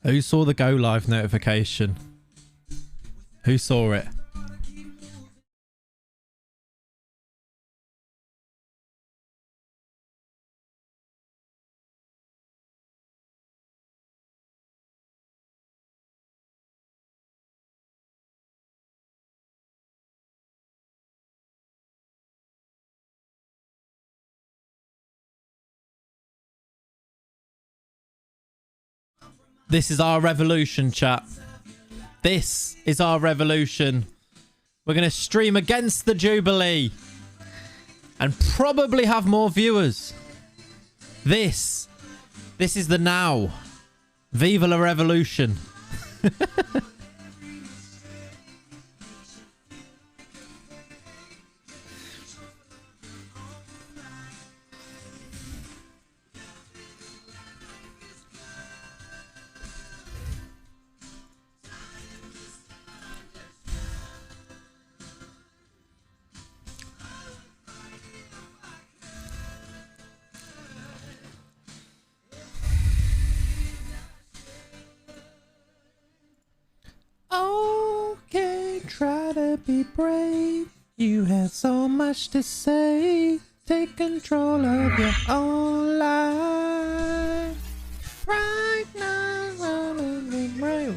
Who saw the go live notification? Who saw it? This is our revolution, chat. This is our revolution. We're going to stream against the Jubilee and probably have more viewers. This is the now. Viva la revolution. Okay, try to be brave. You had so much to say. Take control of your own life. Right now, rolling the rail.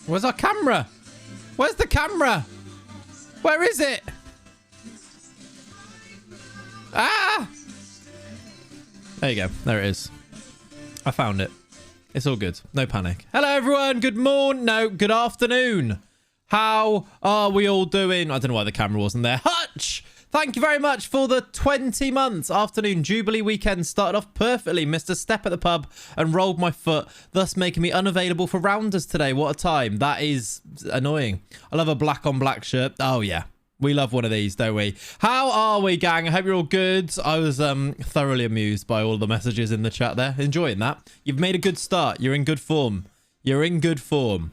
Where's our camera? Where's the camera? Where is it? Ah! There you go. There it is. I found it. It's all good. No panic. Hello, everyone. Good morning. No, good afternoon. How are we all doing? I don't know why the camera wasn't there. Hutch! Thank you very much for the 20 months. Afternoon Jubilee weekend started off perfectly. Missed a step at the pub and rolled my foot, thus making me unavailable for rounders today. What a time. That is annoying. I love a black on black shirt. Oh, yeah. We love one of these, don't we? How are we, gang? I hope you're all good. I was thoroughly amused by all the messages in the chat there. Enjoying that. You've made a good start. You're in good form. You're in good form.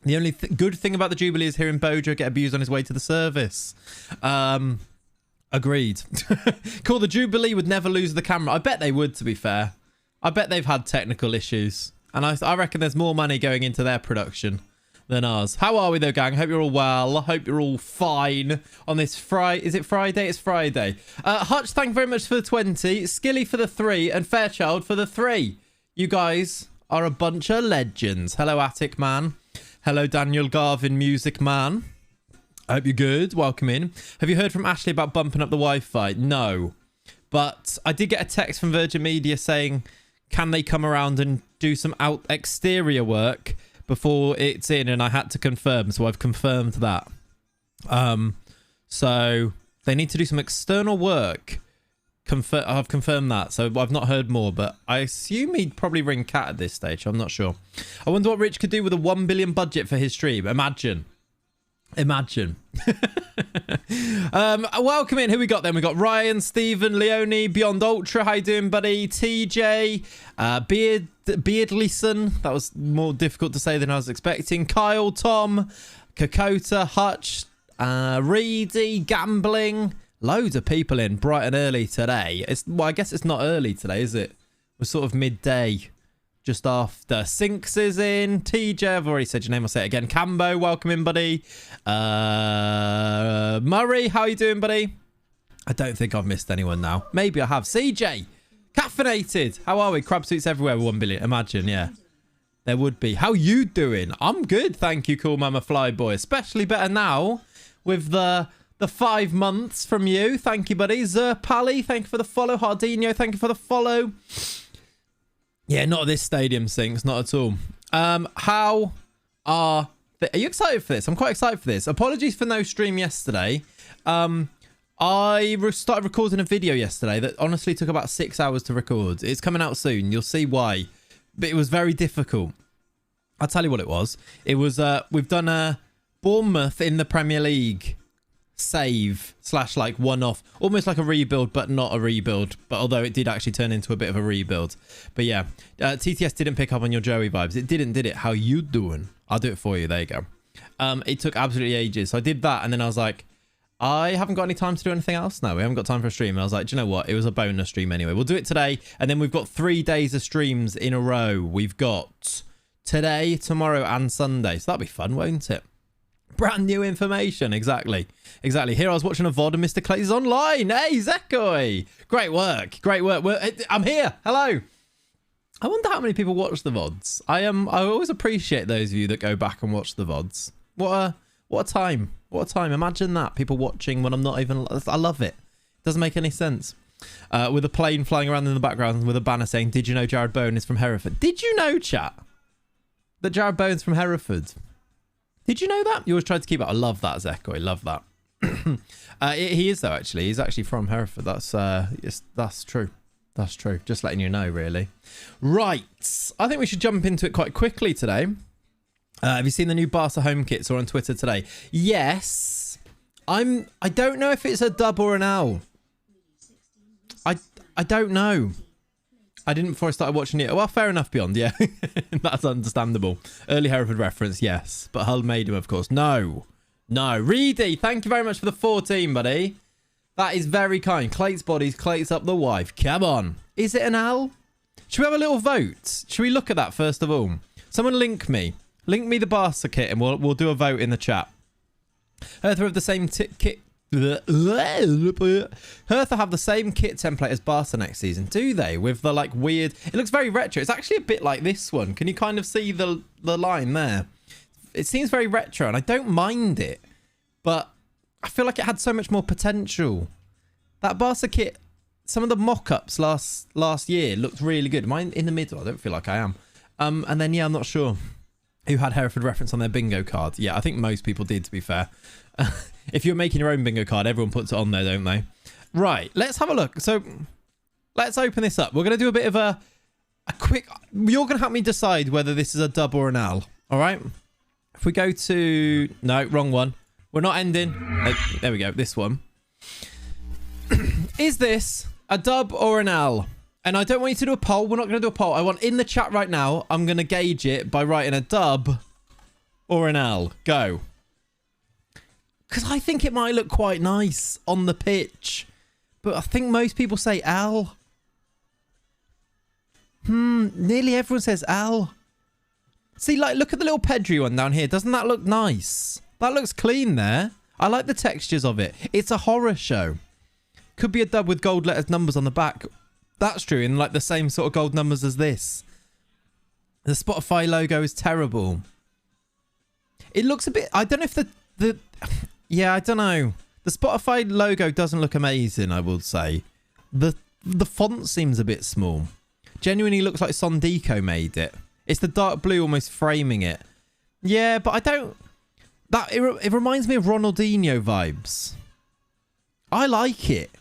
The only good thing about the Jubilee is hearing Bojo get abused on his way to the service. Agreed. Cool. The Jubilee would never lose the camera. I bet they would, to be fair. I bet they've had technical issues. And I reckon there's more money going into their production than ours. How are we though, gang? Hope you're all well. I hope you're all fine on this Friday. Is it Friday? It's Friday. Hutch, thank you very much for the 20. Skilly for the 3 and Fairchild for the 3. You guys are a bunch of legends. Hello, Attic Man. Hello, Daniel Garvin, Music Man. I hope you're good. Welcome in. Have you heard from Ashley about bumping up the Wi-Fi? No. But I did get a text from Virgin Media saying, can they come around and do some exterior work before it's in, and I had to confirm, so I've confirmed that. So they need to do some external work. I've confirmed that, so I've not heard more, but I assume he'd probably ring Cat at this stage. I'm not sure. I wonder what Rich could do with a 1 billion budget for his stream. Imagine. Welcome in. Who we got then? We got Ryan, Stephen, Leonie, Beyond Ultra. How you doing, buddy? TJ, Beardleyson. That was more difficult to say than I was expecting. Kyle, Tom, Kakota, Hutch, Reedy, Gambling. Loads of people in bright and early today. Well, I guess it's not early today, is it? We're sort of midday. Just after. Sinks is in. TJ, I've already said your name. I'll say it again. Cambo, welcome in, buddy. Murray, how you doing, buddy? I don't think I've missed anyone now. Maybe I have. CJ, caffeinated. How are we? Crab suits everywhere with 1 billion. Imagine, yeah. There would be. How you doing? I'm good, thank you, Cool Mama Flyboy. Especially better now with the 5 months from you. Thank you, buddy. Zerpally, thank you for the follow. Hardinho, thank you for the follow. Yeah, not this stadium, Sinks. Not at all. How are you excited for this? I'm quite excited for this. Apologies for no stream yesterday. I started recording a video yesterday that honestly took about 6 hours to record. It's coming out soon. You'll see why. But it was very difficult. I'll tell you what it was. It was, we've done a Bournemouth in the Premier League save / like one-off, almost like a rebuild but not a rebuild, but although it did actually turn into a bit of a rebuild. But yeah, TTS didn't pick up on your Joey vibes. It didn't, did it? How you doing? I'll do it for you. There you go. It took absolutely ages, so I did that, and then I was like, I haven't got any time to do anything else now. We haven't got time for a stream. And I was like, do you know what? It was a bonus stream anyway. We'll do it today. And then we've got 3 days of streams in a row. We've got today, tomorrow, and Sunday. So that'll be fun, won't it? Brand new information. Exactly. Exactly. Here I was watching a VOD and Mr. Clay's online. Hey, Zekoi. Great work. Great work. I'm here. Hello. I wonder how many people watch the VODs. I always appreciate those of you that go back and watch the VODs. What a time. What a time. Imagine that. People watching when I'm not even... I love it. Doesn't make any sense. With a plane flying around in the background with a banner saying, did you know Jared Bowen is from Hereford? Did you know, chat, that Jared Bowen's from Hereford? Did you know that? You always tried to keep it. I love that, Zeko. I love that. He is, though, actually. He's actually from Hereford. That's true. That's true. Just letting you know, really. Right. I think we should jump into it quite quickly today. Have you seen the new Barca home kits or on Twitter today? Yes. I don't know if it's a dub or an L. I don't know. I didn't before I started watching it. Well, fair enough, Beyond. Yeah, that's understandable. Early Hereford reference, yes. But Hull made him, of course. No. Reedy, thank you very much for the 14, buddy. That is very kind. Clate's bodies, Clate's up the wife. Come on. Is it an L? Should we have a little vote? Should we look at that first of all? Someone link me. Link me the Barca kit and we'll do a vote in the chat. Hertha have the same kit. Hertha have the same kit template as Barca next season, do they? With the like weird... It looks very retro. It's actually a bit like this one. Can you kind of see the line there? It seems very retro and I don't mind it. But I feel like it had so much more potential. That Barca kit, some of the mock-ups last year looked really good. Am I in the middle? I don't feel like I am. And then, yeah, I'm not sure who had Hereford reference on their bingo card. Yeah, I think most people did, to be fair. If you're making your own bingo card, everyone puts it on there, don't they? Right, let's have a look. So, let's open this up. We're going to do a bit of a quick... You're going to help me decide whether this is a dub or an L. All right? If we go to... No, wrong one. We're not ending. There we go. This one. Is this a dub or an L? And I don't want you to do a poll. We're not going to do a poll. I want in the chat right now. I'm going to gauge it by writing a dub or an L. Go. Because I think it might look quite nice on the pitch. But I think most people say L. Nearly everyone says L. See, like, look at the little Pedri one down here. Doesn't that look nice? That looks clean there. I like the textures of it. It's a horror show. Could be a dub with gold letters numbers on the back. That's true. In like the same sort of gold numbers as this. The Spotify logo is terrible. It looks a bit... I don't know if the... Yeah, I don't know. The Spotify logo doesn't look amazing, I will say. The font seems a bit small. Genuinely looks like Sondico made it. It's the dark blue almost framing it. Yeah, but I don't... It reminds me of Ronaldinho vibes. I like it.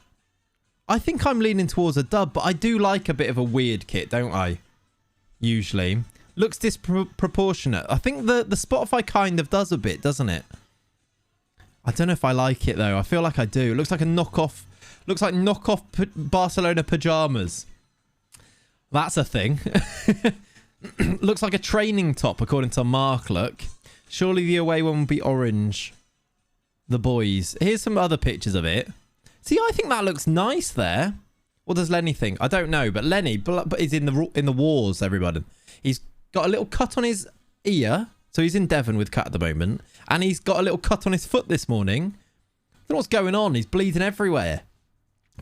I think I'm leaning towards a dub, but I do like a bit of a weird kit, don't I? Usually. Looks disproportionate. I think the Spotify kind of does a bit, doesn't it? I don't know if I like it, though. I feel like I do. It looks like a knockoff... Looks like knockoff Barcelona pyjamas. That's a thing. Looks like a training top, according to Mark, look. Surely the away one will be orange. The boys. Here's some other pictures of it. See, I think that looks nice there. What does Lenny think? I don't know, but Lenny but he's in the wars, everybody. He's got a little cut on his ear. So he's in Devon with Cat at the moment. And he's got a little cut on his foot this morning. I don't know what's going on. He's bleeding everywhere.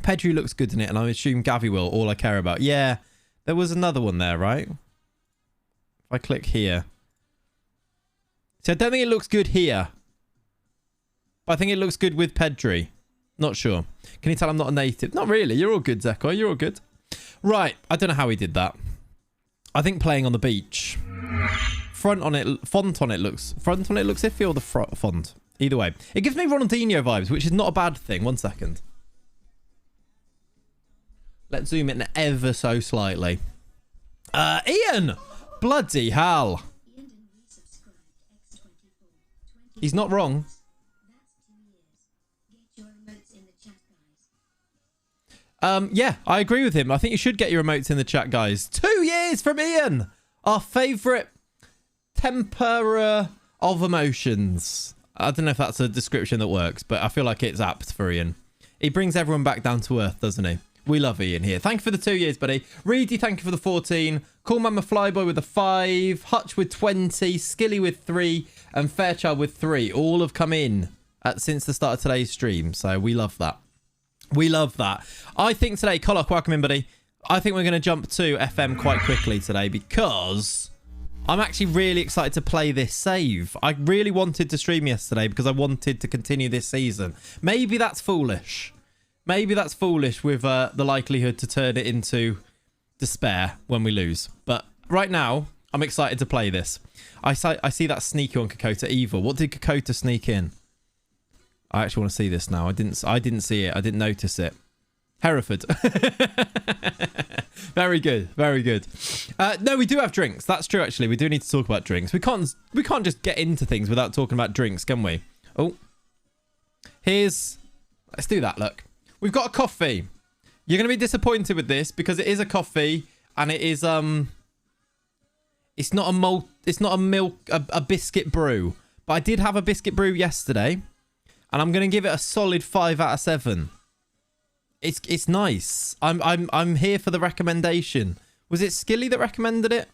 Pedri looks good in it, and I assume Gavi will. All I care about. Yeah, there was another one there, right? If I click here. So I don't think it looks good here. But I think it looks good with Pedri. Not sure. Can you tell I'm not a native? Not really. You're all good, Zeko. You're all good. Right. I don't know how he did that. I think playing on the beach. Font on it looks iffy, or the font. Either way. It gives me Ronaldinho vibes, which is not a bad thing. 1 second. Let's zoom in ever so slightly. Ian! Bloody hell. He's not wrong. Yeah, I agree with him. I think you should get your emotes in the chat, guys. 2 years from Ian! Our favourite tempera of emotions. I don't know if that's a description that works, but I feel like it's apt for Ian. He brings everyone back down to earth, doesn't he? We love Ian here. Thank you for the 2 years, buddy. Reedy, thank you for the 14. Cool Mama Flyboy with the 5. Hutch with 20. Skilly with 3. And Fairchild with 3. All have come in since the start of today's stream. So we love that. We love that. I think today, Collock, welcome in, buddy. I think we're going to jump to FM quite quickly today because I'm actually really excited to play this save. I really wanted to stream yesterday because I wanted to continue this season. Maybe that's foolish. Maybe that's foolish with the likelihood to turn it into despair when we lose. But right now, I'm excited to play this. I see that sneaky on Kokota Evil. What did Kokota sneak in? I actually want to see this now. I didn't see it. I didn't notice it. Hereford. Very good. Very good. No, we do have drinks. That's true, actually. We do need to talk about drinks. We can't just get into things without talking about drinks, can we? Oh. Let's do that, look. We've got a coffee. You're going to be disappointed with this because it is a coffee and it is it's not a biscuit brew. But I did have a biscuit brew yesterday and I'm going to give it a solid 5 out of 7. It's nice. I'm here for the recommendation. Was it Skilly that recommended it?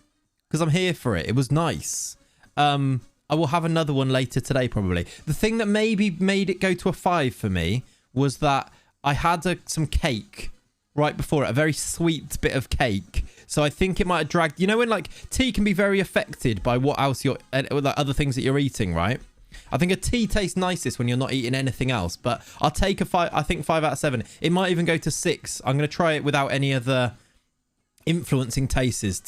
Because I'm here for it. It was nice. I will have another one later today probably. The thing that maybe made it go to a 5 for me was that I had some cake right before it, a very sweet bit of cake. So I think it might have dragged... You know when like tea can be very affected by what else like other things that you're eating, right? I think a tea tastes nicest when you're not eating anything else. But I'll take a 5, I think 5 out of 7. It might even go to 6. I'm going to try it without any other influencing tastes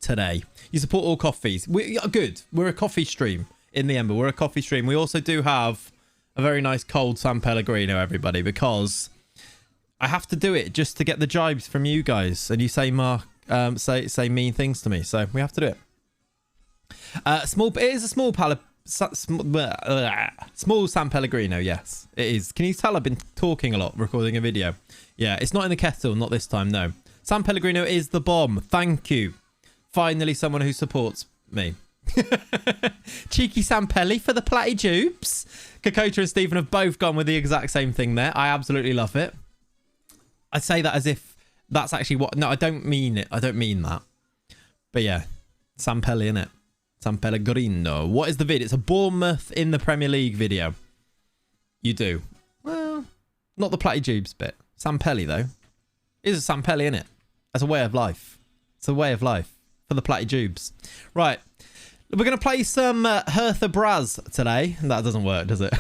today. You support all coffees. We are good. We're a coffee stream in the Ember. We're a coffee stream. We also do have a very nice cold San Pellegrino, everybody, because I have to do it just to get the jibes from you guys. And you say say mean things to me, so we have to do it. It is a small San Pellegrino, yes, it is. Can you tell I've been talking a lot, recording a video? Yeah, it's not in the kettle, not this time, no. San Pellegrino is the bomb. Thank you. Finally, someone who supports me. Cheeky Sampelli for the Platty Jubes. Kokota and Stephen have both gone with the exact same thing there. I absolutely love it. I say that as if that's actually what... No, I don't mean it. I don't mean that. But yeah, Sampelli, innit? San Pellegrino. What is the vid? It's a Bournemouth in the Premier League video. You do. Well, not the Platty Jubes bit. Sampelli, though. It is a Sampelli, innit? That's a way of life. It's a way of life for the Platty Jubes. Right. We're going to play some Hertha Braz today. That doesn't work, does it?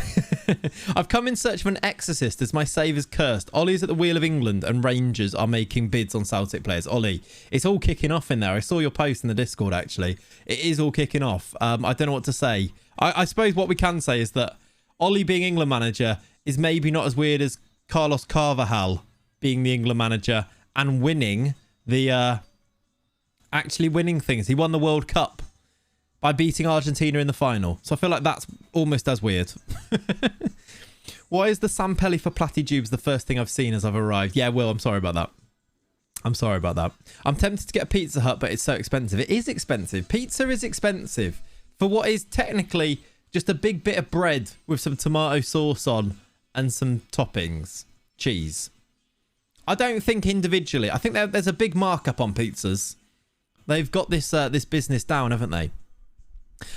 I've come in search of an exorcist as my save is cursed. Ollie's at the wheel of England and Rangers are making bids on Celtic players. Ollie, it's all kicking off in there. I saw your post in the Discord, actually. It is all kicking off. I don't know what to say. I suppose what we can say is that Ollie being England manager is maybe not as weird as Carlos Carvajal being the England manager and winning the... actually winning things. He won the World Cup by beating Argentina in the final. So I feel like that's almost as weird. Why is the Sampelli for Platty Jubes the first thing I've seen as I've arrived? Yeah, Will, I'm sorry about that. I'm sorry about that. I'm tempted to get a Pizza Hut, but it's so expensive. It is expensive. Pizza is expensive for what is technically just a big bit of bread with some tomato sauce on and some toppings. Cheese. I don't think individually. I think there's a big markup on pizzas. They've got this this business down, haven't they?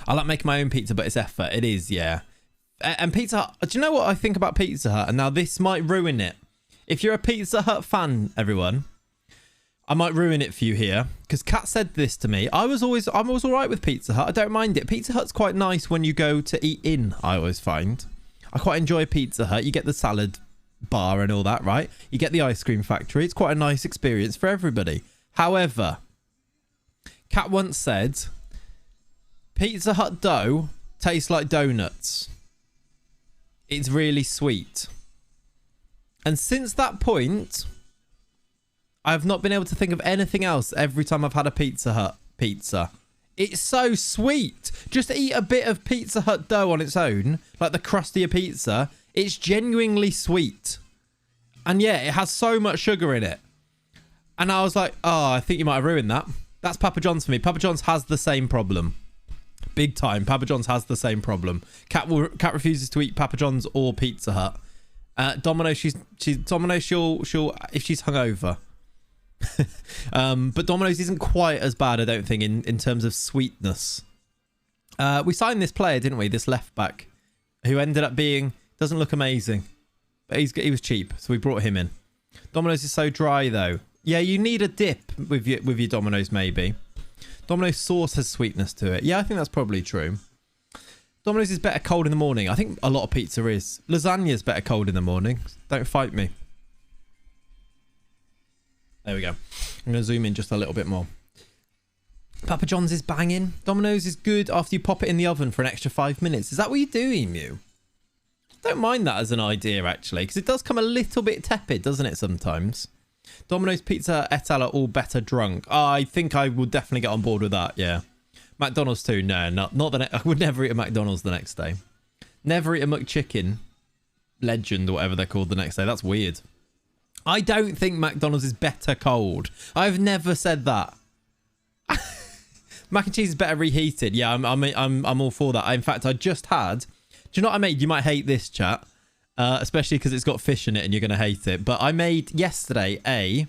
I like making my own pizza, but it's effort. It is, yeah. And Pizza Hut, do you know what I think about Pizza Hut? And now this might ruin it. If you're a Pizza Hut fan, everyone, I might ruin it for you here. Because Kat said this to me. I'm always all right with Pizza Hut. I don't mind it. Pizza Hut's quite nice when you go to eat in, I always find. I quite enjoy Pizza Hut. You get the salad bar and all that, right? You get the ice cream factory. It's quite a nice experience for everybody. However, Kat once said, Pizza Hut dough tastes like donuts. It's really sweet. And since that point, I've not been able to think of anything else every time I've had a Pizza Hut pizza. It's so sweet. Just eat a bit of Pizza Hut dough on its own, like the crustier pizza. It's genuinely sweet. And yeah, it has so much sugar in it. And I was like, oh, I think you might have ruined that. That's Papa John's for me. Papa John's has the same problem. big time. Papa John's has the same problem. Cat refuses to eat Papa John's or Pizza Hut. Domino's, she'll if she's hungover. But Domino's isn't quite as bad, I don't think, in terms of sweetness. We signed this player, didn't we? This left back, who ended up being, doesn't look amazing, but he was cheap, so we brought him in. Domino's is so dry though. Yeah, you need a dip with your Domino's maybe. Domino's sauce has sweetness to it. Yeah, I think that's probably true. Domino's is better cold in the morning. I think a lot of pizza is. Lasagna is better cold in the morning. Don't fight me. There we go. I'm going to zoom in just a little bit more. Papa John's is banging. Domino's is good after you pop it in the oven for an extra 5 minutes. Is that what you're doing, Mew? Don't mind that as an idea, actually, because it does come a little bit tepid, doesn't it, sometimes? Domino's, Pizza, et al. Are all better drunk. Oh, I think I will definitely get on board with that, yeah. McDonald's too? No, not the I would never eat a McDonald's the next day. Never eat a McChicken Legend or whatever they're called the next day. That's weird. I don't think McDonald's is better cold. I've never said that. Mac and cheese is better reheated. Yeah, I'm all for that. In fact, I just had... Do you know what I made? You might hate this, chat. Especially because it's got fish in it and you're going to hate it. But I made yesterday a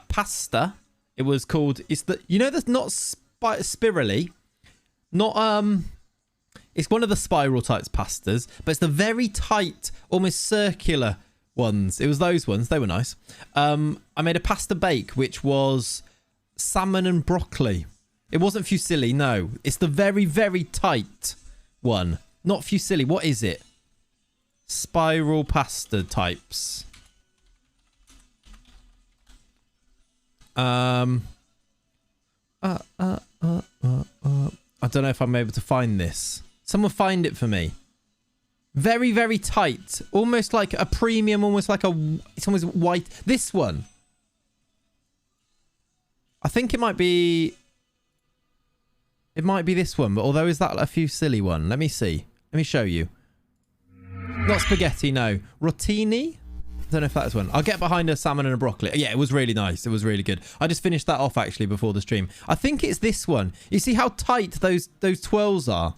pasta. It was called... It's the... You know, there's not... spirally, not it's one of the spiral types pastas, but it's the very tight, almost circular ones. It was those ones. They were nice. I made a pasta bake, which was salmon and broccoli. It wasn't fusilli, no. It's the very, very tight one, not fusilli. What is it? Spiral pasta types. I don't know if I'm able to find this. Someone find it for me. Very, very tight. Almost like a premium, almost like a... It's almost white. This one. I think it might be... It might be this one, but although is that a fusilli one? Let me see. Let me show you. Not spaghetti, no. Rotini? I don't know if that's one. I'll get behind a salmon and a broccoli. Yeah, it was really nice. It was really good. I just finished that off actually before the stream. I think it's this one. You see how tight those twirls are?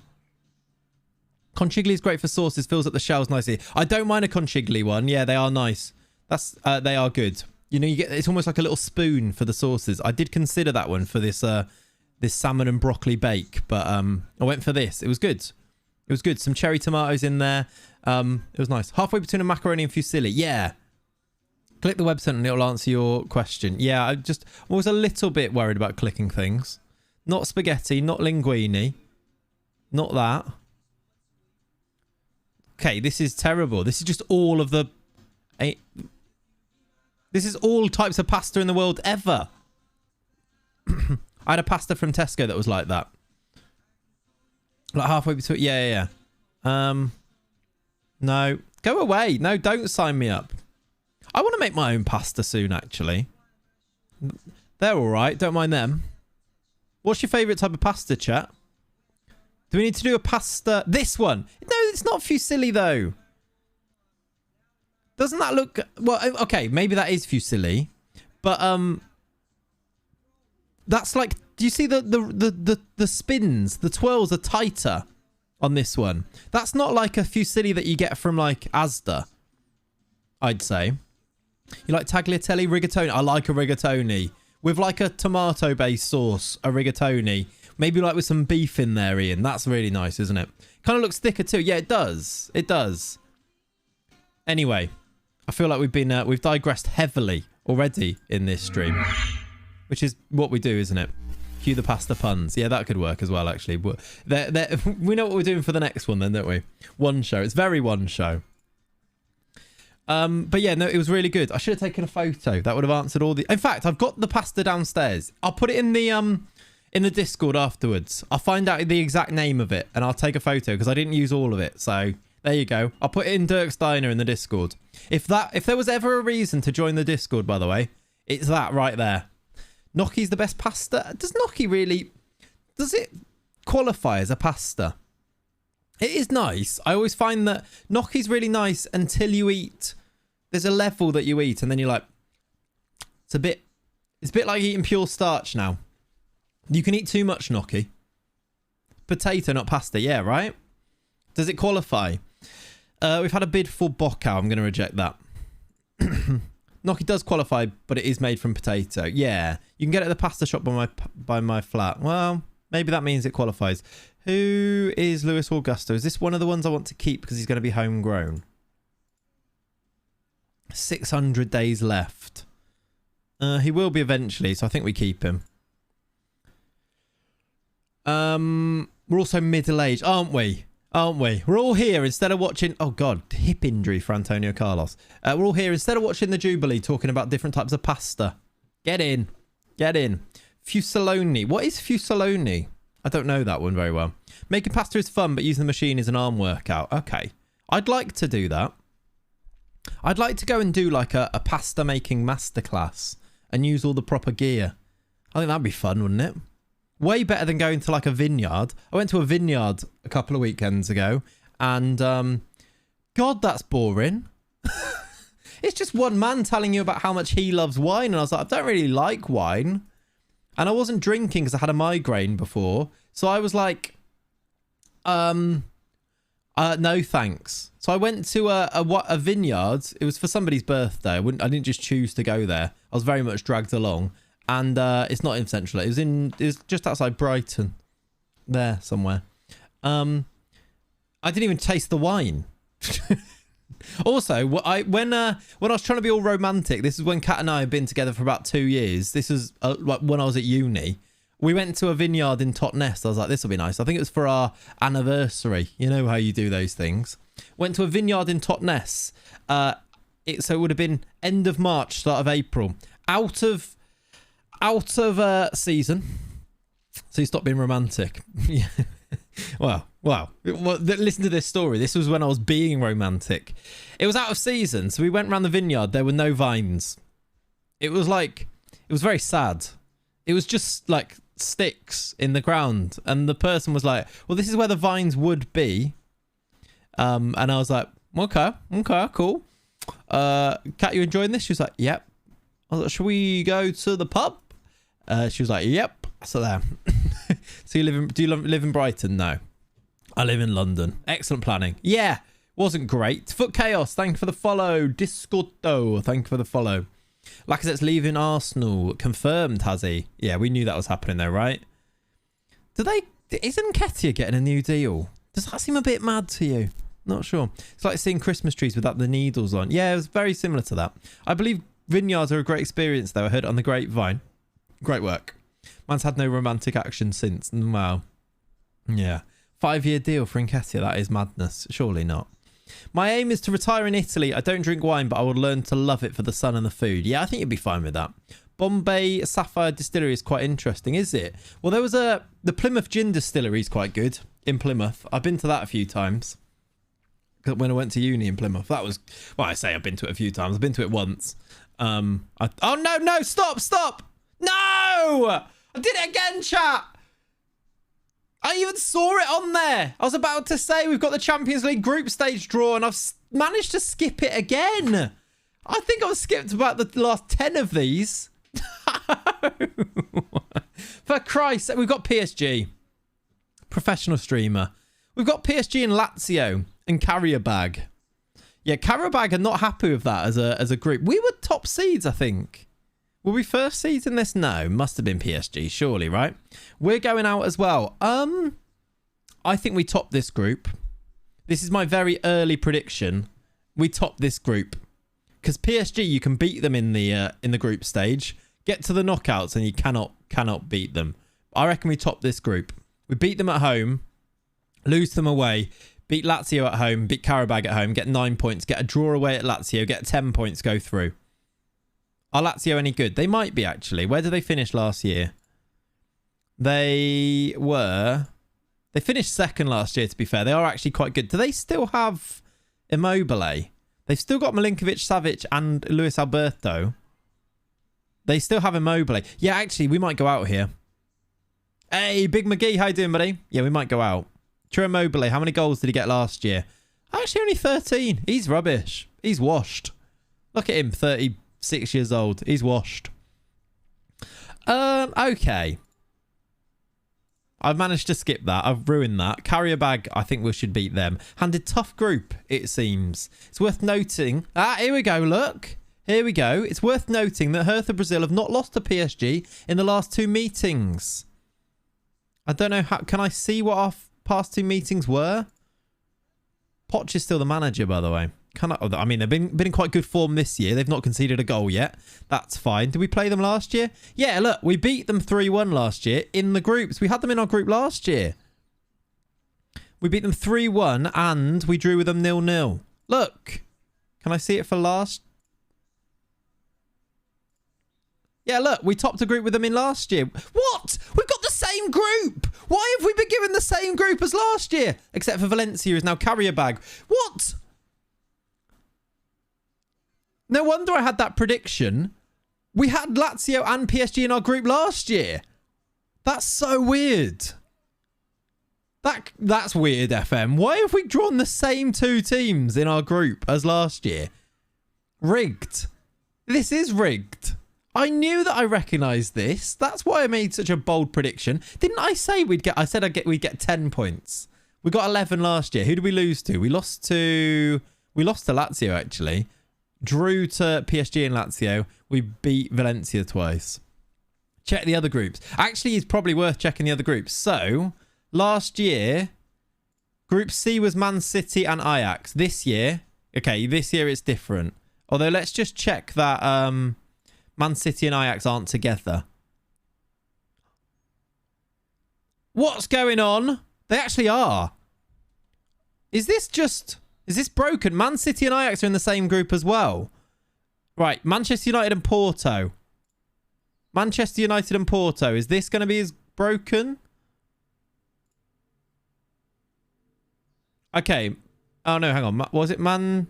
Conchigli is great for sauces. Fills up the shells nicely. I don't mind a conchigli one. Yeah, they are nice. They are good. You know, you get it's almost like a little spoon for the sauces. I did consider that one for this this salmon and broccoli bake, but I went for this. It was good. It was good. Some cherry tomatoes in there. It was nice. Halfway between a macaroni and fusilli. Yeah. Click the website and it'll answer your question. Yeah, I was a little bit worried about clicking things. Not spaghetti, not linguine. Not that. Okay, this is terrible. This is just all of the... This is all types of pasta in the world ever. I had a pasta from Tesco that was like that. Like halfway between... Yeah. No. Go away. No, don't sign me up. I want to make my own pasta soon, actually. They're all right. Don't mind them. What's your favourite type of pasta, chat? Do we need to do a pasta? This one. No, it's not fusilli, though. Doesn't that look... Well, okay, maybe that is fusilli. But, that's like... Do you see the spins? The twirls are tighter on this one. That's not like a fusilli that you get from, like, Asda, I'd say. You like tagliatelle, rigatoni? I like a rigatoni. With like a tomato-based sauce, a rigatoni. Maybe like with some beef in there, Ian. That's really nice, isn't it? Kind of looks thicker too. Yeah, it does. It does. Anyway, I feel like we've digressed heavily already in this stream. Which is what we do, isn't it? Cue the pasta puns. Yeah, that could work as well, actually. But we know what we're doing for the next one then, don't we? One show. It's very one show. But yeah, no, it was really good. I should have taken a photo. That would have answered all the... In fact, I've got the pasta downstairs. I'll put it in the Discord afterwards. I'll find out the exact name of it and I'll take a photo because I didn't use all of it. So there you go. I'll put it in Dirk's Diner in the Discord. If there was ever a reason to join the Discord, by the way, it's that right there. Gnocchi's the best pasta. Does gnocchi really... Does it qualify as a pasta? It is nice. I always find that gnocchi's really nice until you eat... There's a level that you eat and then you're like... It's a bit like eating pure starch now. You can eat too much gnocchi. potato, not pasta. Yeah, right? Does it qualify? We've had a bid for Bocca. I'm going to reject that. Gnocchi does qualify, but it is made from potato. Yeah, you can get it at the pasta shop by my flat. Well, maybe that means it qualifies. Who is Luis Augusto? Is this one of the ones I want to keep because he's going to be homegrown? 600 days left. He will be eventually, so I think we keep him. We're also middle-aged, aren't we? Aren't we? We're all here instead of watching... Oh, God. Hip injury for Antonio Carlos. We're all here instead of watching the Jubilee talking about different types of pasta. Get in. Get in. Fusiloni. What is Fusiloni? I don't know that one very well. Making pasta is fun, but using the machine is an arm workout. Okay. I'd like to do that. I'd like to go and do like a pasta making masterclass and use all the proper gear. I think that'd be fun, wouldn't it? Way better than going to like a vineyard. I went to a vineyard a couple of weekends ago and God, that's boring. It's just one man telling you about how much he loves wine. And I was like, I don't really like wine. And I wasn't drinking because I had a migraine before. So I was like, no thanks. So I went to a vineyard. It was for somebody's birthday. I didn't just choose to go there. I was very much dragged along. And it's not in Central. It was just outside Brighton. There somewhere. I didn't even taste the wine. Also, when I was trying to be all romantic, this is when Kat and I had been together for about 2 years. This was like when I was at uni. We went to a vineyard in Totnes. I was like, this will be nice. I think it was for our anniversary. You know how you do those things. Went to a vineyard in Totnes. So it would have been end of March, start of April. Out of season. So you stop being romantic. Yeah. Wow. Listen to this story. This was when I was being romantic. It was out of season. So we went around the vineyard. There were no vines. It was very sad. It was just like sticks in the ground. And the person was like, well, this is where the vines would be. And I was like, okay, cool. Kat, you enjoying this? She was like, yep. I was like, should we go to the pub? She was like, yep. So there. So do you live in Brighton? No. I live in London. Excellent planning. Yeah. Wasn't great. Foot Chaos, thank you for the follow. Discordo, thank you for the follow. Lacazette's leaving Arsenal. Confirmed, has he? Yeah, we knew that was happening though, right? Isn't Nketiah getting a new deal? Does that seem a bit mad to you? Not sure. It's like seeing Christmas trees without the needles on. Yeah, it was very similar to that. I believe vineyards are a great experience though. I heard on the grapevine. Great work. Man's had no romantic action since. Wow. Yeah. 5-year deal for Nketiah. That is madness. Surely not. My aim is to retire in Italy. I don't drink wine, but I will learn to love it for the sun and the food. Yeah, I think you'd be fine with that. Bombay Sapphire Distillery is quite interesting, is it? Well, there was the Plymouth Gin Distillery is quite good in Plymouth. I've been to that a few times. When I went to uni in Plymouth. That was... Well, I say I've been to it a few times. I've been to it once. Oh, no, stop! No! I did it again, chat! I even saw it on there. I was about to say we've got the Champions League group stage draw and I've managed to skip it again. I think I've skipped about the last 10 of these. For Christ's sake, we've got PSG. Professional streamer. We've got PSG and Lazio and Karabag. Yeah, Karabag are not happy with that as a group. We were top seeds, I think. Were we first seeds in this? No, must have been PSG, surely, right? We're going out as well. I think we top this group. This is my very early prediction. We top this group. Because PSG, you can beat them in the group stage. Get to the knockouts and you cannot beat them. I reckon we top this group. We beat them at home. Lose them away. Beat Lazio at home. Beat Karabag at home. Get 9 points. Get a draw away at Lazio. Get 10 points. Go through. Are Lazio any good? They might be, actually. Where did they finish last year? They finished second last year, to be fair. They are actually quite good. Do they still have Immobile? They've still got Milinkovic-Savic and Luis Alberto. They still have Immobile. Yeah, actually, we might go out here. Hey, Big McGee, how you doing, buddy? Yeah, we might go out. True Immobile, how many goals did he get last year? Actually, only 13. He's rubbish. He's washed. Look at him, 36 years old. He's washed. Okay. I've managed to skip that. I've ruined that. Carrier bag, I think we should beat them. Handed tough group, it seems. It's worth noting. Here we go, look. Here we go. It's worth noting that Hertha Brazil have not lost to PSG in the last 2 meetings. I don't know how... Can I see what our past 2 meetings were? Poch is still the manager, by the way. I mean, they've been in quite good form this year. They've not conceded a goal yet. That's fine. Did we play them last year? Yeah, look, we beat them 3-1 last year in the groups. We had them in our group last year. We beat them 3-1 and we drew with them 0-0. Look. Can I see it for last? Yeah, look, we topped a group with them in last year. What? We've got the same group. Why have we been given the same group as last year? Except for Valencia is now carrier bag. What? No wonder I had that prediction. We had Lazio and PSG in our group last year. That's so weird. That's weird, FM. Why have we drawn the same 2 teams in our group as last year? Rigged. This is rigged. I knew that I recognised this. That's why I made such a bold prediction. Didn't I say we'd get... I said we'd get 10 points. We got 11 last year. Who did we lose to? We lost to Lazio, actually. Drew to PSG and Lazio. We beat Valencia twice. Check the other groups. Actually, it's probably worth checking the other groups. So, last year, Group C was Man City and Ajax. This year... Okay, this year it's different. Although, let's just check that... Man City and Ajax aren't together. What's going on? They actually are. Is this broken? Man City and Ajax are in the same group as well. Right, Manchester United and Porto. Manchester United and Porto. Is this going to be as broken? Okay. Oh, no, hang on. Was it Man...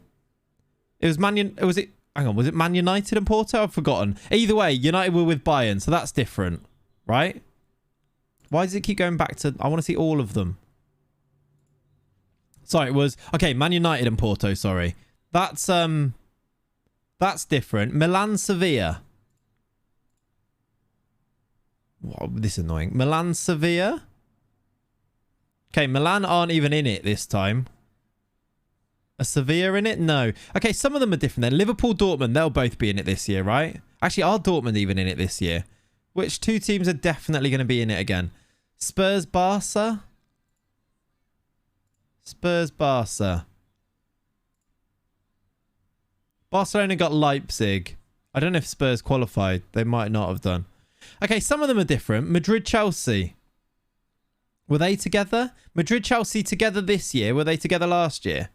It was Man... Was it... Hang on, was it Man United and Porto? I've forgotten. Either way, United were with Bayern, so that's different, right? Why does it keep going back to... I want to see all of them. Sorry, it was... Okay, Man United and Porto, sorry. That's different. Milan, Sevilla. Wow, this is annoying. Milan, Sevilla. Okay, Milan aren't even in it this time. Are Sevilla in it? No. Okay, some of them are different then. Liverpool, Dortmund, they'll both be in it this year, right? Actually, are Dortmund even in it this year? Which 2 teams are definitely going to be in it again? Spurs, Barca? Spurs, Barca. Barcelona got Leipzig. I don't know if Spurs qualified. They might not have done. Okay, some of them are different. Madrid, Chelsea. Were they together? Madrid, Chelsea together this year. Were they together last year?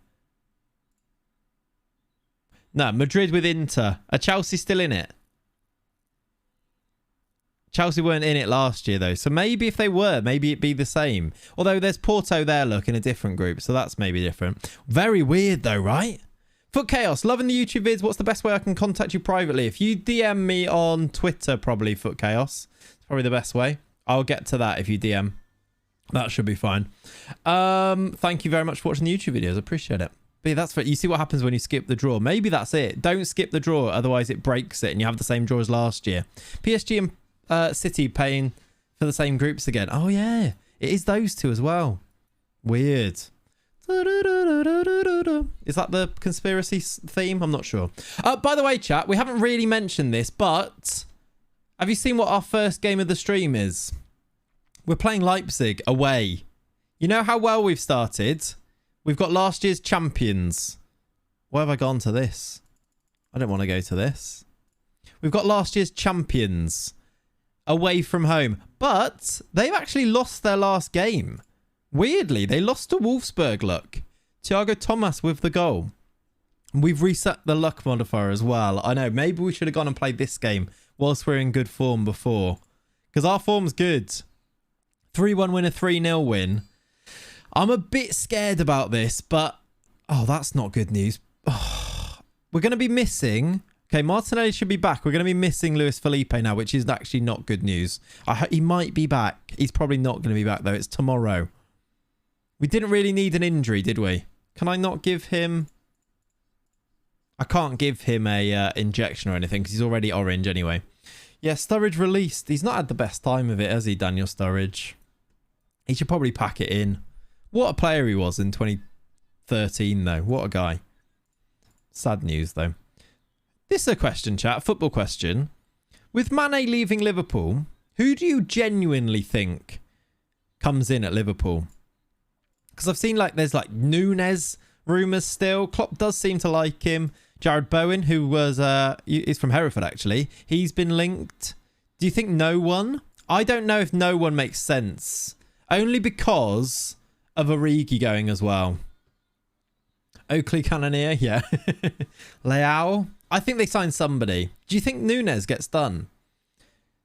No, Madrid with Inter. Are Chelsea still in it? Chelsea weren't in it last year, though. So maybe if they were, maybe it'd be the same. Although there's Porto there, look, in a different group. So that's maybe different. Very weird, though, right? Foot Chaos, loving the YouTube vids. What's the best way I can contact you privately? If you DM me on Twitter, probably, Foot Chaos. It's probably the best way. I'll get to that if you DM. That should be fine. Thank you very much for watching the YouTube videos. I appreciate it. But that's for, you see what happens when you skip the draw. Maybe that's it. Don't skip the draw, otherwise it breaks it and you have the same draw as last year. PSG and City paying for the same groups again. Oh yeah, it is those 2 as well. Weird. Is that the conspiracy theme? I'm not sure. By the way, chat, we haven't really mentioned this, but have you seen what our first game of the stream is? We're playing Leipzig away. You know how well we've started? We've got last year's champions. Why have I gone to this? I don't want to go to this. We've got last year's champions away from home. But they've actually lost their last game. Weirdly, they lost to Wolfsburg, look. Thiago Thomas with the goal. We've reset the luck modifier as well. I know, maybe we should have gone and played this game whilst we're in good form before. Because our form's good. 3-1 win, a 3-0 win. I'm a bit scared about this, but... Oh, that's not good news. Oh, we're going to be missing... Okay, Martinelli should be back. We're going to be missing Luis Felipe now, which is actually not good news. He might be back. He's probably not going to be back, though. It's tomorrow. We didn't really need an injury, did we? Can I not give him... I can't give him a injection or anything because he's already orange anyway. Yeah, Sturridge released. He's not had the best time of it, has he, Daniel Sturridge? He should probably pack it in. What a player he was in 2013, though. What a guy. Sad news, though. This is a question, chat. A football question. With Mane leaving Liverpool, who do you genuinely think comes in at Liverpool? Because I've seen like there's like Nunes rumours still. Klopp does seem to like him. Jared Bowen, who was is from Hereford actually, he's been linked. Do you think no one? I don't know if no one makes sense. Only because of Origi going as well. Oakley Cannoneer, yeah. Leao. I think they signed somebody. Do you think Nunes gets done?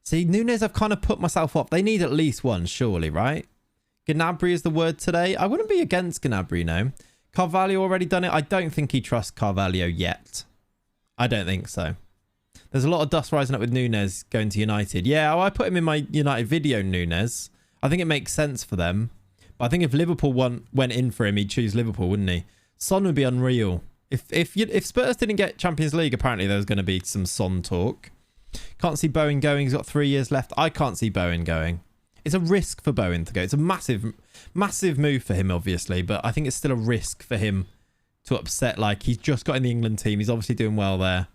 See, Nunes, I've kind of put myself off. They need at least one, surely, right? Gnabry is the word today. I wouldn't be against Gnabry, no. Carvalho already done it. I don't think he trusts Carvalho yet. I don't think so. There's a lot of dust rising up with Nunes going to United. Yeah, I put him in my United video, Nunes. I think it makes sense for them. But I think if Liverpool went in for him, he'd choose Liverpool, wouldn't he? Son would be unreal. If Spurs didn't get Champions League, apparently there was going to be some Son talk. Can't see Bowen going. He's got 3 years left. I can't see Bowen going. It's a risk for Bowen to go. It's a massive, massive move for him, obviously. But I think it's still a risk for him to upset. Like, he's just got in the England team. He's obviously doing well there.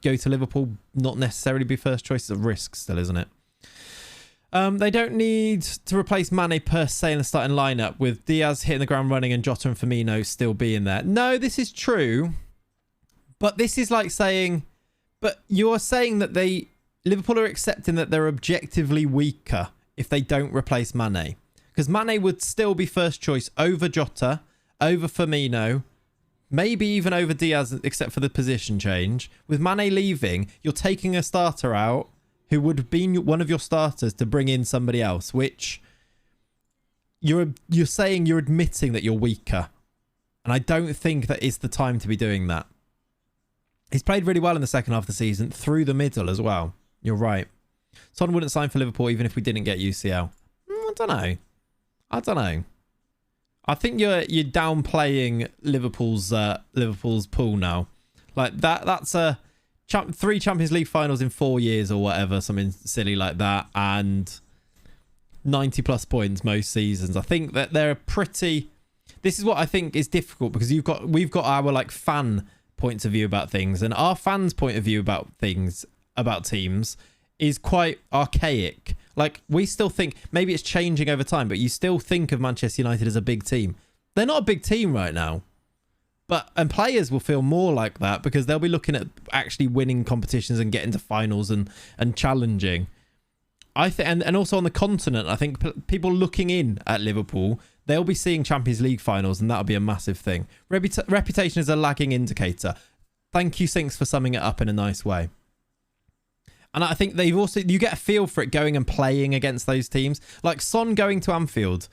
Go to Liverpool, not necessarily be first choice. It's a risk still, isn't it? They don't need to replace Mane per se in the starting lineup with Diaz hitting the ground running and Jota and Firmino still being there. No, this is true. But this is like saying... But you're saying that Liverpool are accepting that they're objectively weaker if they don't replace Mane. Because Mane would still be first choice over Jota, over Firmino, maybe even over Diaz, except for the position change. With Mane leaving, you're taking a starter out who would have been one of your starters to bring in somebody else, which you're saying you're admitting that you're weaker. And I don't think that is the time to be doing that. He's played really well in the second half of the season, through the middle as well. You're right. Son wouldn't sign for Liverpool even if we didn't get UCL. I don't know. I think you're downplaying Liverpool's pool now. Like that's 3 Champions League finals in 4 years or whatever, something silly like that, and 90 plus points most seasons. I think that they're pretty... This is what I think is difficult because we've got our like fan points of view about things, and our fans' point of view about things, about teams, is quite archaic. Like, we still think, maybe it's changing over time, but you still think of Manchester United as a big team. They're not a big team right now. And players will feel more like that because they'll be looking at actually winning competitions and getting to finals and challenging. I think, and also on the continent, I think people looking in at Liverpool, they'll be seeing Champions League finals, and that'll be a massive thing. Reputation is a lagging indicator. Thank you, Sinks, for summing it up in a nice way. And I think you get a feel for it going and playing against those teams. Like Son going to Anfield,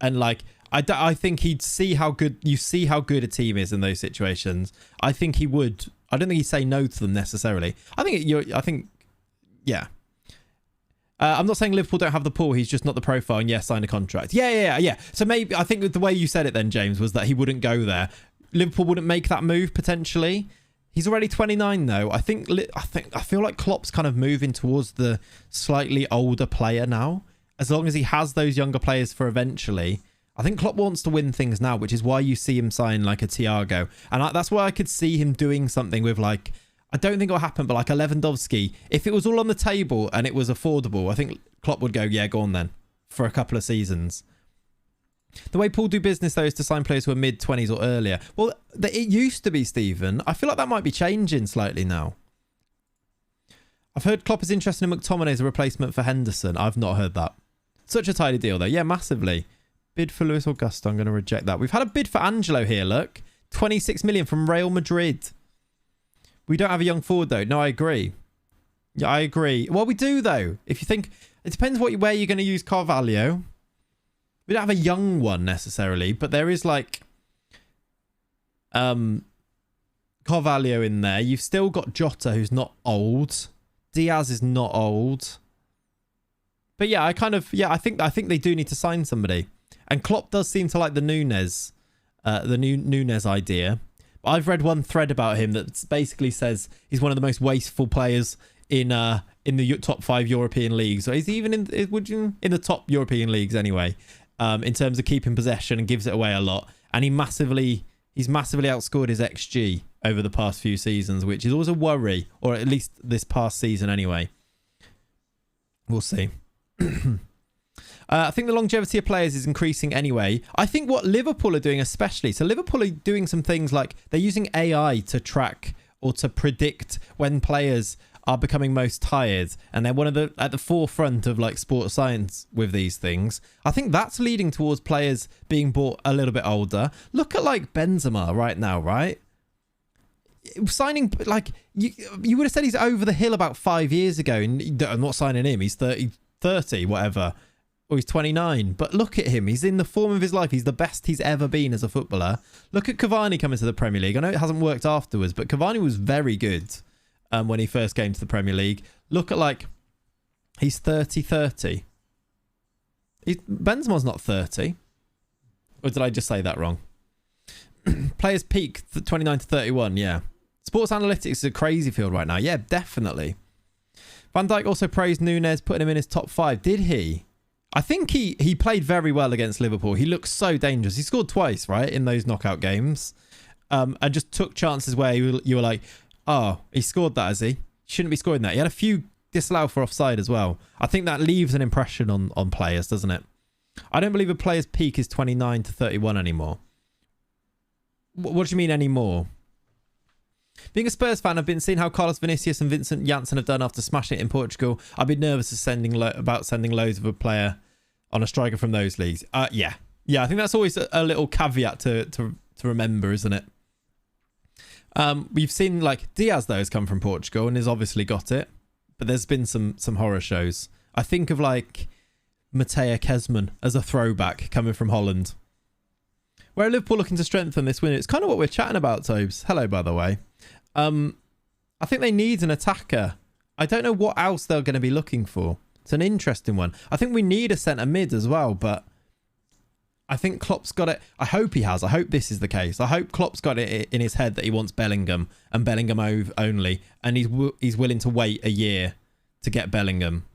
and like I think he'd see how good a team is in those situations. I think he would. I don't think he'd say no to them necessarily. Yeah. I'm not saying Liverpool don't have the pool. He's just not the profile. And sign a contract. Yeah. So maybe I think the way you said it then, James, was that he wouldn't go there. Liverpool wouldn't make that move potentially. He's already 29 though. I feel like Klopp's kind of moving towards the slightly older player now. As long as he has those younger players for eventually. I think Klopp wants to win things now, which is why you see him sign like a Thiago. And that's why I could see him doing something with like, I don't think it'll happen, but like a Lewandowski. If it was all on the table and it was affordable, I think Klopp would go, yeah, go on then, for a couple of seasons. The way Paul do business, though, is to sign players who are mid-20s or earlier. Well, it used to be, Stephen. I feel like that might be changing slightly now. I've heard Klopp is interested in McTominay as a replacement for Henderson. I've not heard that. Such a tidy deal, though. Yeah, massively. Bid for Luis Augusto. I'm going to reject that. We've had a bid for Angelo here, look. 26 million from Real Madrid. We don't have a young forward, though. No, I agree. Yeah, I agree. Well, we do, though. If you think... It depends where you're going to use Carvalho. We don't have a young one, necessarily. But there is, like... Carvalho in there. You've still got Jota, who's not old. Diaz is not old. But yeah, I think they do need to sign somebody. And Klopp does seem to like the Nunes idea. I've read one thread about him that basically says he's one of the most wasteful players in the top 5 European leagues. Or is he even in the top European leagues anyway? in terms of keeping possession and gives it away a lot. And he's massively outscored his XG over the past few seasons, which is always a worry, or at least this past season anyway. We'll see. I think the longevity of players is increasing anyway. I think what Liverpool are doing especially, so Liverpool are doing some things like they're using AI to track or to predict when players are becoming most tired, and they're at the forefront of like sports science with these things. I think that's leading towards players being bought a little bit older. Look at like Benzema right now, right? Signing, like, you would have said he's over the hill about 5 years ago, and I'm not signing him. He's 30, whatever. Or he's 29. But look at him. He's in the form of his life. He's the best he's ever been as a footballer. Look at Cavani coming to the Premier League. I know it hasn't worked afterwards, but Cavani was very good when he first came to the Premier League. Look at, like, he's 30. Benzema's not 30. Or did I just say that wrong? Players peak 29 to 31, yeah. Sports analytics is a crazy field right now. Yeah, definitely. Van Dijk also praised Núñez, putting him in his top 5. Did he? I think he played very well against Liverpool. He looked so dangerous. He scored twice, right, in those knockout games. And just took chances where you were like, oh, he scored that, has he? Shouldn't be scoring that. He had a few disallowed for offside as well. I think that leaves an impression on players, doesn't it? I don't believe a player's peak is 29 to 31 anymore. What do you mean anymore? Being a Spurs fan, I've been seeing how Carlos Vinicius and Vincent Janssen have done after smashing it in Portugal. I'd be nervous about sending loads of a player on a striker from those leagues. Yeah, I think that's always a little caveat to remember, isn't it? We've seen like Diaz though has come from Portugal and has obviously got it, but there's been some horror shows. I think of like Mateo Kesman as a throwback coming from Holland. Where are Liverpool looking to strengthen this win? It's kind of what we're chatting about, Tobes. Hello, by the way. I think they need an attacker. I don't know what else they're going to be looking for. It's an interesting one. I think we need a centre mid as well, but I think Klopp's got it. I hope he has. I hope this is the case. I hope Klopp's got it in his head that he wants Bellingham and Bellingham only, and he's willing to wait a year to get Bellingham.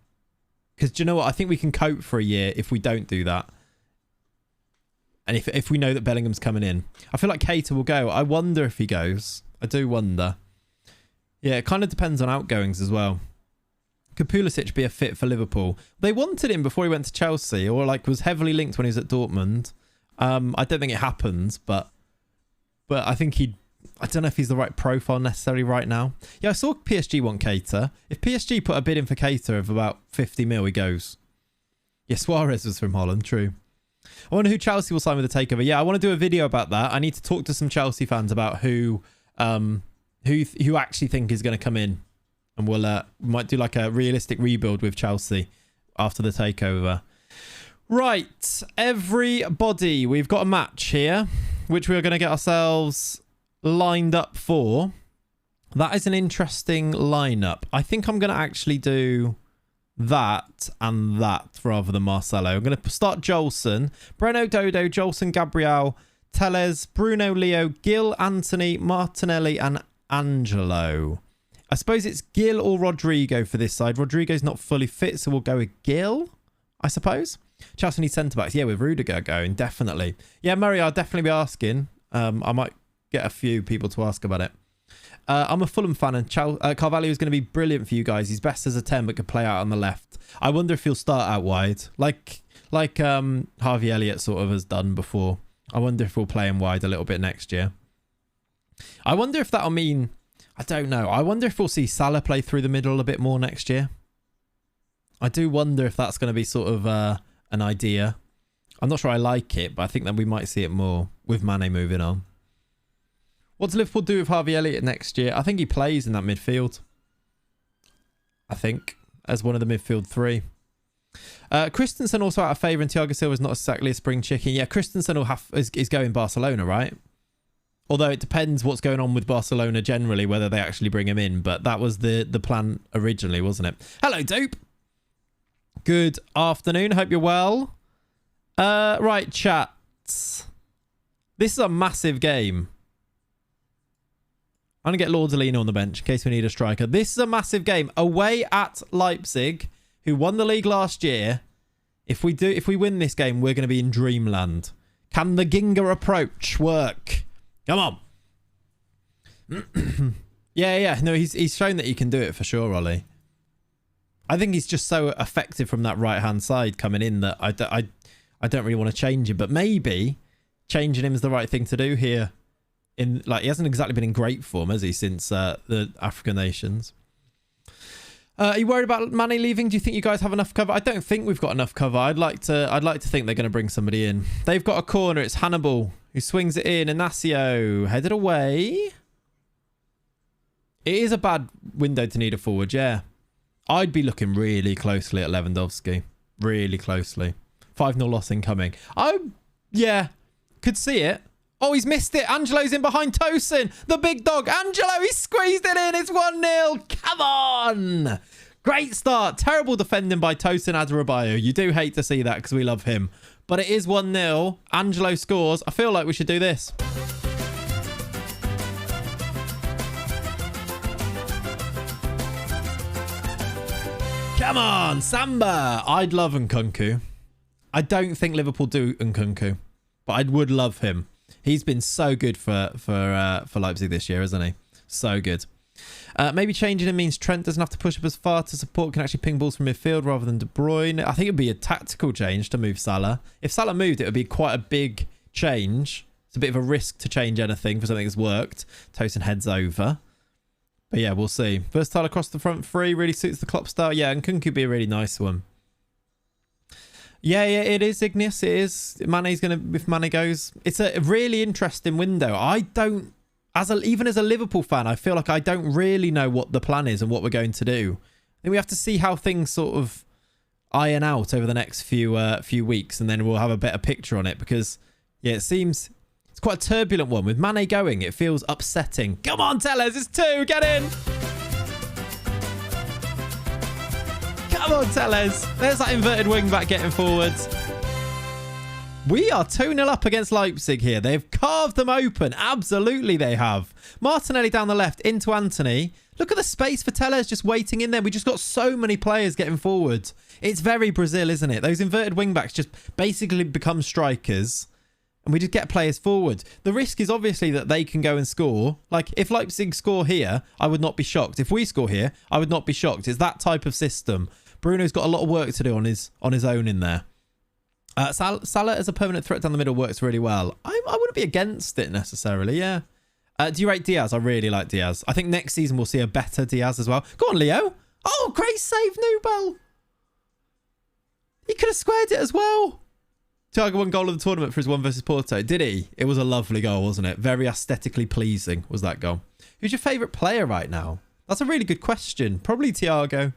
Because do you know what? I think we can cope for a year if we don't do that. And if we know that Bellingham's coming in. I feel like Keita will go. I wonder if he goes. I do wonder. Yeah, it kind of depends on outgoings as well. Could Pulisic be a fit for Liverpool? They wanted him before he went to Chelsea, or like was heavily linked when he was at Dortmund. I don't think it happens, but I think I don't know if he's the right profile necessarily right now. Yeah, I saw PSG want Keita. If PSG put a bid in for Keita of about 50 mil, he goes. Yeah, Suarez was from Holland, true. I wonder who Chelsea will sign with the takeover. Yeah, I want to do a video about that. I need to talk to some Chelsea fans about who actually think is going to come in, and we'll might do like a realistic rebuild with Chelsea after the takeover. Right, everybody, we've got a match here, which we're going to get ourselves lined up for. That is an interesting lineup. I think I'm going to actually do that and that rather than Marcelo. I'm going to start Jolson, Breno, Dodo, Jolson, Gabriel, Tellez, Bruno, Leo, Gil, Anthony, Martinelli and Angelo. I suppose it's Gil or Rodrigo for this side. Rodrigo's not fully fit, so we'll go with Gil, I suppose. Chelsea need centre-backs. Yeah, with Rudiger going, definitely. Yeah, Murray, I'll definitely be asking. I might get a few people to ask about it. I'm a Fulham fan, and Carvalho is going to be brilliant for you guys. He's best as a 10, but could play out on the left. I wonder if he'll start out wide, like Harvey Elliott sort of has done before. I wonder if we'll play him wide a little bit next year. I wonder if that'll mean... I don't know. I wonder if we'll see Salah play through the middle a bit more next year. I do wonder if that's going to be sort of an idea. I'm not sure I like it, but I think that we might see it more with Mane moving on. What does Liverpool do with Harvey Elliott next year? I think he plays in that midfield. I think, as one of the midfield three. Christensen also out of favour, and Thiago Silva is not exactly a spring chicken. Yeah, Christensen is going Barcelona, right? Although it depends what's going on with Barcelona generally, whether they actually bring him in. But that was the plan originally, wasn't it? Hello, Dope. Good afternoon. Hope you're well. Right, chat. This is a massive game. I'm going to get Lordolino on the bench in case we need a striker. This is a massive game. Away at Leipzig, who won the league last year. If we win this game, we're going to be in dreamland. Can the Ginga approach work? Come on. Yeah. No, he's shown that he can do it for sure, Ollie. I think he's just so effective from that right-hand side coming in that I don't really want to change him. But maybe changing him is the right thing to do here. He hasn't exactly been in great form, has he, since the African nations? Are you worried about Mane leaving? Do you think you guys have enough cover? I don't think we've got enough cover. I'd like to think they're going to bring somebody in. They've got a corner. It's Hannibal who swings it in. Inacio headed away. It is a bad window to need a forward, yeah. I'd be looking really closely at Lewandowski. Really closely. 5-0 loss incoming. Yeah, could see it. Oh, he's missed it. Angelo's in behind Tosin. The big dog. Angelo, he squeezed it in. It's 1-0. Come on. Great start. Terrible defending by Tosin Adarabioyo. You do hate to see that because we love him. But it is 1-0. Angelo scores. I feel like we should do this. Come on, Samba. I'd love Nkunku. I don't think Liverpool do Nkunku, but I would love him. He's been so good for Leipzig this year, hasn't he? So good. Maybe changing him means Trent doesn't have to push up as far to support, can actually ping balls from midfield rather than De Bruyne. I think it'd be a tactical change to move Salah. If Salah moved, it would be quite a big change. It's a bit of a risk to change anything for something that's worked. Tosin heads over. But yeah, we'll see. Versatile across the front three really suits the Klopp style. Yeah, and Nkunku could be a really nice one. Yeah, it is, Ignis. It is. Mane's going to, if Mane goes, it's a really interesting window. I don't, even as a Liverpool fan, I feel like I don't really know what the plan is and what we're going to do. I think we have to see how things sort of iron out over the next few weeks, and then we'll have a better picture on it because, yeah, it seems it's quite a turbulent one. With Mane going, it feels upsetting. Come on, Tellez, it's 2, get in! Come on, Tellez. There's that inverted wing back getting forwards. We are 2-0 up against Leipzig here. They've carved them open. Absolutely they have. Martinelli down the left into Anthony. Look at the space for Tellez just waiting in there. We just got so many players getting forward. It's very Brazil, isn't it? Those inverted wing backs just basically become strikers. And we just get players forward. The risk is obviously that they can go and score. Like, if Leipzig score here, I would not be shocked. If we score here, I would not be shocked. It's that type of system. Bruno's got a lot of work to do on his own in there. Salah as a permanent threat down the middle works really well. I wouldn't be against it necessarily, yeah. Do you rate Diaz? I really like Diaz. I think next season we'll see a better Diaz as well. Go on, Leo. Oh, great save, Nubel. He could have squared it as well. Thiago won goal of the tournament for his 1 versus Porto. Did he? It was a lovely goal, wasn't it? Very aesthetically pleasing was that goal. Who's your favourite player right now? That's a really good question. Probably Thiago.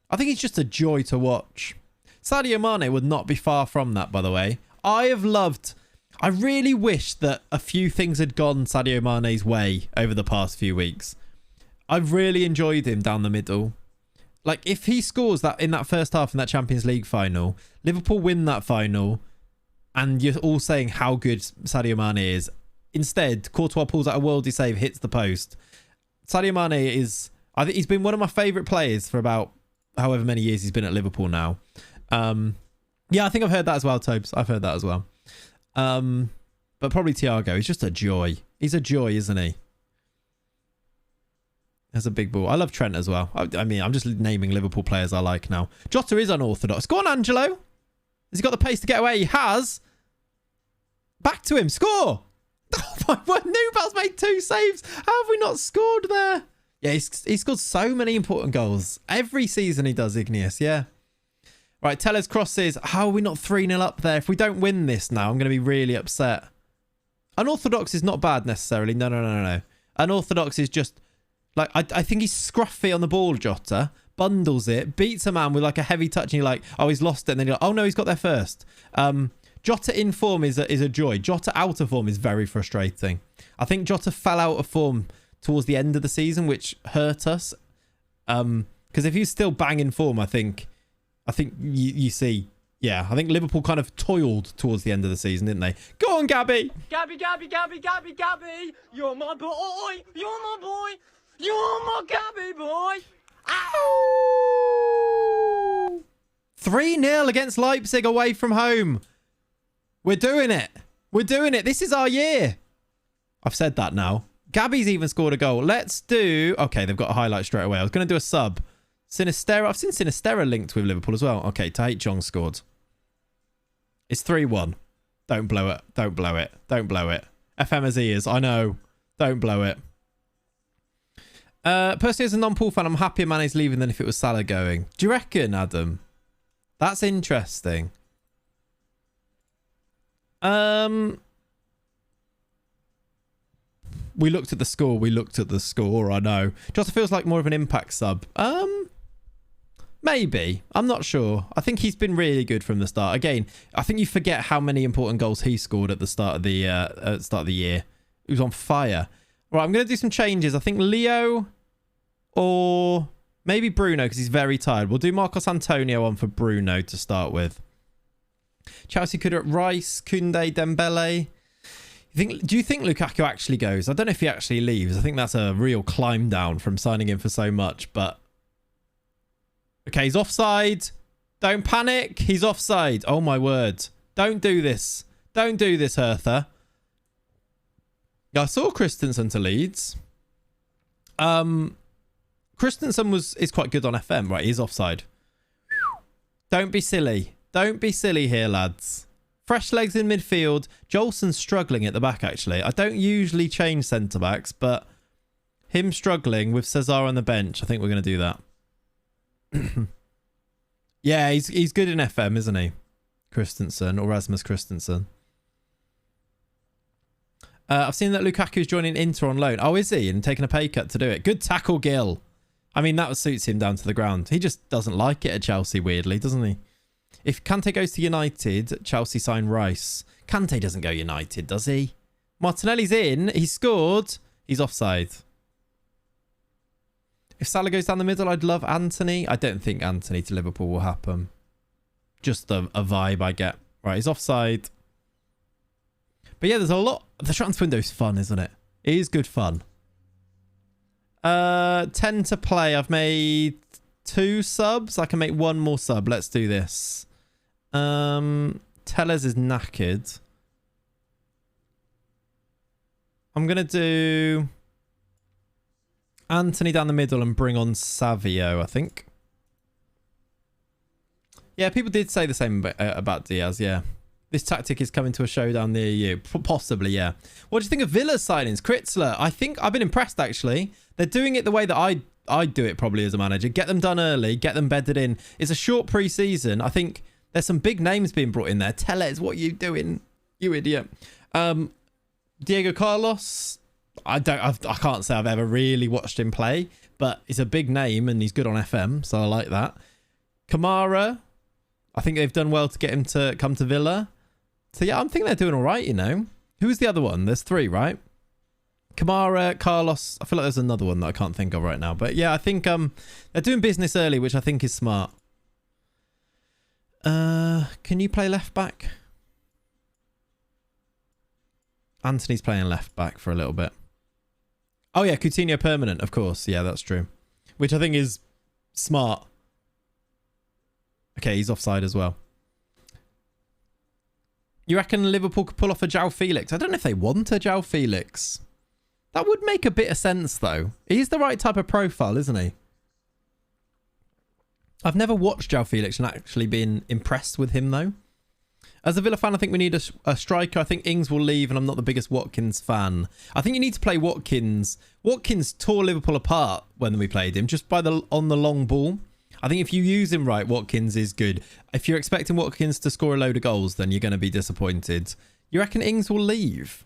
I think he's just a joy to watch. Sadio Mane would not be far from that, by the way. I really wish that a few things had gone Sadio Mane's way over the past few weeks. I've really enjoyed him down the middle. Like, if he scores that in that first half in that Champions League final, Liverpool win that final, and you're all saying how good Sadio Mane is. Instead, Courtois pulls out a worldie save, hits the post. Sadio Mane is, I think he's been one of my favourite players for about however many years he's been at Liverpool now. Yeah, I think I've heard that as well, Tobes. I've heard that as well. But probably Thiago. He's just a joy. He's a joy, isn't he? That's a big ball. I love Trent as well. I mean, I'm just naming Liverpool players I like now. Jota is unorthodox. Go on, Angelo. Has he got the pace to get away? He has. Back to him. Score. Oh my word. Nubel's made 2 saves. How have we not scored there? Yeah, he's scored so many important goals. Every season he does, Igneous. Yeah. Right, Tellez crosses. How are we not 3-0 up there? If we don't win this now, I'm going to be really upset. Unorthodox is not bad necessarily. No. Unorthodox is just... Like, I think he's scruffy on the ball, Jota. Bundles it, beats a man with like a heavy touch, and you're like, oh, he's lost it. And then you're like, oh no, he's got there first. Jota in form is a joy. Jota out of form is very frustrating. I think Jota fell out of form towards the end of the season, which hurt us. Because if he's still banging form, I think you see, yeah, I think Liverpool kind of toiled towards the end of the season, didn't they? Go on, Gabby. Gabby. You're my boy. You're my boy. You're my Gabby boy. Ow! 3-0 against Leipzig away from home. We're doing it. We're doing it. This is our year. I've said that now. Gabby's even scored a goal. Let's do... Okay, they've got a highlight straight away. I was going to do a sub. Sinistera. I've seen Sinistera linked with Liverpool as well. Okay, Tahit Chong scored. It's 3-1. Don't blow it. Don't blow it. Don't blow it. FM has ears. I know. Don't blow it. Personally, as a non-Pool fan, I'm happier Mane's leaving than if it was Salah going. Do you reckon, Adam? That's interesting. We looked at the score. We looked at the score. I know. Jota feels like more of an impact sub. Maybe. I'm not sure. I think he's been really good from the start. Again, I think you forget how many important goals he scored at the start of the year. He was on fire. Right, I'm going to do some changes. I think Leo or maybe Bruno because he's very tired. We'll do Marcos Antonio on for Bruno to start with. Chelsea could at Rice, Koundé, Dembele. Do you think Lukaku actually goes? I don't know if he actually leaves. I think that's a real climb down from signing him for so much, but... Okay, he's offside. Don't panic. He's offside. Oh, my word. Don't do this. Don't do this, Hertha. I saw Christensen to Leeds. Christensen is quite good on FM. Right, he's offside. Don't be silly. Don't be silly here, lads. Fresh legs in midfield. Jolson's struggling at the back, actually. I don't usually change centre-backs, but him struggling with Cesar on the bench, I think we're going to do that. Yeah, he's good in FM, isn't he? Christensen, or Rasmus Christensen. I've seen that Lukaku's joining Inter on loan. Oh, is he? And taking a pay cut to do it. Good tackle, Gil. I mean, that suits him down to the ground. He just doesn't like it at Chelsea, weirdly, doesn't he? If Kante goes to United, Chelsea sign Rice. Kante doesn't go United, does he? Martinelli's in. He scored. He's offside. If Salah goes down the middle, I'd love Anthony. I don't think Anthony to Liverpool will happen. Just a vibe I get. Right, he's offside. But yeah, there's a lot. The transfer window's fun, isn't it? It is good fun. 10 to play. I've made 2 subs. I can make 1 more sub. Let's do this. Tellers is knackered. I'm going to do... Anthony down the middle and bring on Savio, I think. Yeah, people did say the same about Diaz, yeah. This tactic is coming to a showdown near you. Possibly, yeah. What do you think of Villa's signings? Kritzler, I think I've been impressed, actually. They're doing it the way that I'd do it probably as a manager. Get them done early, get them bedded in. It's a short pre-season. I think there's some big names being brought in there. Tellez, what are you doing? You idiot. Diego Carlos... I can't say I've ever really watched him play, but it's a big name and he's good on FM, so I like that. Kamara, I think they've done well to get him to come to Villa. So yeah, I'm thinking they're doing all right, you know. Who's the other one? There's 3, right? Kamara, Carlos. I feel like there's another one that I can't think of right now. But yeah, I think they're doing business early, which I think is smart. Can you play left back? Anthony's playing left back for a little bit. Oh yeah, Coutinho permanent, of course. Yeah, that's true. Which I think is smart. Okay, he's offside as well. You reckon Liverpool could pull off a João Felix? I don't know if they want a João Felix. That would make a bit of sense, though. He's the right type of profile, isn't he? I've never watched João Felix and actually been impressed with him, though. As a Villa fan, I think we need a striker. I think Ings will leave, and I'm not the biggest Watkins fan. I think you need to play Watkins. Watkins tore Liverpool apart when we played him, just on the long ball. I think if you use him right, Watkins is good. If you're expecting Watkins to score a load of goals, then you're going to be disappointed. You reckon Ings will leave?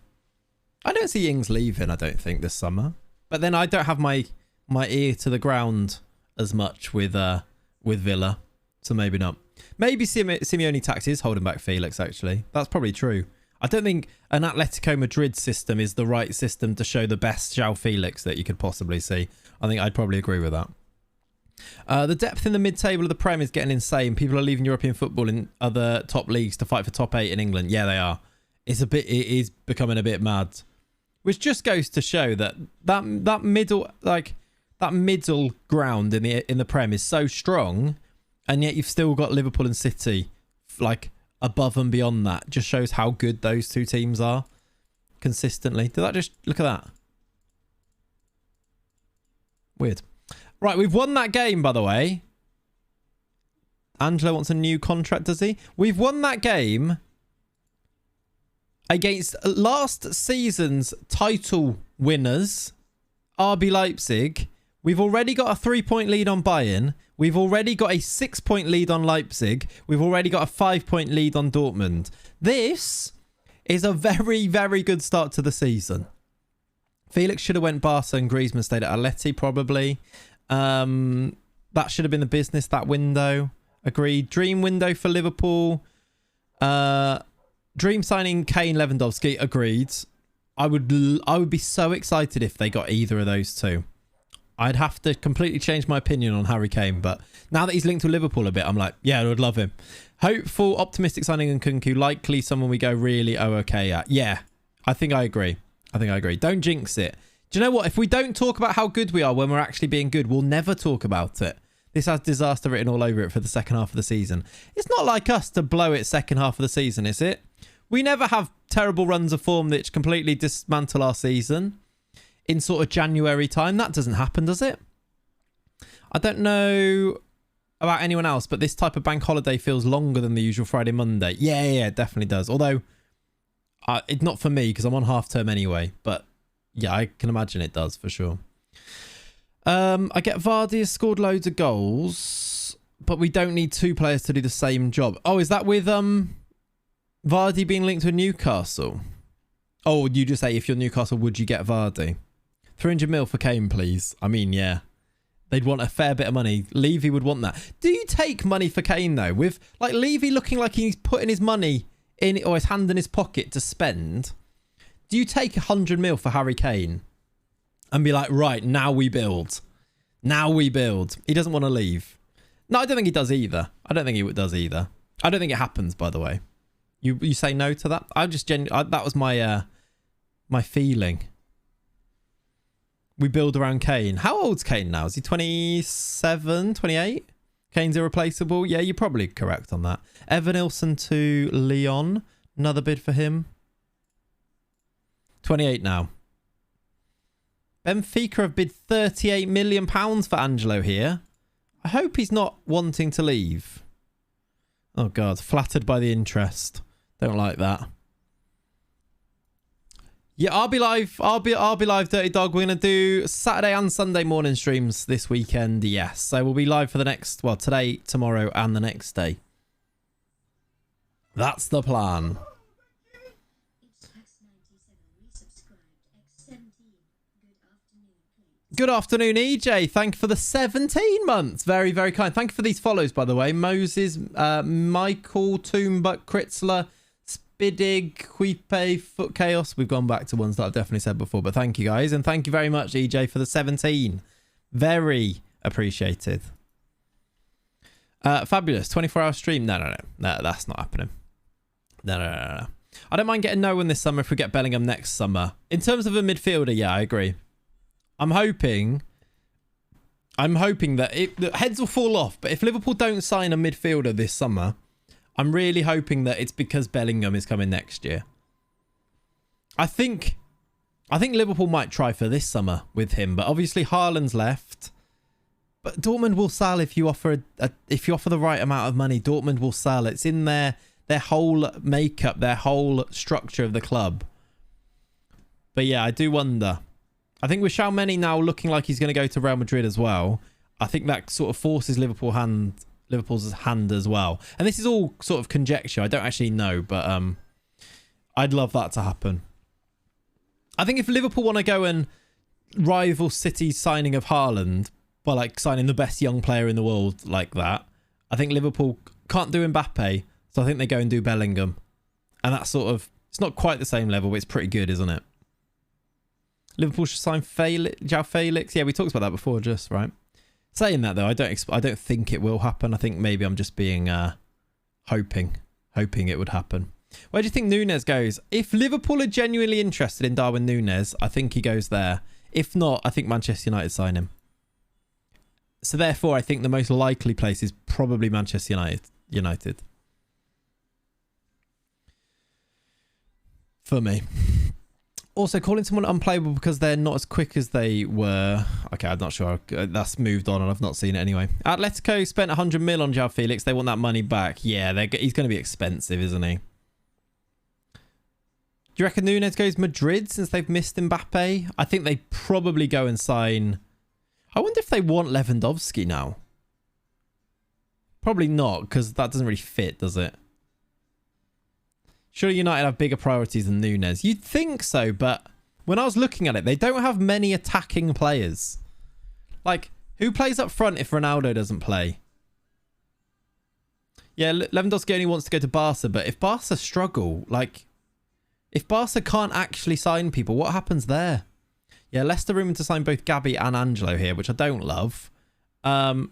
I don't see Ings leaving, I don't think, this summer. But then I don't have my ear to the ground as much with Villa, so maybe not. Maybe Simeone taxes holding back Felix, actually. That's probably true. I don't think an Atletico Madrid system is the right system to show the best João Felix that you could possibly see. I think I'd probably agree with that. The depth in the mid-table of the Prem is getting insane. People are leaving European football in other top leagues to fight for top 8 in England. Yeah, they are. It is becoming a bit mad. Which just goes to show that middle ground in the Prem is so strong. And yet you've still got Liverpool and City like above and beyond that. Just shows how good those two teams are consistently. Did that just... Look at that. Weird. Right, we've won that game, by the way. Angelo wants a new contract, does he? We've won that game against last season's title winners, RB Leipzig. We've already got a 3-point lead on Bayern. We've already got a 6-point lead on Leipzig. We've already got a 5-point lead on Dortmund. This is a very, very good start to the season. Felix should have went Barca and Griezmann stayed at Atleti, probably. That should have been the business, that window. Agreed. Dream window for Liverpool. Dream signing Kane, Lewandowski. Agreed. I would be so excited if they got either of those two. I'd have to completely change my opinion on Harry Kane, but now that he's linked to Liverpool a bit, I'm like, yeah, I would love him. Hopeful, optimistic signing in Kunku. Likely someone we go really okay at. Yeah, I think I agree. Don't jinx it. Do you know what? If we don't talk about how good we are when we're actually being good, we'll never talk about it. This has disaster written all over it for the second half of the season. It's not like us to blow it second half of the season, is it? We never have terrible runs of form that completely dismantle our season in sort of January time. That doesn't happen, does it? I don't know about anyone else, but this type of bank holiday feels longer than the usual Friday, Monday. Yeah, it definitely does. Although, it's not for me because I'm on half term anyway. But yeah, I can imagine it does for sure. I get Vardy has scored loads of goals, but we don't need two players to do the same job. Oh, is that with Vardy being linked to Newcastle? Oh, you just say if you're Newcastle, would you get Vardy? 300 mil for Kane, please. I mean, yeah. They'd want a fair bit of money. Levy would want that. Do you take money for Kane, though? With like Levy looking like he's putting his money in or his hand in his pocket to spend. Do you take 100 mil for Harry Kane and be like, right, now we build. Now we build. He doesn't want to leave. No, I don't think he does either. I don't think it happens, by the way. You say no to that? That was my my feeling. We build around Kane. How old's Kane now? Is he 27, 28? Kane's irreplaceable. Yeah, you're probably correct on that. Evan Nilsson to Leon. Another bid for him. 28 now. Benfica have bid £38 million for Angelo here. I hope he's not wanting to leave. Oh, God. Flattered by the interest. Don't like that. Yeah, RB Live, Dirty Dog. We're going to do Saturday and Sunday morning streams this weekend. Yes. So we'll be live for the next, well, today, tomorrow, and the next day. That's the plan. Good afternoon, EJ. Thank you for the 17 months. Very, very kind. Thank you for these follows, by the way. Moses, Michael, Toombuck, Kritzler, Spidig, Quipe, Foot Chaos. We've gone back to ones that I've definitely said before, but thank you guys. And thank you very much, EJ, for the 17. Very appreciated. Fabulous. 24-hour stream. No, that's not happening. No. I don't mind getting no one this summer if we get Bellingham next summer. In terms of a midfielder, yeah, I agree. I'm hoping that the heads will fall off, but if Liverpool don't sign a midfielder this summer, I'm really hoping that it's because Bellingham is coming next year. I think Liverpool might try for this summer with him, but obviously Haaland's left. But Dortmund will sell if you offer the right amount of money. Dortmund will sell. It's in their whole makeup, their whole structure of the club. But yeah, I do wonder. I think with Tchouaméni now looking like he's going to go to Real Madrid as well, I think that sort of forces Liverpool's hand as well. And this is all sort of conjecture. I don't actually know, but I'd love that to happen. I think if Liverpool want to go and rival City's signing of Haaland by like signing the best young player in the world like that, I think Liverpool can't do Mbappe, so I think they go and do Bellingham. And that's sort of, it's not quite the same level, but it's pretty good, isn't it? Liverpool should sign João Felix. Yeah, we talked about that before, just right. Saying that though, I don't think it will happen. I think maybe I'm just being hoping it would happen. Where do you think Núñez goes? If Liverpool are genuinely interested in Darwin Núñez, I think he goes there. If not, I think Manchester United sign him. So therefore, I think the most likely place is probably Manchester United. For me. Also, calling someone unplayable because they're not as quick as they were. Okay, I'm not sure. That's moved on and I've not seen it anyway. Atletico spent 100 mil on João Felix. They want that money back. Yeah, he's going to be expensive, isn't he? Do you reckon Núñez goes Madrid since they've missed Mbappe? I think they probably go and sign... I wonder if they want Lewandowski now. Probably not, because that doesn't really fit, does it? Surely United have bigger priorities than Núñez. You'd think so, but when I was looking at it, they don't have many attacking players. Like, who plays up front if Ronaldo doesn't play? Yeah, Lewandowski only wants to go to Barca, but if Barca struggle, like... If Barca can't actually sign people, what happens there? Yeah, Leicester rumored to sign both Gabby and Angelo here, which I don't love. Are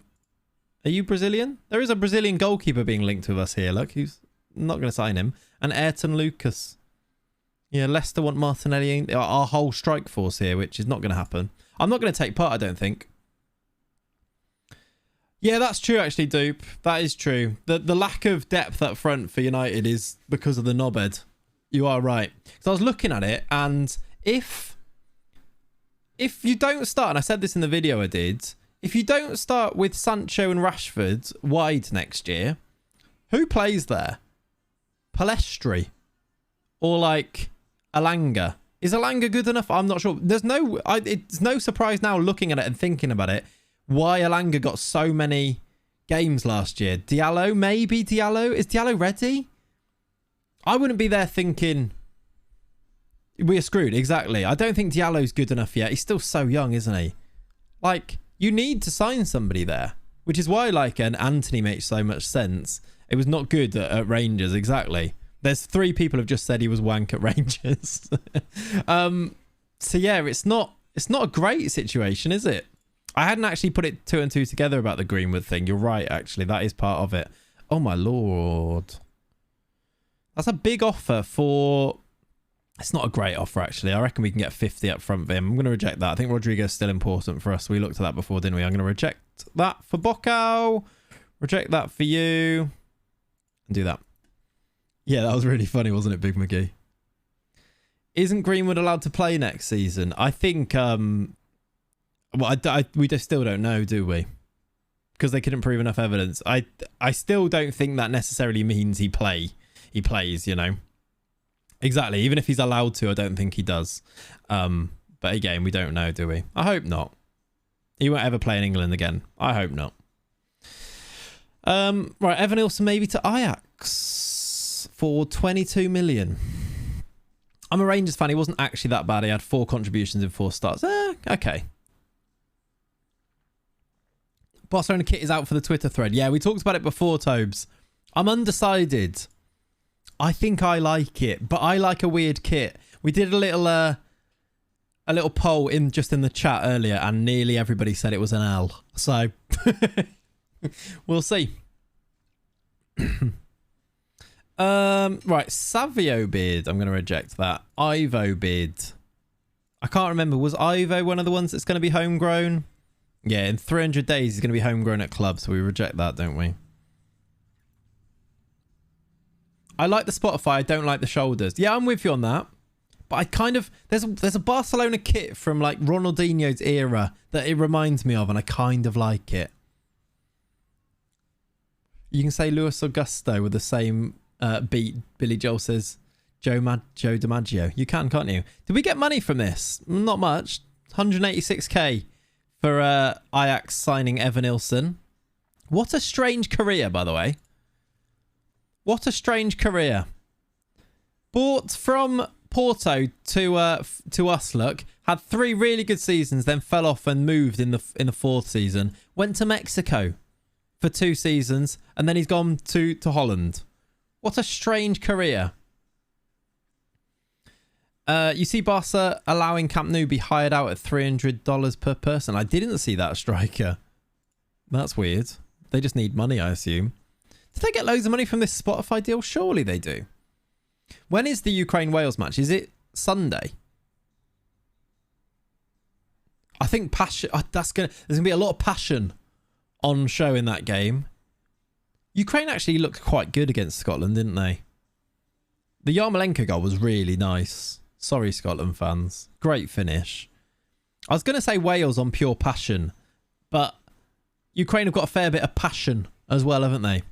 you Brazilian? There is a Brazilian goalkeeper being linked with us here. Look, who's not going to sign him. And Ayrton Lucas. Yeah, Leicester want Martinelli, our whole strike force here, which is not going to happen. I'm not going to take part, I don't think. Yeah, that's true, actually, Dupe. That is true. The lack of depth up front for United is because of the knobhead. You are right. So I was looking at it, and if you don't start, and I said this in the video I did, if you don't start with Sancho and Rashford wide next year, who plays there? Palestri or like Alanga? Is Alanga good enough? I'm not sure. It's no surprise now looking at it and thinking about it why Alanga got so many games last year. Diallo, maybe Diallo. Is Diallo ready? I wouldn't be there thinking we are screwed. Exactly. I don't think Diallo's good enough yet. He's still so young, isn't he? Like, you need to sign somebody there, which is why like an Anthony makes so much sense. It was not good at Rangers. Exactly. There's 3 people have just said he was wank at Rangers. So yeah, it's not a great situation, is it? I hadn't actually put it 2 and 2 together about the Greenwood thing. You're right, actually. That is part of it. Oh my lord. That's a big offer for... It's not a great offer, actually. I reckon we can get 50 up front for him. I'm going to reject that. I think Rodrigo's still important for us. We looked at that before, didn't we? I'm going to reject that for Bocao. Reject that for you. And do that. Yeah, that was really funny, wasn't it, Big McGee? Isn't Greenwood allowed to play next season? I think... Well, we just still don't know, do we? Because they couldn't prove enough evidence. I still don't think that necessarily means he plays, you know. Exactly. Even if he's allowed to, I don't think he does. But again, we don't know, do we? I hope not. He won't ever play in England again. I hope not. Right, Evan Nilsson maybe to Ajax for 22 million. I'm a Rangers fan. He wasn't actually that bad. He had 4 contributions in 4 starts. Okay. Barcelona kit is out for the Twitter thread. Yeah, we talked about it before, Tobes. I'm undecided. I think I like it, but I like a weird kit. We did a little poll in the chat earlier, and nearly everybody said it was an L. So we'll see. Right, Savio beard. I'm going to reject that. Ivo beard. I can't remember. Was Ivo one of the ones that's going to be homegrown? Yeah, in 300 days he's going to be homegrown at club, so we reject that, don't we? I like the Spotify. I don't like the shoulders. Yeah, I'm with you on that. But I kind of... There's a Barcelona kit from like Ronaldinho's era that it reminds me of, and I kind of like it. You can say Luis Augusto with the same beat. Billy Joel says Joe DiMaggio. You can, can't you? Did we get money from this? Not much. 186k for Ajax signing Evan Nilsson. What a strange career, by the way. What a strange career. Bought from Porto to us, look. Had 3 really good seasons, then fell off and moved in the 4th season. Went to Mexico for 2 seasons, and then he's gone to Holland. What a strange career. You see Barca allowing Camp Nou be hired out at $300 per person. I didn't see that, Striker. That's weird. They just need money, I assume. Did they get loads of money from this Spotify deal? Surely they do. When is the Ukraine-Wales match? Is it Sunday? I think passion. There's gonna be a lot of passion on show in that game. Ukraine actually looked quite good against Scotland, didn't they? The Yarmolenko goal was really nice. Sorry, Scotland fans. Great finish. I was going to say Wales on pure passion, but Ukraine have got a fair bit of passion as well, haven't they?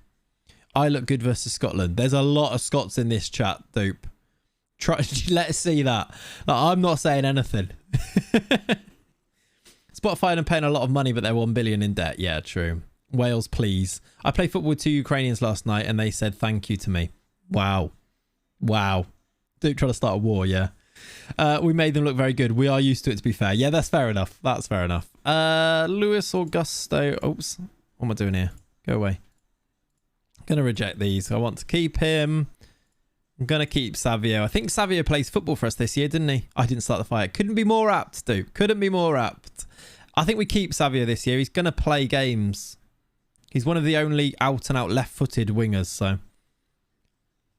I look good versus Scotland. There's a lot of Scots in this chat, dupe. Let's see that. Like, I'm not saying anything. Spotify are paying a lot of money, but they're 1 billion in debt. Yeah, true. Wales, please. I played football with 2 Ukrainians last night and they said thank you to me. Wow. Wow. Dupe trying to start a war, yeah. We made them look very good. We are used to it, to be fair. Yeah, that's fair enough. That's fair enough. Luis Augusto. Oops. What am I doing here? Go away. I'm going to reject these. I want to keep him. I'm going to keep Savio. I think Savio plays football for us this year, didn't he? I didn't start the fight. Couldn't be more apt, dude. Couldn't be more apt. I think we keep Savio this year. He's going to play games. He's one of the only out-and-out left-footed wingers, so.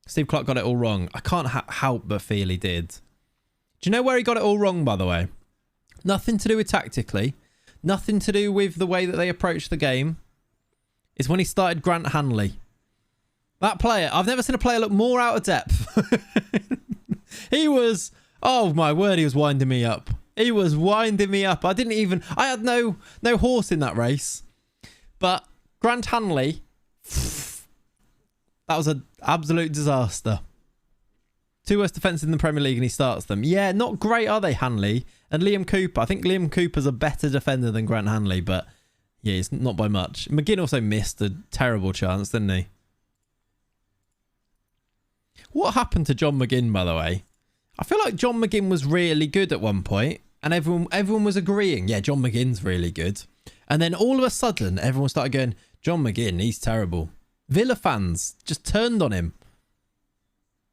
Steve Clark got it all wrong. I can't help but feel he did. Do you know where he got it all wrong, by the way? Nothing to do with tactically. Nothing to do with the way that they approached the game. It's when he started Grant Hanley. That player, I've never seen a player look more out of depth. He was, oh my word, he was winding me up. He was winding me up. I had no horse in that race. But Grant Hanley, that was an absolute disaster. 2 worst defences in the Premier League and he starts them. Yeah, not great, are they, Hanley? And Liam Cooper. I think Liam Cooper's a better defender than Grant Hanley, but yeah, it's not by much. McGinn also missed a terrible chance, didn't he? What happened to John McGinn, by the way? I feel like John McGinn was really good at one point, and everyone was agreeing, yeah, John McGinn's really good. And then all of a sudden, everyone started going, John McGinn, he's terrible. Villa fans just turned on him.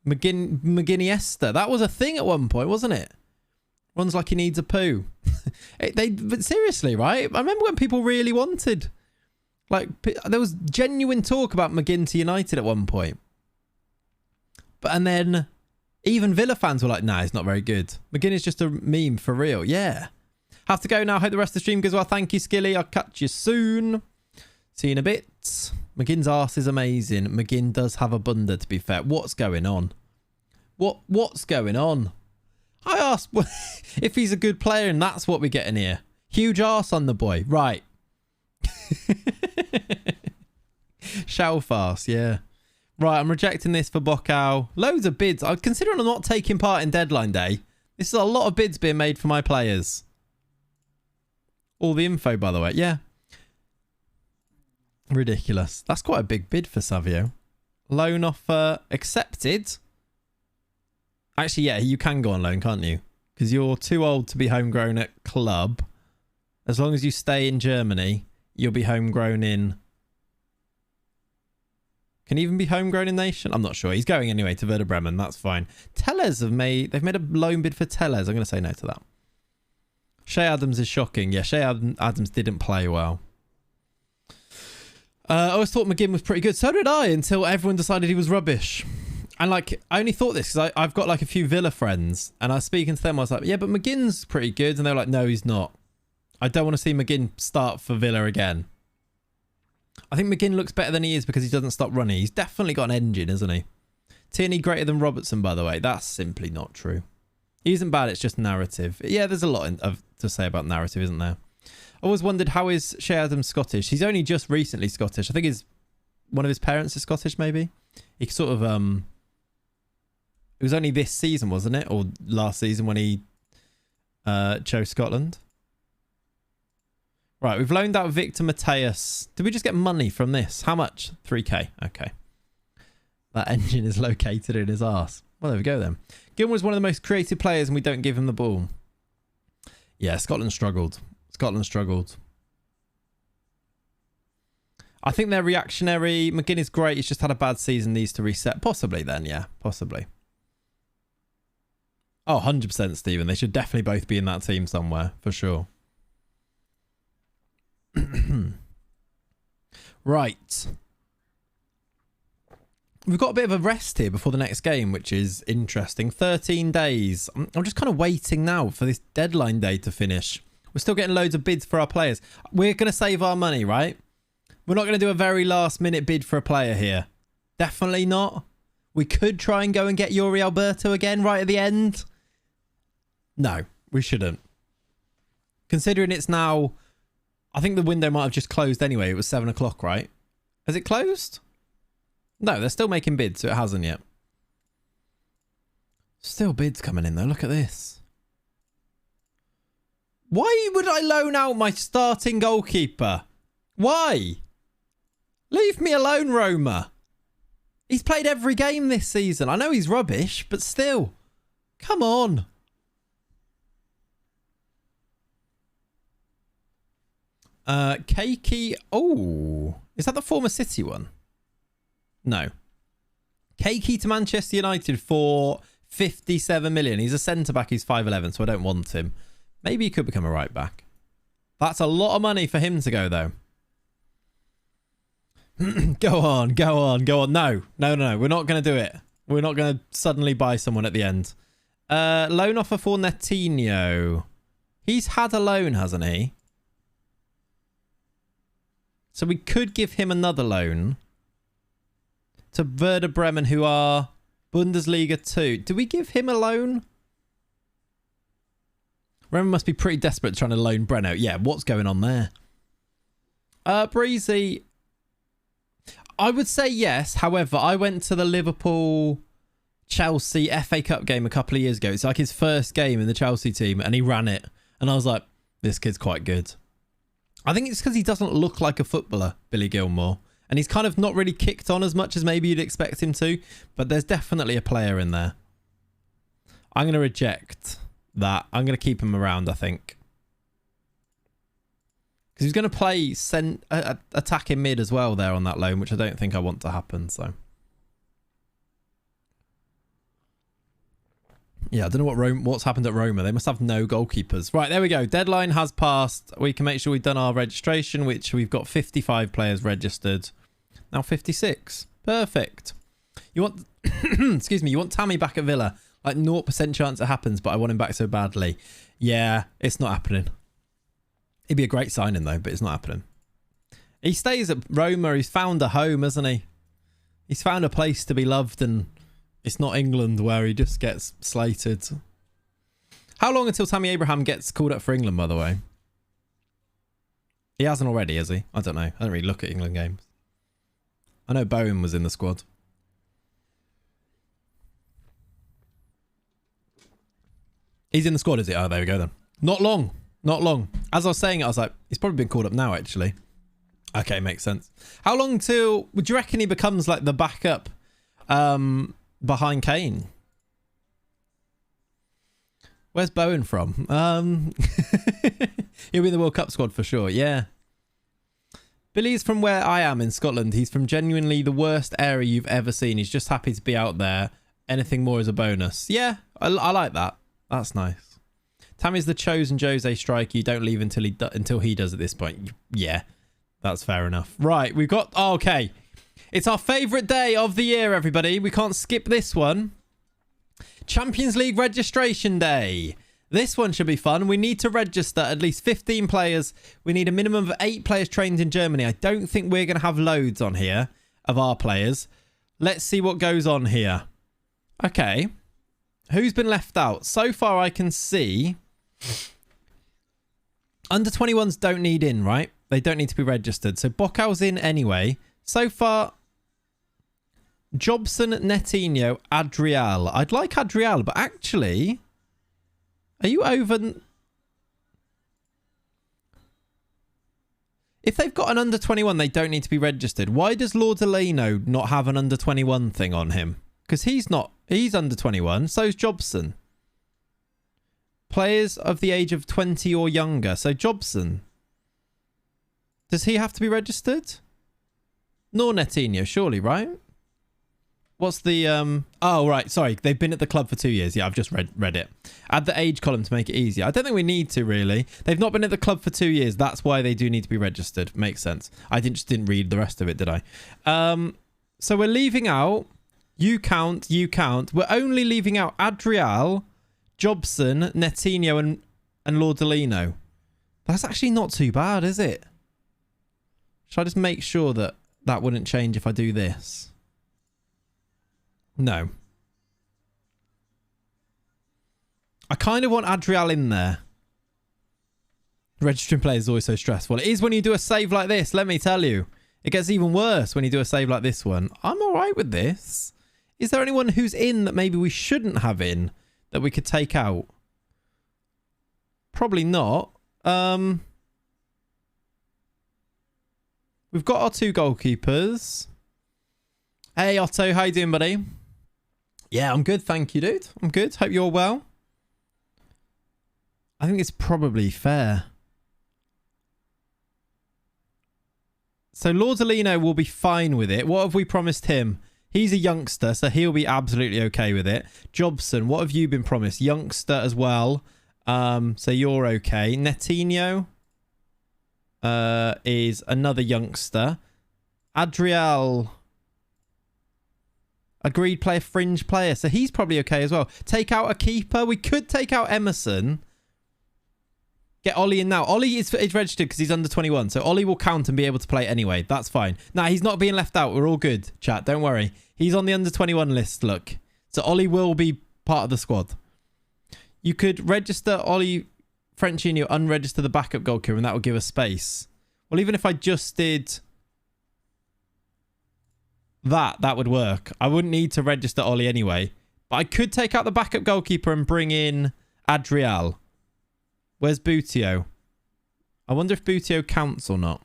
McGinniesta. That was a thing at one point, wasn't it? Runs like he needs a poo. But seriously, right? I remember when people really wanted, like, there was genuine talk about McGinn to United at one point. And then even Villa fans were like, nah, he's not very good. McGinn is just a meme for real. Yeah. Have to go now. Hope the rest of the stream goes well. Thank you, Skilly. I'll catch you soon. See you in a bit. McGinn's arse is amazing. McGinn does have a bunda, to be fair. What's going on? What's going on? I asked if he's a good player, and that's what we're getting here. Huge arse on the boy. Right. Shelf yeah. Right, I'm rejecting this for Bocao. Loads of bids. I'm considering I'm not taking part in deadline day. This is a lot of bids being made for my players. All the info, by the way. Yeah. Ridiculous. That's quite a big bid for Savio. Loan offer accepted. Actually, yeah, you can go on loan, can't you? Because you're too old to be homegrown at club. As long as you stay in Germany, you'll be homegrown in... Can he even be homegrown in nation? I'm not sure. He's going anyway to Werder Bremen. That's fine. Tellez they've made a loan bid for Tellez. I'm going to say no to that. Shea Adams is shocking. Yeah, Shea Adams didn't play well. I always thought McGinn was pretty good. So did I, until everyone decided he was rubbish. And like, I only thought this because I've got like a few Villa friends, and I was speaking to them. I was like, yeah, but McGinn's pretty good. And they were like, no, he's not. I don't want to see McGinn start for Villa again. I think McGinn looks better than he is because he doesn't stop running. He's definitely got an engine, isn't he? Tierney greater than Robertson, by the way. That's simply not true. He isn't bad. It's just narrative. Yeah, there's a lot to say about narrative, isn't there? I always wondered, how is Shea Adams Scottish? He's only just recently Scottish. I think one of his parents is Scottish, maybe. He sort of... It was only this season, wasn't it? Or last season when he chose Scotland. Right, we've loaned out Victor Mateus. Did we just get money from this? How much? 3k. Okay. That engine is located in his arse. Well, there we go then. Gilmour is one of the most creative players and we don't give him the ball. Yeah, Scotland struggled. Scotland struggled. I think they're reactionary. McGinn is great. He's just had a bad season. Needs to reset. Possibly then, yeah. Possibly. Oh, 100% Stephen. They should definitely both be in that team somewhere. For sure. Right. We've got a bit of a rest here before the next game, which is interesting. 13 days. I'm just kind of waiting now for this deadline day to finish. We're still getting loads of bids for our players. We're going to save our money, right? We're not going to do a very last minute bid for a player here. Definitely not. We could try and go and get Yuri Alberto again right at the end. No, we shouldn't. Considering it's now... I think the window might have just closed anyway. It was 7 o'clock, right? Has it closed? No, they're still making bids, so it hasn't yet. Still bids coming in, though. Look at this. Why would I loan out my starting goalkeeper? Why? Leave me alone, Roma. He's played every game this season. I know he's rubbish, but still. Come on. Keiki. Oh, is that the former City one? No. Keiki to Manchester United for 57 million. He's a centre-back. He's 5'11", so I don't want him. Maybe he could become a right-back. That's a lot of money for him to go, though. Go on. No. We're not going to do it. We're not going to suddenly buy someone at the end. Loan offer for Netinho. He's had a loan, hasn't he? So we could give him another loan to Werder Bremen, who are Bundesliga 2. Do we give him a loan? Bremen must be pretty desperate trying to loan Breno. Yeah, what's going on there? Breezy... I would say yes. However, I went to the Liverpool-Chelsea FA Cup game a couple of years ago. It's like his first game in the Chelsea team, and he ran it. And I was like, this kid's quite good. I think it's because he doesn't look like a footballer, Billy Gilmore. And he's kind of not really kicked on as much as maybe you'd expect him to. But there's definitely a player in there. I'm going to reject that. I'm going to keep him around, I think. Because he's going to play attacking mid as well there on that loan, which I don't think I want to happen. So, yeah, I don't know what's happened at Roma. They must have no goalkeepers. Right, there we go. Deadline has passed. We can make sure we've done our registration, which we've got 55 players registered. Now 56. Perfect. You want, excuse me, you want Tammy back at Villa. Like 0% chance it happens, but I want him back so badly. Yeah, it's not happening. It'd be a great signing, though, but it's not happening. He stays at Roma. He's found a home, hasn't he? He's found a place to be loved, and it's not England where he just gets slated. How long until Tammy Abraham gets called up for England, by the way? He hasn't already, has he? I don't know. I don't really look at England games. I know Bowen was in the squad. He's in the squad, is it? Oh, there we go then. Not long. Not long. As I was saying it, I was like, he's probably been called up now, actually. Okay, makes sense. How long till... Would you reckon he becomes like the backup behind Kane? Where's Bowen from? He'll be in the World Cup squad for sure, yeah. Billy's from where I am in Scotland. He's from genuinely the worst area you've ever seen. He's just happy to be out there. Anything more is a bonus. Yeah, I like that. That's nice. Tammy's the chosen Jose striker. You don't leave until he does at this point. Yeah, that's fair enough. Right, we've got... Oh, okay. It's our favourite day of the year, everybody. We can't skip this one. Champions League registration day. This one should be fun. We need to register at least 15 players. We need a minimum of 8 players trained in Germany. I don't think we're going to have loads on here of our players. Let's see what goes on here. Okay. Who's been left out? So far, I can see... Under 21s don't need in, right? They don't need to be registered. So Bocal's in anyway. So far, Jobson, Netinho, Adrial. I'd like Adrial, but actually, are you over... If they've got an under 21, they don't need to be registered. Why does Lordolino not have an under 21 thing on him? Because he's not. He's under 21. So's Jobson. Players of the age of 20 or younger. So Jobson. Does he have to be registered? Nor Netinho, surely, right? What's the... Oh, right. Sorry. They've been at the club for 2 years. Yeah, I've just read it. Add the age column to make it easier. I don't think we need to, really. They've not been at the club for 2 years. That's why they do need to be registered. Makes sense. I just didn't read the rest of it, did I? So we're leaving out... You count. We're only leaving out Adrial, Jobson, Netinho, and Lordolino. That's actually not too bad, is it? Should I just make sure that that wouldn't change if I do this? No. I kind of want Adriel in there. Registering players is always so stressful. It is when you do a save like this, let me tell you. It gets even worse when you do a save like this one. I'm all right with this. Is there anyone who's in that maybe we shouldn't have in that we could take out? Probably not. We've got our 2 goalkeepers. Hey, Otto. How you doing, buddy? Yeah, I'm good. Thank you, dude. I'm good. Hope you're well. I think it's probably fair. So Lordolino will be fine with it. What have we promised him? He's a youngster, so he'll be absolutely okay with it. Jobson, what have you been promised? Youngster as well. So you're okay. Netinho is another youngster. Adriel, agreed player, fringe player. So he's probably okay as well. Take out a keeper. We could take out Emerson. Get Ollie in now. Ollie is registered because he's under 21. So Ollie will count and be able to play anyway. That's fine. Nah, he's not being left out. We're all good, chat. Don't worry. He's on the under 21 list, look. So Ollie will be part of the squad. You could register Ollie Frenchino, unregister the backup goalkeeper, and that would give us space. Well, even if I just did that would work. I wouldn't need to register Ollie anyway. But I could take out the backup goalkeeper and bring in Adriel. Where's Boutio? I wonder if Boutio counts or not.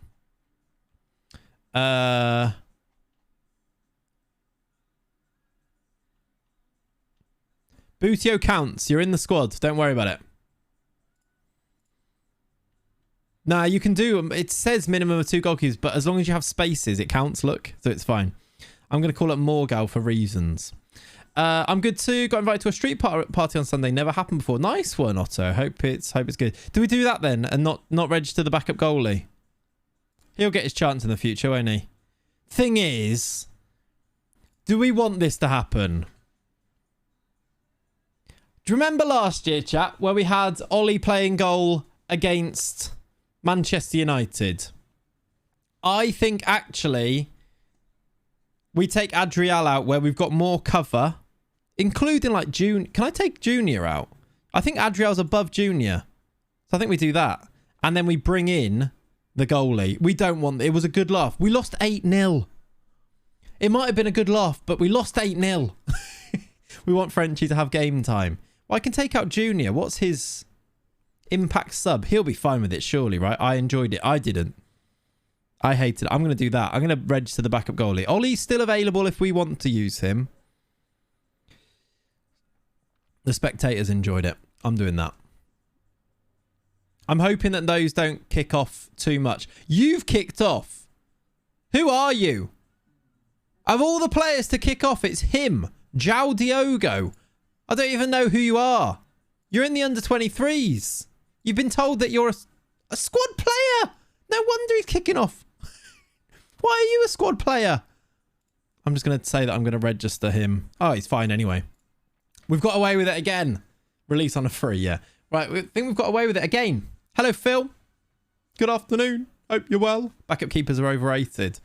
Boutio counts. You're in the squad. Don't worry about it. Nah, you can do... It says minimum of 2 goalkeepers, but as long as you have spaces, it counts, look. So it's fine. I'm going to call it Morgal for reasons. I'm good too. Got invited to a street party on Sunday. Never happened before. Nice one, Otto. Hope it's good. Do we do that then and not register the backup goalie? He'll get his chance in the future, won't he? Thing is, do we want this to happen? Do you remember last year, chat, where we had Ollie playing goal against Manchester United? I think actually we take Adriel out where we've got more cover. Including like Junior. Can I take Junior out? I think Adriel's above Junior. So I think we do that. And then we bring in the goalie. We don't want... It was a good laugh. We lost 8-0. It might have been a good laugh, but we lost 8-0. We want Frenchie to have game time. Well, I can take out Junior. What's his impact sub? He'll be fine with it, surely, right? I enjoyed it. I didn't. I hated it. I'm going to do that. I'm going to register the backup goalie. Ollie's still available if we want to use him. The spectators enjoyed it. I'm doing that. I'm hoping that those don't kick off too much. You've kicked off. Who are you? Of all the players to kick off, it's him. João Diogo. I don't even know who you are. You're in the under-23s. You've been told that you're a squad player. No wonder he's kicking off. Why are you a squad player? I'm just going to say that I'm going to register him. Oh, he's fine anyway. We've got away with it again. Release on a free, yeah. Right, I think we've got away with it again. Hello, Phil. Good afternoon. Hope you're well. Backup keepers are overrated.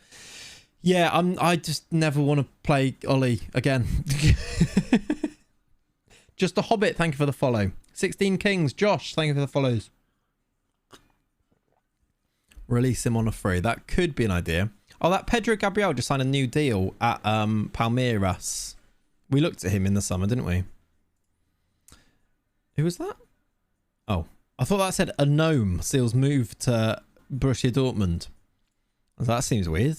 Yeah, I just never want to play Ollie again. Just a Hobbit, thank you for the follow. 16 Kings, Josh, thank you for the follows. Release him on a free. That could be an idea. Oh, that Pedro Gabriel just signed a new deal at Palmeiras. We looked at him in the summer, didn't we? Who was that? Oh, I thought that said a gnome. Seals moved to Borussia Dortmund. That seems weird.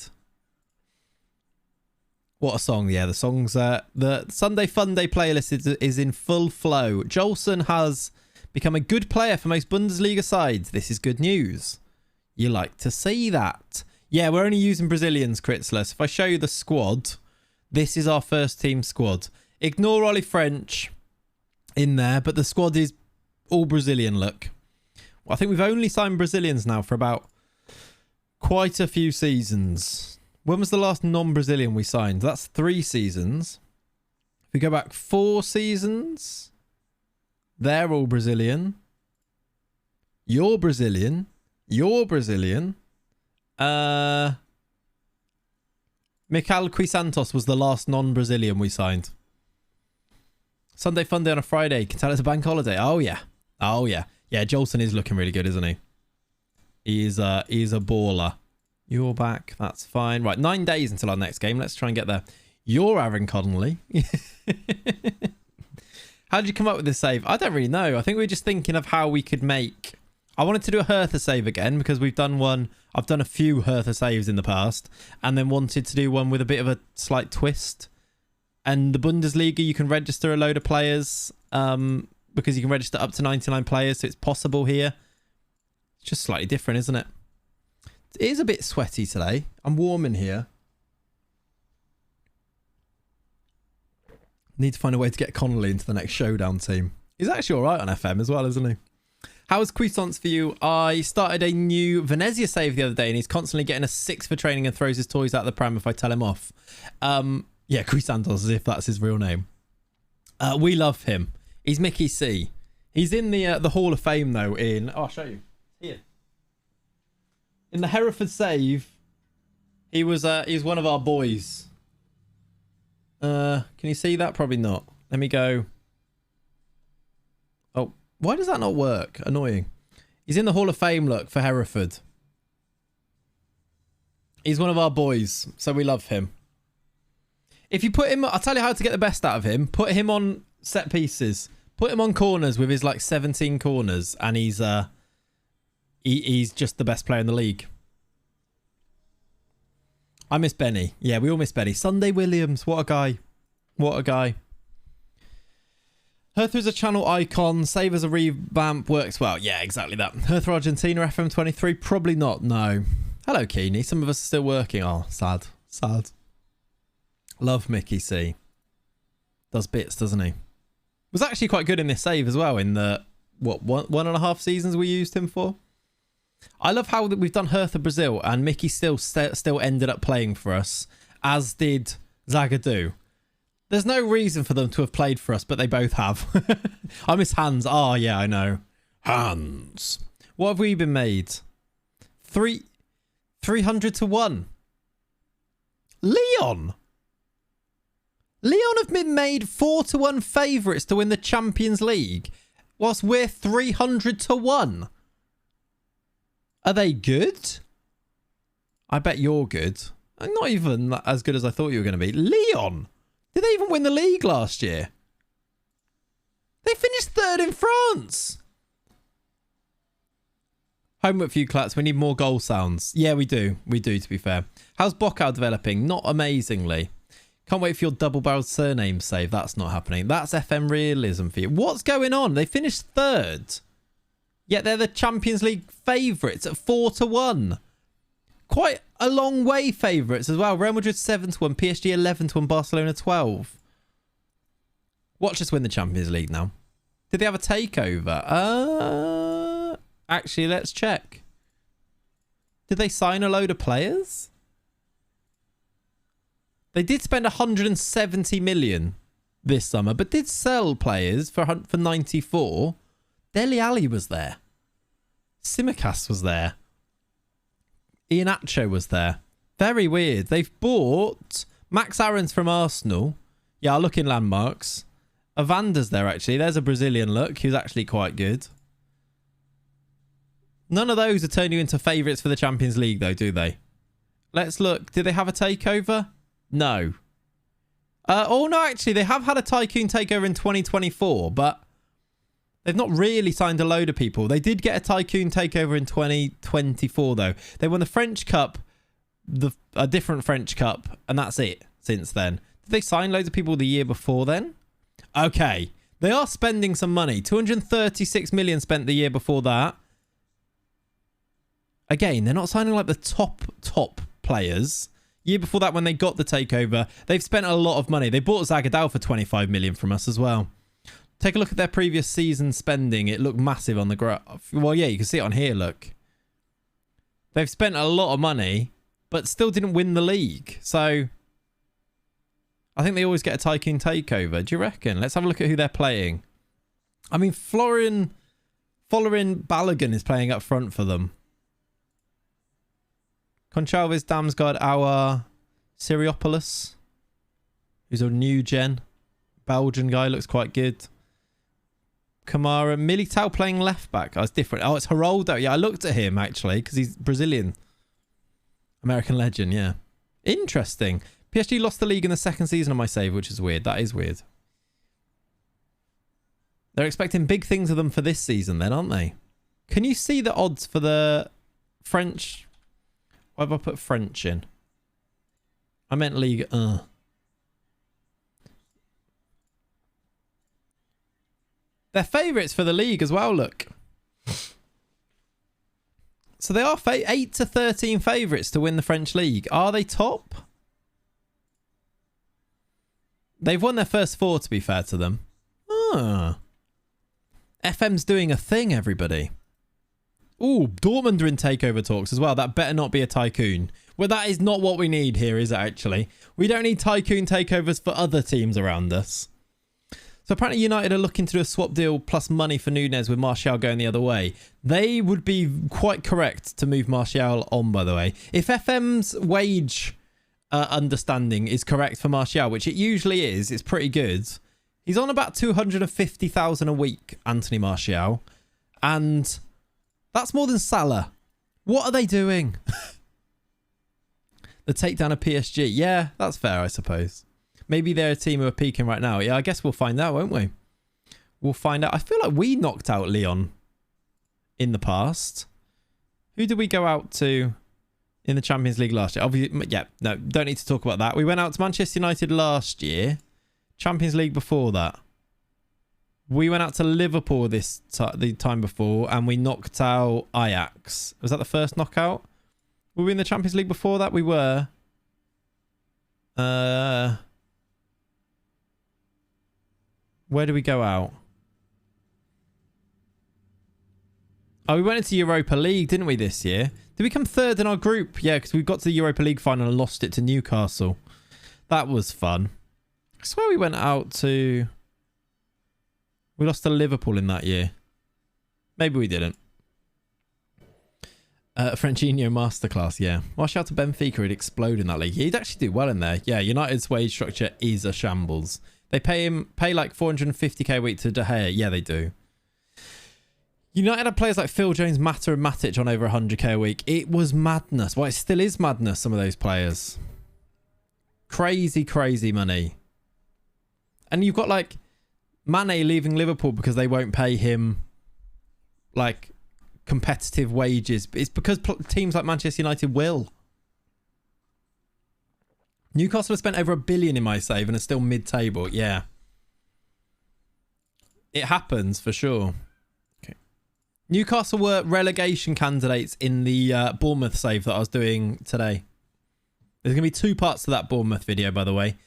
What a song. Yeah, the songs... the Sunday Fun Day playlist is in full flow. Jolson has become a good player for most Bundesliga sides. This is good news. You like to see that. Yeah, we're only using Brazilians, Kritzler. If I show you the squad, this is our first team squad. Ignore Ollie French in there, but the squad is all Brazilian look. Well, I think we've only signed Brazilians now for about quite a few seasons. When was the last non-Brazilian we signed? That's 3 seasons. If we go back 4 seasons, they're all Brazilian. You're Brazilian. You're Brazilian. Mikel Santos was the last non-Brazilian we signed. Sunday fun day on a Friday. Can tell it's a bank holiday. Oh, yeah. Oh, yeah. Yeah, Jolson is looking really good, isn't he? He's a baller. You're back. That's fine. Right, 9 days until our next game. Let's try and get there. You're Aaron Connolly. How did you come up with this save? I don't really know. I think we were just thinking of how we could make... I wanted to do a Hertha save again because we've done one. I've done a few Hertha saves in the past and then wanted to do one with a bit of a slight twist. And the Bundesliga, you can register a load of players because you can register up to 99 players. So it's possible here. It's just slightly different, isn't it? It is a bit sweaty today. I'm warm in here. Need to find a way to get Connolly into the next showdown team. He's actually all right on FM as well, isn't he? How was Cuisance for you? I started a new Venezia save the other day and he's constantly getting a 6 for training and throws his toys out of the pram if I tell him off. Yeah, Cuisantos, as if that's his real name. We love him. He's Mickey C. He's in the Hall of Fame, though, in... Oh, I'll show you. Here. In the Hereford save, he was one of our boys. Can you see that? Probably not. Let me go. Oh, why does that not work? Annoying. He's in the Hall of Fame, look, for Hereford. He's one of our boys, so we love him. If you put him... I'll tell you how to get the best out of him. Put him on set pieces. Put him on corners with his, like, 17 corners, and he's just the best player in the league. I miss Benny. Yeah, we all miss Benny. Sunday Williams. What a guy. What a guy. Hertha is a channel icon. Save as a revamp. Works well. Yeah, exactly that. Hertha Argentina FM23. Probably not. No. Hello, Keeney. Some of us are still working. Oh, sad. Sad. Love Mickey C. Does bits, doesn't he? Was actually quite good in this save as well. In the, what, 1.5 seasons we used him for. I love how we've done Hertha Brazil and Mickey still ended up playing for us, as did Zagadou. There's no reason for them to have played for us, but they both have. I miss Hans. Oh, yeah, I know. Hans. What have we been made? 300 to 1. Leon. Leon have been made 4 to 1 favourites to win the Champions League, whilst we're 300 to 1. Are they good? I bet you're good. Not even as good as I thought you were going to be. Leon! Did they even win the league last year? They finished 3rd in France! Homework for you, Klats. We need more goal sounds. Yeah, we do. We do, to be fair. How's Bockow developing? Not amazingly. Can't wait for your double-barreled surname save. That's not happening. That's FM realism for you. What's going on? They finished 3rd. Yet they're the Champions League favourites at 4 to 1. Quite a long way favourites as well. Real Madrid 7 to 1, PSG 11 to 1, Barcelona 12. Watch us win the Champions League now. Did they have a takeover? Actually, let's check. Did they sign a load of players? They did spend 170 million this summer, but did sell players for 94. Dele Alli was there. Simicast was there. Iheanacho was there. Very weird. They've bought Max Aarons from Arsenal. Yeah, I'll look in landmarks. Avanda's there, actually. There's a Brazilian look. He was actually quite good. None of those are turning you into favourites for the Champions League, though, do they? Let's look. Did they have a takeover? No. Oh, no, actually, they have had a Tycoon takeover in 2024, but they've not really signed a load of people. They did get a Tycoon takeover in 2024, though. They won the French Cup, a different French Cup, and that's it since then. Did they sign loads of people the year before then? Okay. They are spending some money. 236 million spent the year before that. Again, they're not signing like the top players. Year before that, when they got the takeover, they've spent a lot of money. They bought Zagadou for 25 million from us as well. Take a look at their previous season spending. It looked massive on the graph. Well, yeah, you can see it on here, look. They've spent a lot of money, but still didn't win the league. So, I think they always get a Tycoon takeover. Do you reckon? Let's have a look at who they're playing. I mean, Florin Balogun is playing up front for them. Conchalves, Damsgaard, our Siriopoulos, who's a new gen. Belgian guy, looks quite good. Kamara, Militao playing left back. Oh, it's different. Oh, it's Geraldo. Yeah, I looked at him actually because he's Brazilian. American legend, yeah. Interesting. PSG lost the league in the second season of my save, which is weird. That is weird. They're expecting big things of them for this season then, aren't they? Can you see the odds for the French? Why have I put French in? I meant League. They're favourites for the league as well, look. So they are 8 to 13 favourites to win the French league. Are they top? They've won their first 4, to be fair to them. FM's doing a thing, everybody. Ooh, Dortmund are in takeover talks as well. That better not be a tycoon. Well, that is not what we need here, is it, actually? We don't need tycoon takeovers for other teams around us. So apparently United are looking to do a swap deal plus money for Nunez with Martial going the other way. They would be quite correct to move Martial on, by the way. If FM's wage understanding is correct for Martial, which it usually is, it's pretty good. He's on about 250,000 a week, Anthony Martial. And that's more than Salah. What are they doing? The takedown of PSG. Yeah, that's fair, I suppose. Maybe they're a team who are peaking right now. Yeah, I guess we'll find out, won't we? We'll find out. I feel like we knocked out Lyon in the past. Who did we go out to in the Champions League last year? Obviously, yeah, no, don't need to talk about that. We went out to Manchester United last year. Champions League before that. We went out to Liverpool the time before, and we knocked out Ajax. Was that the first knockout? Were we in the Champions League before that? We were. Where do we go out? Oh, we went into Europa League, didn't we, this year? Did we come third in our group? Yeah, because we got to the Europa League final and lost it to Newcastle. That was fun. I swear we went out to... We lost to Liverpool in that year. Maybe we didn't. Frenchinho Masterclass, yeah. Well, shout out to Benfica, he'd explode in that league. He'd actually do well in there. Yeah, United's wage structure is a shambles. They pay like 450k a week to De Gea. Yeah, they do. United had players like Phil Jones, Mata and Matic on over 100k a week. It was madness. Well, it still is madness, some of those players. Crazy, crazy money. And you've got like Mane leaving Liverpool because they won't pay him like competitive wages. It's because teams like Manchester United will. Newcastle have spent over $1 billion in my save and are still mid-table. Yeah. It happens for sure. Okay. Newcastle were relegation candidates in the Bournemouth save that I was doing today. There's going to be 2 parts to that Bournemouth video, by the way.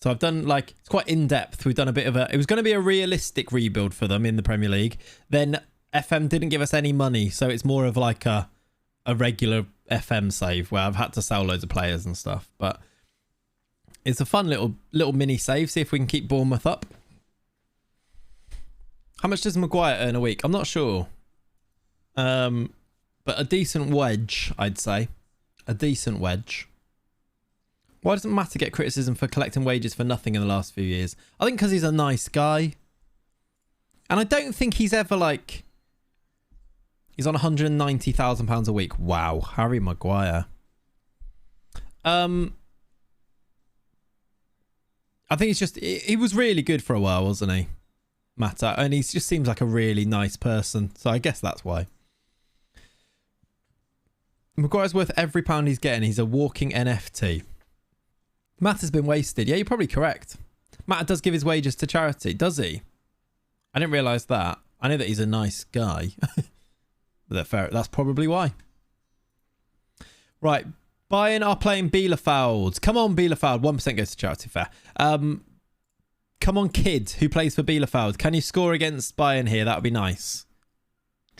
So I've done like, it's quite in-depth. We've done a bit of it was going to be a realistic rebuild for them in the Premier League. Then FM didn't give us any money. So it's more of like a regular FM save where I've had to sell loads of players and stuff. But it's a fun little mini save. See if we can keep Bournemouth up. How much does Maguire earn a week? I'm not sure. But a decent wedge, I'd say. A decent wedge. Why doesn't Mata get criticism for collecting wages for nothing in the last few years? I think because he's a nice guy. And I don't think he's ever like... He's on £190,000 a week. Wow. Harry Maguire. I think it's just... He was really good for a while, wasn't he? Mata. And he just seems like a really nice person. So I guess that's why. Maguire's worth every pound he's getting. He's a walking NFT. Mata's been wasted. Yeah, you're probably correct. Mata does give his wages to charity, does he? I didn't realise that. I know that he's a nice guy. But that's probably why. Right. Bayern are playing Bielefeld. Come on, Bielefeld. 1% goes to charity, fair. Come on, kid who plays for Bielefeld. Can you score against Bayern here? That would be nice.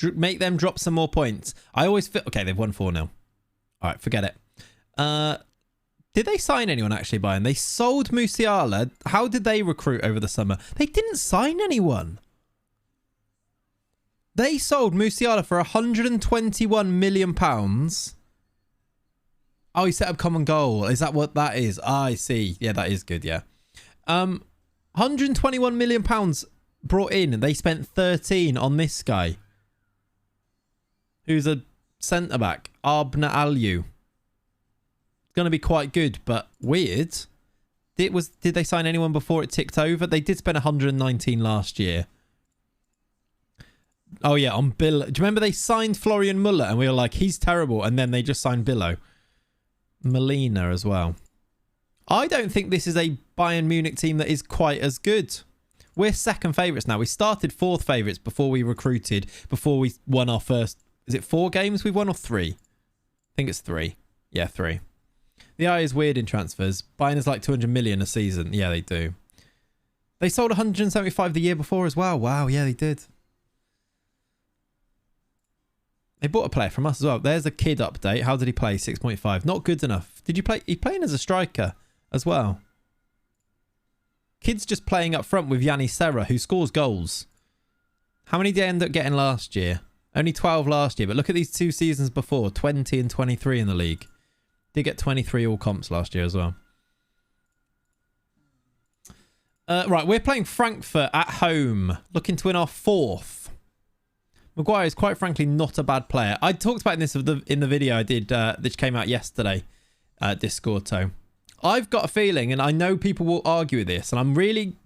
Make them drop some more points. I always feel... Okay, they've won 4-0. All right, forget it. Did they sign anyone, actually, Bayern? They sold Musiala. How did they recruit over the summer? They didn't sign anyone. They sold Musiala for £121 million. Oh, he set up common goal. Is that what that is? I see. Yeah, that is good. Yeah. 121 million pounds brought in, and they spent 13 on this guy, who's a centre back, Abna Aliu. It's going to be quite good, but weird. Did they sign anyone before it ticked over? They did spend 119 last year. Oh yeah, on Bill. Do you remember they signed Florian Muller and we were like, he's terrible, and then they just signed Billo. Molina as well. I don't think this is a Bayern Munich team that is quite as good. We're second favourites now. We started fourth favourites before we recruited, before we won our first... Is it 4 games we've won or 3? I think it's 3. Yeah, 3. The eye is weird in transfers. Bayern is like 200 million a season. Yeah, they do. They sold 175 the year before as well. Wow, yeah, they did. They bought a player from us as well. There's a kid update. How did he play? 6.5. Not good enough. Did you play? He's playing as a striker as well. Kid's just playing up front with Yanni Serra, who scores goals. How many did they end up getting last year? Only 12 last year. But look at these 2 seasons before. 20 and 23 in the league. Did get 23 all comps last year as well. Right, we're playing Frankfurt at home. Looking to win our 4th. Maguire is quite frankly not a bad player. I talked about this in the video I did, which came out yesterday, Discord. So I've got a feeling, and I know people will argue with this, and I'm really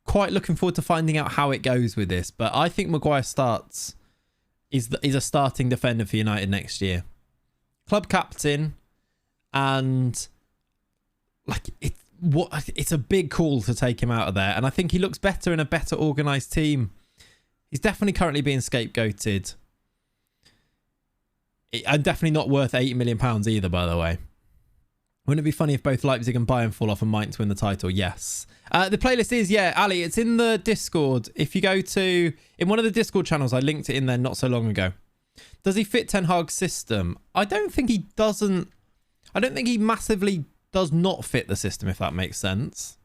quite looking forward to finding out how it goes with this. But I think Maguire is a starting defender for United next year. Club captain, and like it's a big call to take him out of there. And I think he looks better in a better organised team. He's definitely currently being scapegoated. And definitely not worth £80 million either, by the way. Wouldn't it be funny if both Leipzig and Bayern fall off and Mainz win the title? Yes. The playlist is, yeah, Ali, it's in the Discord. If you go to... In one of the Discord channels, I linked it in there not so long ago. Does he fit Ten Hag's system? I don't think he doesn't... I don't think he massively does not fit the system, if that makes sense.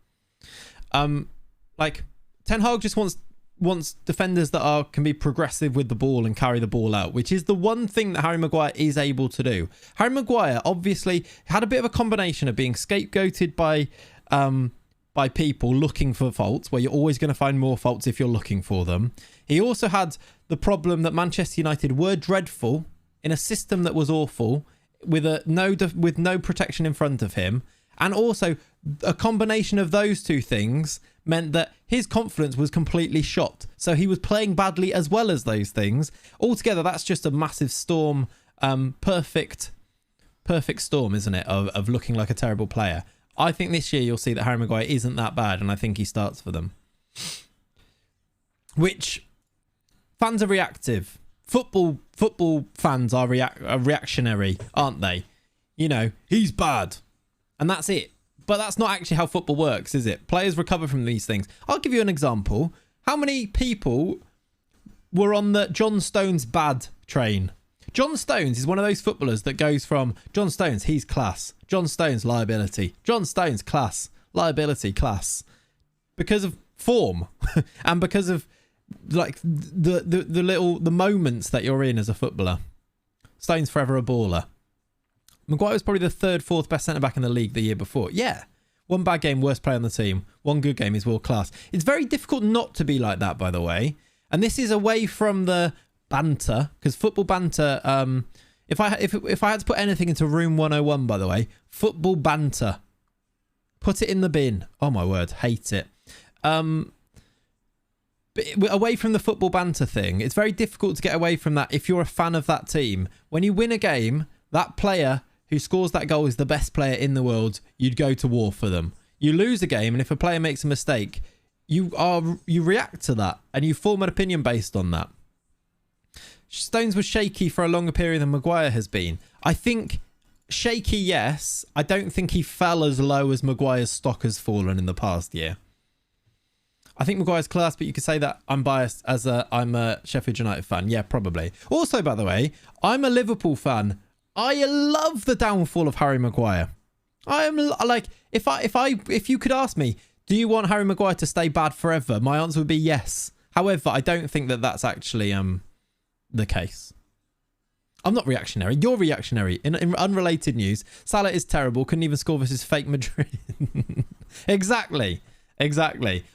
Like, Ten Hag just wants defenders that can be progressive with the ball and carry the ball out, which is the one thing that Harry Maguire is able to do. Harry Maguire obviously had a bit of a combination of being scapegoated by people looking for faults, where you're always going to find more faults if you're looking for them. He also had the problem that Manchester United were dreadful in a system that was awful, with no protection in front of him, and also a combination of those two things meant that his confidence was completely shot. So he was playing badly as well as those things. Altogether, that's just a massive storm. Perfect storm, isn't it? Of looking like a terrible player. I think this year you'll see that Harry Maguire isn't that bad, and I think he starts for them. Which fans are reactive. Football fans are reactionary, aren't they? You know, he's bad, and that's it. But that's not actually how football works, is it? Players recover from these things. I'll give you an example. How many people were on the John Stones bad train? John Stones is one of those footballers that goes from John Stones, he's class. John Stones, liability. John Stones, class. Liability, class. Because of form and because of like the moments that you're in as a footballer. Stones forever a baller. Maguire was probably the 3rd, 4th best centre-back in the league the year before. Yeah. One bad game, worst player on the team. One good game is world class. It's very difficult not to be like that, by the way. And this is away from the banter, because football banter, if I had to put anything into room 101, by the way, football banter. Put it in the bin. Oh my word, hate it. But away from the football banter thing, it's very difficult to get away from that if you're a fan of that team. When you win a game, that player who scores that goal is the best player in the world. You'd go to war for them. You lose a game, and if a player makes a mistake, you react to that, and you form an opinion based on that. Stones was shaky for a longer period than Maguire has been. I think shaky, yes. I don't think he fell as low as Maguire's stock has fallen in the past year. I think Maguire's class, but you could say that I'm biased as I'm a Sheffield United fan. Yeah, probably. Also, by the way, I'm a Liverpool fan. I love the downfall of Harry Maguire. I am like, if you could ask me, do you want Harry Maguire to stay bad forever? My answer would be yes. However, I don't think that that's actually the case. I'm not reactionary. You're reactionary. In unrelated news, Salah is terrible. Couldn't even score versus fake Madrid. Exactly.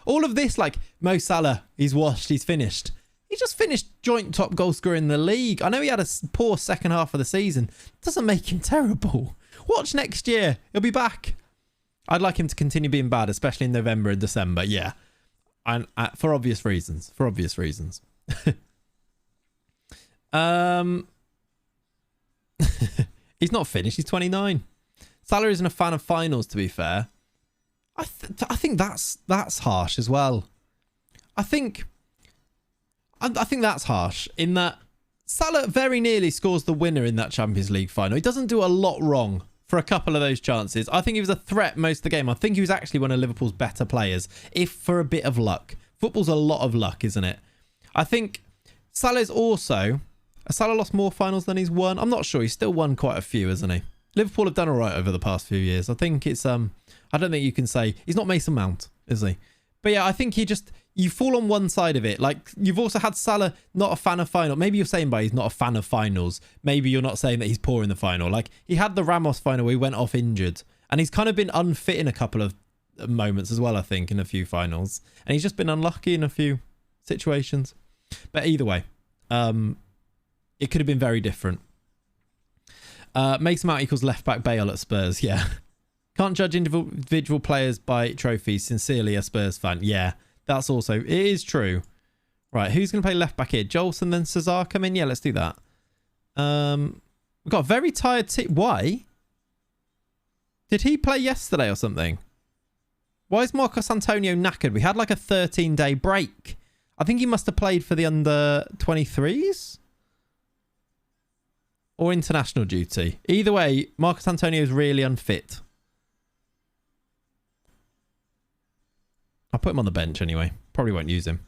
All of this, like, Mo Salah, he's washed, he's finished. He just finished joint top goal scorer in the league. I know he had a poor second half of the season. Doesn't make him terrible. Watch next year. He'll be back. I'd like him to continue being bad, especially in November and December. Yeah. And for obvious reasons. He's not finished. He's 29. Salah isn't a fan of finals, to be fair. I think that's harsh as well. I think that's harsh in that Salah very nearly scores the winner in that Champions League final. He doesn't do a lot wrong for a couple of those chances. I think he was a threat most of the game. I think he was actually one of Liverpool's better players, if for a bit of luck. Football's a lot of luck, isn't it? I think Salah's also... Salah lost more finals than he's won. I'm not sure. He's still won quite a few, isn't he? Liverpool have done all right over the past few years. I think it's... I don't think you can say... He's not Mason Mount, is he? But yeah, I think you fall on one side of it. Like, you've also had Salah not a fan of final. Maybe you're saying by he's not a fan of finals. Maybe you're not saying that he's poor in the final. Like, he had the Ramos final where he went off injured. And he's kind of been unfit in a couple of moments as well, I think, in a few finals. And he's just been unlucky in a few situations. But either way, it could have been very different. Mason Mount equals left back Bale at Spurs. Yeah. Can't judge individual players by trophies. Sincerely, a Spurs fan. Yeah, that's also... It is true. Right, who's going to play left back here? Jolson, then Cesar come in? Yeah, let's do that. We've got a very tired team. Why? Did he play yesterday or something? Why is Marcos Antonio knackered? We had like a 13-day break. I think he must have played for the under-23s? Or international duty. Either way, Marcos Antonio is really unfit. I'll put him on the bench anyway. Probably won't use him.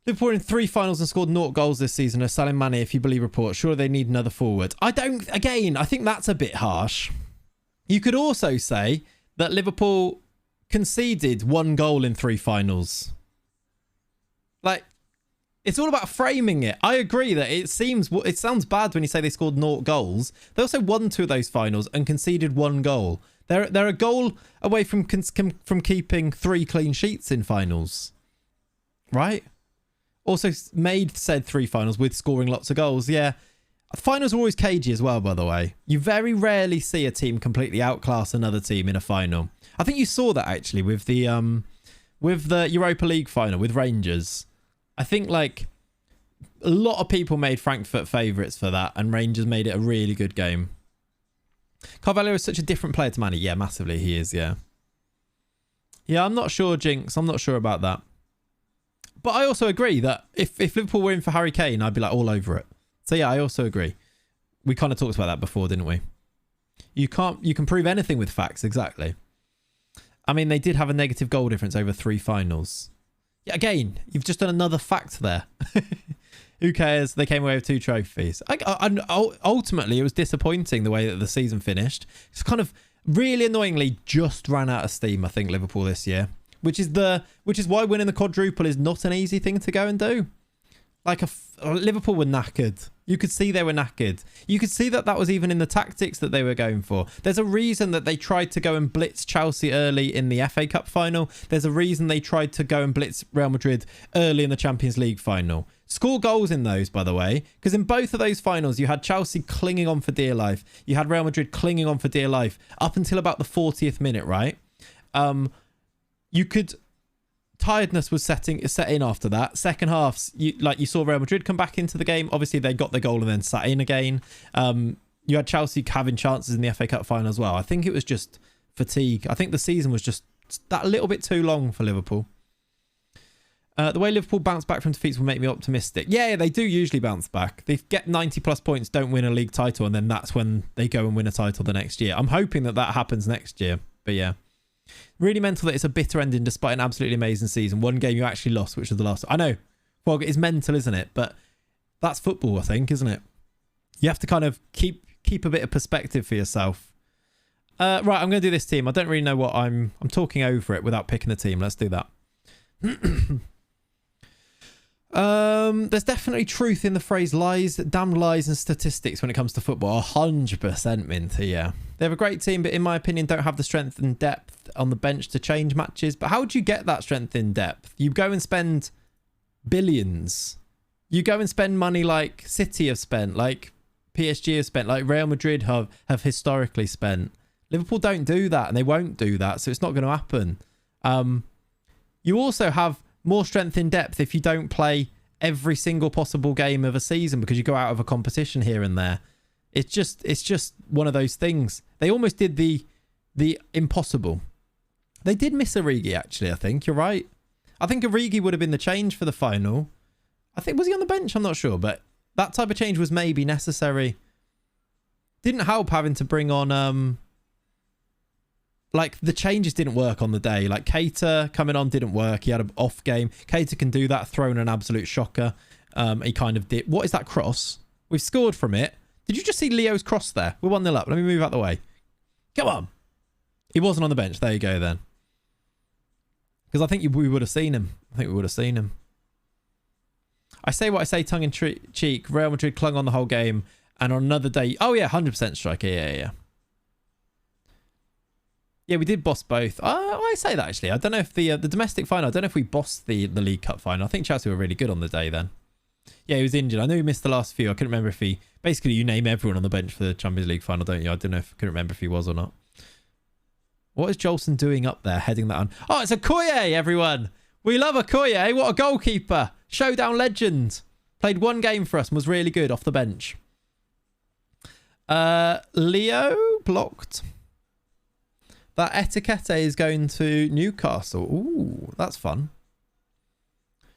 Liverpool are in 3 finals and scored 0 goals this season. Are selling Mane, if you believe reports. Sure, they need another forward. I think that's a bit harsh. You could also say that Liverpool conceded 1 goal in 3 finals. Like, it's all about framing it. I agree that it sounds bad when you say they scored 0 goals. They also won 2 of those finals and conceded 1 goal. They're a goal away from keeping 3 clean sheets in finals. Right? Also made said 3 finals with scoring lots of goals. Yeah. Finals are always cagey as well, by the way. You very rarely see a team completely outclass another team in a final. I think you saw that actually with the Europa League final with Rangers. I think like a lot of people made Frankfurt favourites for that, and Rangers made it a really good game. Carvalho is such a different player to Manny. Yeah, massively he is, yeah. Yeah, I'm not sure, Jinx. I'm not sure about that. But I also agree that if Liverpool were in for Harry Kane, I'd be like all over it. So yeah, I also agree. We kind of talked about that before, didn't we? You can prove anything with facts, exactly. I mean, they did have a negative goal difference over 3 finals. Yeah, again, you've just done another fact there. Who cares? They came away with 2 trophies. Ultimately, it was disappointing the way that the season finished. It's kind of really annoyingly just ran out of steam, I think, Liverpool this year. Which is why winning the quadruple is not an easy thing to go and do. Like, Liverpool were knackered. You could see they were knackered. You could see that was even in the tactics that they were going for. There's a reason that they tried to go and blitz Chelsea early in the FA Cup final. There's a reason they tried to go and blitz Real Madrid early in the Champions League final. Score goals in those, by the way, because in both of those finals, you had Chelsea clinging on for dear life. You had Real Madrid clinging on for dear life up until about the 40th minute, right? Tiredness was set in after that. Second half, you saw Real Madrid come back into the game. Obviously, they got the goal and then sat in again. You had Chelsea having chances in the FA Cup final as well. I think it was just fatigue. I think the season was just that little bit too long for Liverpool. The way Liverpool bounce back from defeats will make me optimistic. Yeah, they do usually bounce back. They get 90 plus points, don't win a league title, and then that's when they go and win a title the next year. I'm hoping that happens next year. But yeah. Really mental that it's a bitter ending despite an absolutely amazing season. 1 game you actually lost, which was the last. I know. Well, it's mental, isn't it? But that's football, I think, isn't it? You have to kind of keep a bit of perspective for yourself. Right, I'm going to do this team. I don't really know what I'm talking over it without picking a team. Let's do that. There's definitely truth in the phrase lies, damned lies and statistics when it comes to football. 100% Minty, yeah. They have a great team, but in my opinion, don't have the strength and depth on the bench to change matches. But how do you get that strength in depth? You go and spend billions. You go and spend money like City have spent, like PSG have spent, like Real Madrid have historically spent. Liverpool don't do that, and they won't do that, so it's not going to happen. You also have more strength in depth if you don't play every single possible game of a season because you go out of a competition here and there. It's just one of those things. They almost did the impossible. They did miss Origi, actually, I think. You're right. I think Origi would have been the change for the final. I think, was he on the bench? I'm not sure, but that type of change was maybe necessary. Didn't help having to bring on... like, the changes didn't work on the day. Like, Keita coming on didn't work. He had an off game. Keita can do that, thrown an absolute shocker. He kind of did. What is that cross? We've scored from it. Did you just see Leo's cross there? We're 1-0 up. Let me move out the way. Come on. He wasn't on the bench. There you go, then. Because I think we would have seen him. I say what I say tongue in cheek. Real Madrid clung on the whole game. And on another day... Oh, yeah, 100% striker. Yeah. Yeah, we did boss both. I say that, actually. I don't know if the domestic final, I don't know if we bossed the League Cup final. I think Chelsea were really good on the day then. Yeah, he was injured. I know he missed the last few. I couldn't remember if he... Basically, you name everyone on the bench for the Champions League final, don't you? I don't know if... I couldn't remember if he was or not. What is Jolson doing up there, heading that on? Oh, it's Okoye, everyone. We love Okoye. What a goalkeeper. Showdown legend. Played one game for us and was really good off the bench. Leo blocked. That Etiquette is going to Newcastle. Ooh, that's fun.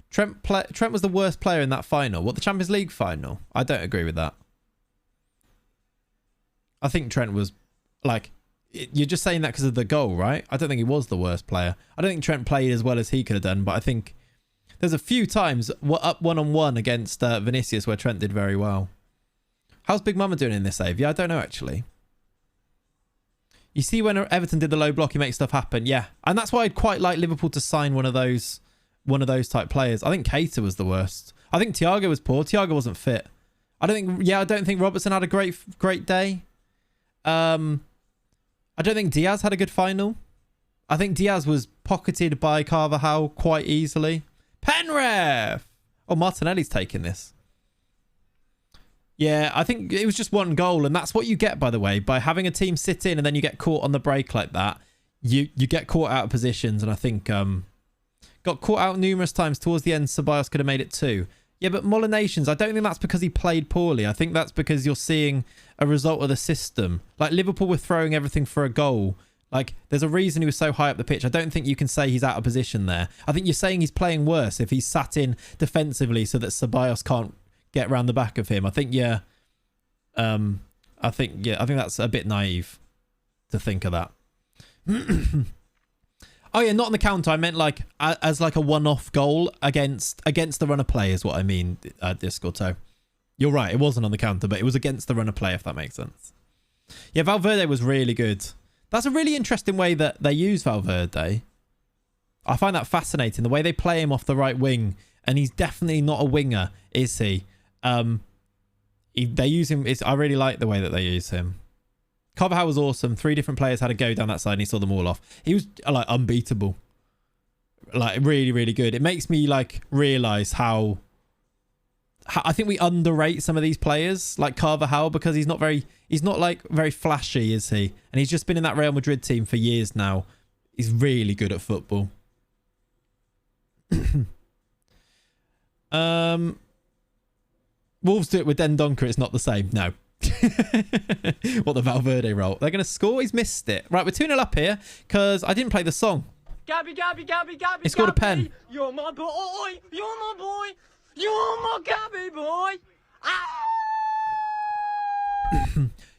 Trent was the worst player in that final. What, the Champions League final? I don't agree with that. I think Trent was, like, you're just saying that because of the goal, right? I don't think he was the worst player. I don't think Trent played as well as he could have done, but I think there's a few times up one-on-one against Vinicius where Trent did very well. How's Big Mama doing in this save? Yeah, I don't know, actually. You see when Everton did the low block, he makes stuff happen. Yeah. And that's why I'd quite like Liverpool to sign one of those type players. I think Keita was the worst. I think Thiago was poor. Thiago wasn't fit. I don't think Robertson had a great day. I don't think Diaz had a good final. I think Diaz was pocketed by Carvajal quite easily. Penref! Oh, Martinelli's taking this. Yeah, I think it was just one goal, and that's what you get, by the way, by having a team sit in and then you get caught on the break like that. You get caught out of positions, and I think got caught out numerous times. Towards the end, Ceballos could have made it too. Yeah, but Molinations, I don't think that's because he played poorly. I think that's because you're seeing a result of the system. Like, Liverpool were throwing everything for a goal. Like, there's a reason he was so high up the pitch. I don't think you can say he's out of position there. I think you're saying he's playing worse if he's sat in defensively so that Ceballos can't get around the back of him. I think I think that's a bit naive to think of that. Oh yeah, not on the counter. I meant like as like a one-off goal against the run of play is what I mean, Discorto. You're right, it wasn't on the counter, but it was against the run of play, if that makes sense. Yeah, Valverde was really good. That's a really interesting way that they use Valverde. I find that fascinating, the way they play him off the right wing, and he's definitely not a winger, is he? They use him. I really like the way that they use him. Carvajal was awesome. 3 different players had to go down that side and he saw them all off. He was like unbeatable. Like really, really good. It makes me like realize how I think we underrate some of these players like Carvajal because he's not like very flashy, is he? And he's just been in that Real Madrid team for years now. He's really good at football. Wolves do it with Dendoncker. It's not the same. No. What, the Valverde role? They're going to score? He's missed it. Right, we're 2-0 up here because I didn't play the song. Gabby. He scored a pen. You're my boy. You're my boy. You're my Gabby boy. Ah!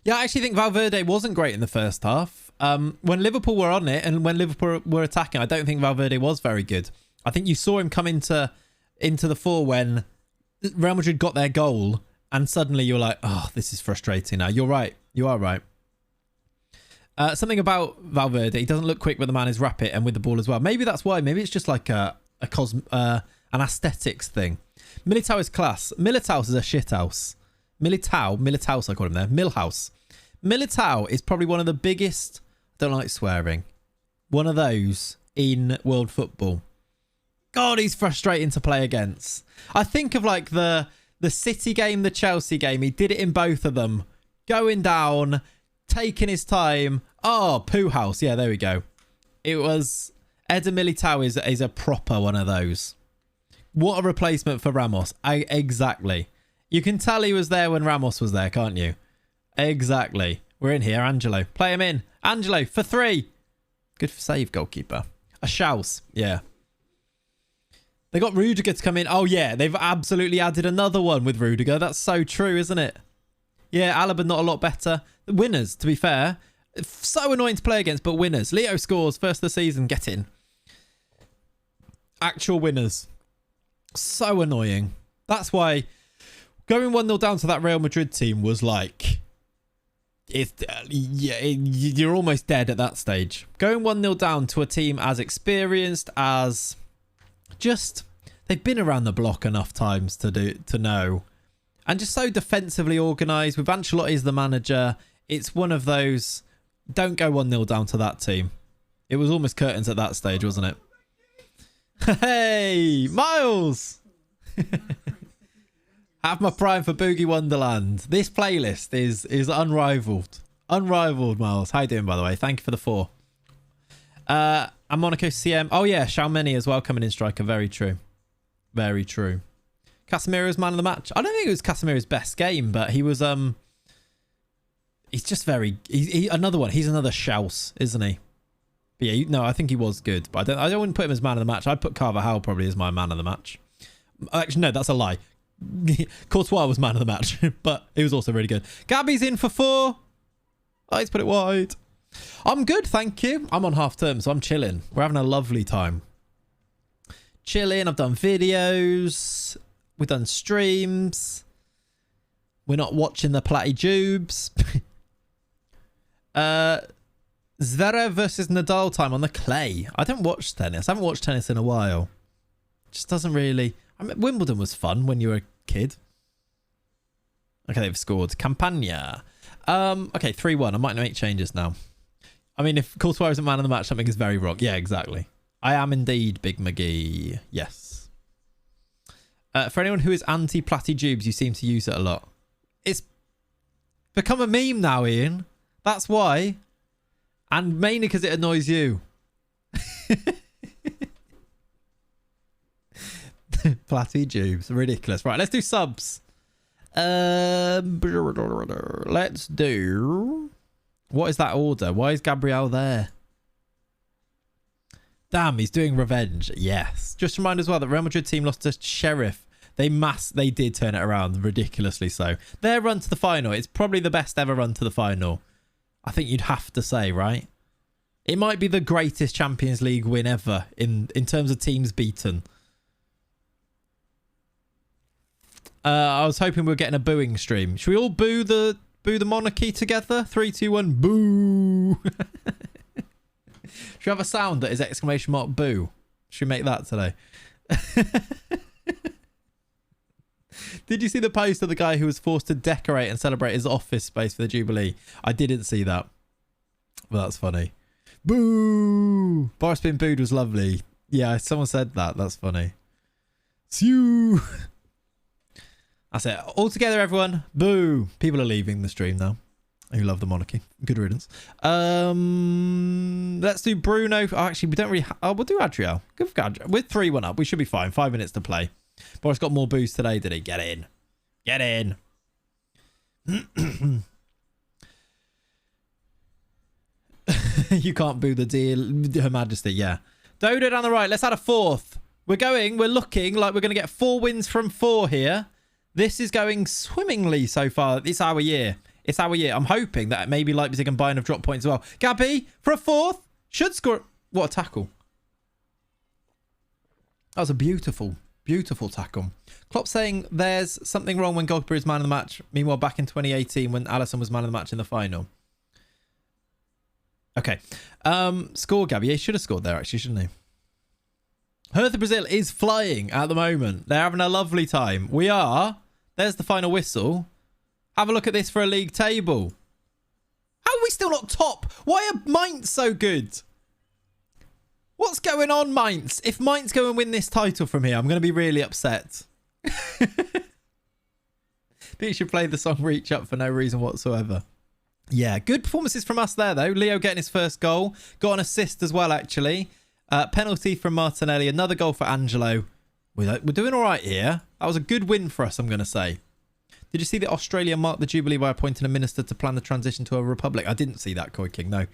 Yeah, I actually think Valverde wasn't great in the first half. When Liverpool were on it and when Liverpool were attacking, I don't think Valverde was very good. I think you saw him come into the fore when Real Madrid got their goal and suddenly you're like, oh, this is frustrating now. You're right. You are right. Something about Valverde, he doesn't look quick, but the man is rapid and with the ball as well. Maybe that's why. Maybe it's just like an aesthetics thing. Militao is class. Militaus is a shithouse. Militaus, I call him there. Millhouse. Militao is probably one of the biggest, I don't like swearing, one of those in world football. God, he's frustrating to play against. I think of like the City game, the Chelsea game. He did it in both of them. Going down, taking his time. Oh, Poo House. Yeah, there we go. It was... Eder Militao is a proper one of those. What a replacement for Ramos. Exactly. You can tell he was there when Ramos was there, can't you? Exactly. We're in here. Angelo. Play him in. Angelo for 3. Good for save, goalkeeper. A Schaus. Yeah. They got Rudiger to come in. Oh, yeah. They've absolutely added another one with Rudiger. That's so true, isn't it? Yeah, Alaba not a lot better. Winners, to be fair. So annoying to play against, but winners. Leo scores. First of the season. Get in. Actual winners. So annoying. That's why going 1-0 down to that Real Madrid team was like... you're almost dead at that stage. Going 1-0 down to a team as experienced as... Just... They've been around the block enough times to know. And just so defensively organised. With Ancelotti as the manager, it's one of those... Don't go 1-0 down to that team. It was almost curtains at that stage, wasn't it? Hey, Miles! Have my prime for Boogie Wonderland. This playlist is unrivaled. Unrivaled, Miles. How you doing, by the way? Thank you for the 4. And Monaco CM. Oh, yeah, Xiaomeni as well coming in striker. Very true. Very true. Casemiro's man of the match. I don't think it was Casemiro's best game, but he was... He's just very... another one. He's another Schaus, isn't he? But yeah, no, I think he was good. But I don't wouldn't put him as man of the match. I'd put Carvajal probably as my man of the match. Actually, no, that's a lie. Courtois was man of the match, but he was also really good. Gabby's in for 4. Let's put it wide. I'm good, thank you. I'm on half term, so I'm chilling. We're having a lovely time. Chilling. I've done videos. We've done streams. We're not watching the Platty Jubes. Zverev versus Nadal time on the clay. I don't watch tennis. I haven't watched tennis in a while. Just doesn't really... I mean, Wimbledon was fun when you were a kid. Okay, they've scored. Campagna. Okay, 3-1. I might make changes now. I mean, if Courtois isn't man of the match, something is very wrong. Yeah, exactly. I am indeed Big McGee. Yes. For anyone who is anti-Platty Jubes, you seem to use it a lot. It's become a meme now, Ian. That's why. And mainly because it annoys you. Platty Jubes. Ridiculous. Right, let's do subs. Let's do... What is that order? Why is Gabriel there? Damn, he's doing revenge. Yes. Just remind as well that Real Madrid team lost to Sheriff. They did turn it around, ridiculously so. Their run to the final, it's probably the best ever run to the final. I think you'd have to say, right? It might be the greatest Champions League win ever in terms of teams beaten. I was hoping we were getting a booing stream. Should we all boo the monarchy together? 3, 2, 1, boo! Should we have a sound that is exclamation mark boo? Should we make that today? Did you see the post of the guy who was forced to decorate and celebrate his office space for the Jubilee? I didn't see that. Well, that's funny. Boo! Boris being booed was lovely. Yeah, someone said that. That's funny. Sew! That's it. All together, everyone. Boo! People are leaving the stream now. Who love the monarchy. Good riddance. Let's do Bruno. Oh, actually, we don't really... we'll do Adriel. Good for Adriel. We're 3-1 up. We should be fine. 5 minutes to play. Boris got more boost today, did he? Get in. Get in. You can't boo the dear Her Majesty. Yeah. Dodo down the right. Let's add a 4th. We're looking like we're going to get 4 wins from 4 here. This is going swimmingly so far. It's our year. It's our year. I'm hoping that maybe Leipzig and Bayern have dropped points as well. Gabby for a 4th. Should score. What a tackle. That was a beautiful tackle. Klopp saying there's something wrong when Gogba is man of the match. Meanwhile, back in 2018 when Alisson was man of the match in the final. Okay. Score, Gabby. He should have scored there, actually, shouldn't he? Hertha Brazil is flying at the moment. They're having a lovely time. We are. There's the final whistle. Have a look at this for a league table. How are we still not top? Why are Mainz so good? What's going on, Mainz? If Mainz go and win this title from here, I'm going to be really upset. I think you should play the song Reach Up for no reason whatsoever. Yeah, good performances from us there, though. Leo getting his first goal. Got an assist as well, actually. Penalty from Martinelli. Another goal for Angelo. We're doing all right here. That was a good win for us, I'm going to say. Did you see that Australia marked the Jubilee by appointing a minister to plan the transition to a republic? I didn't see that, Koi King, no.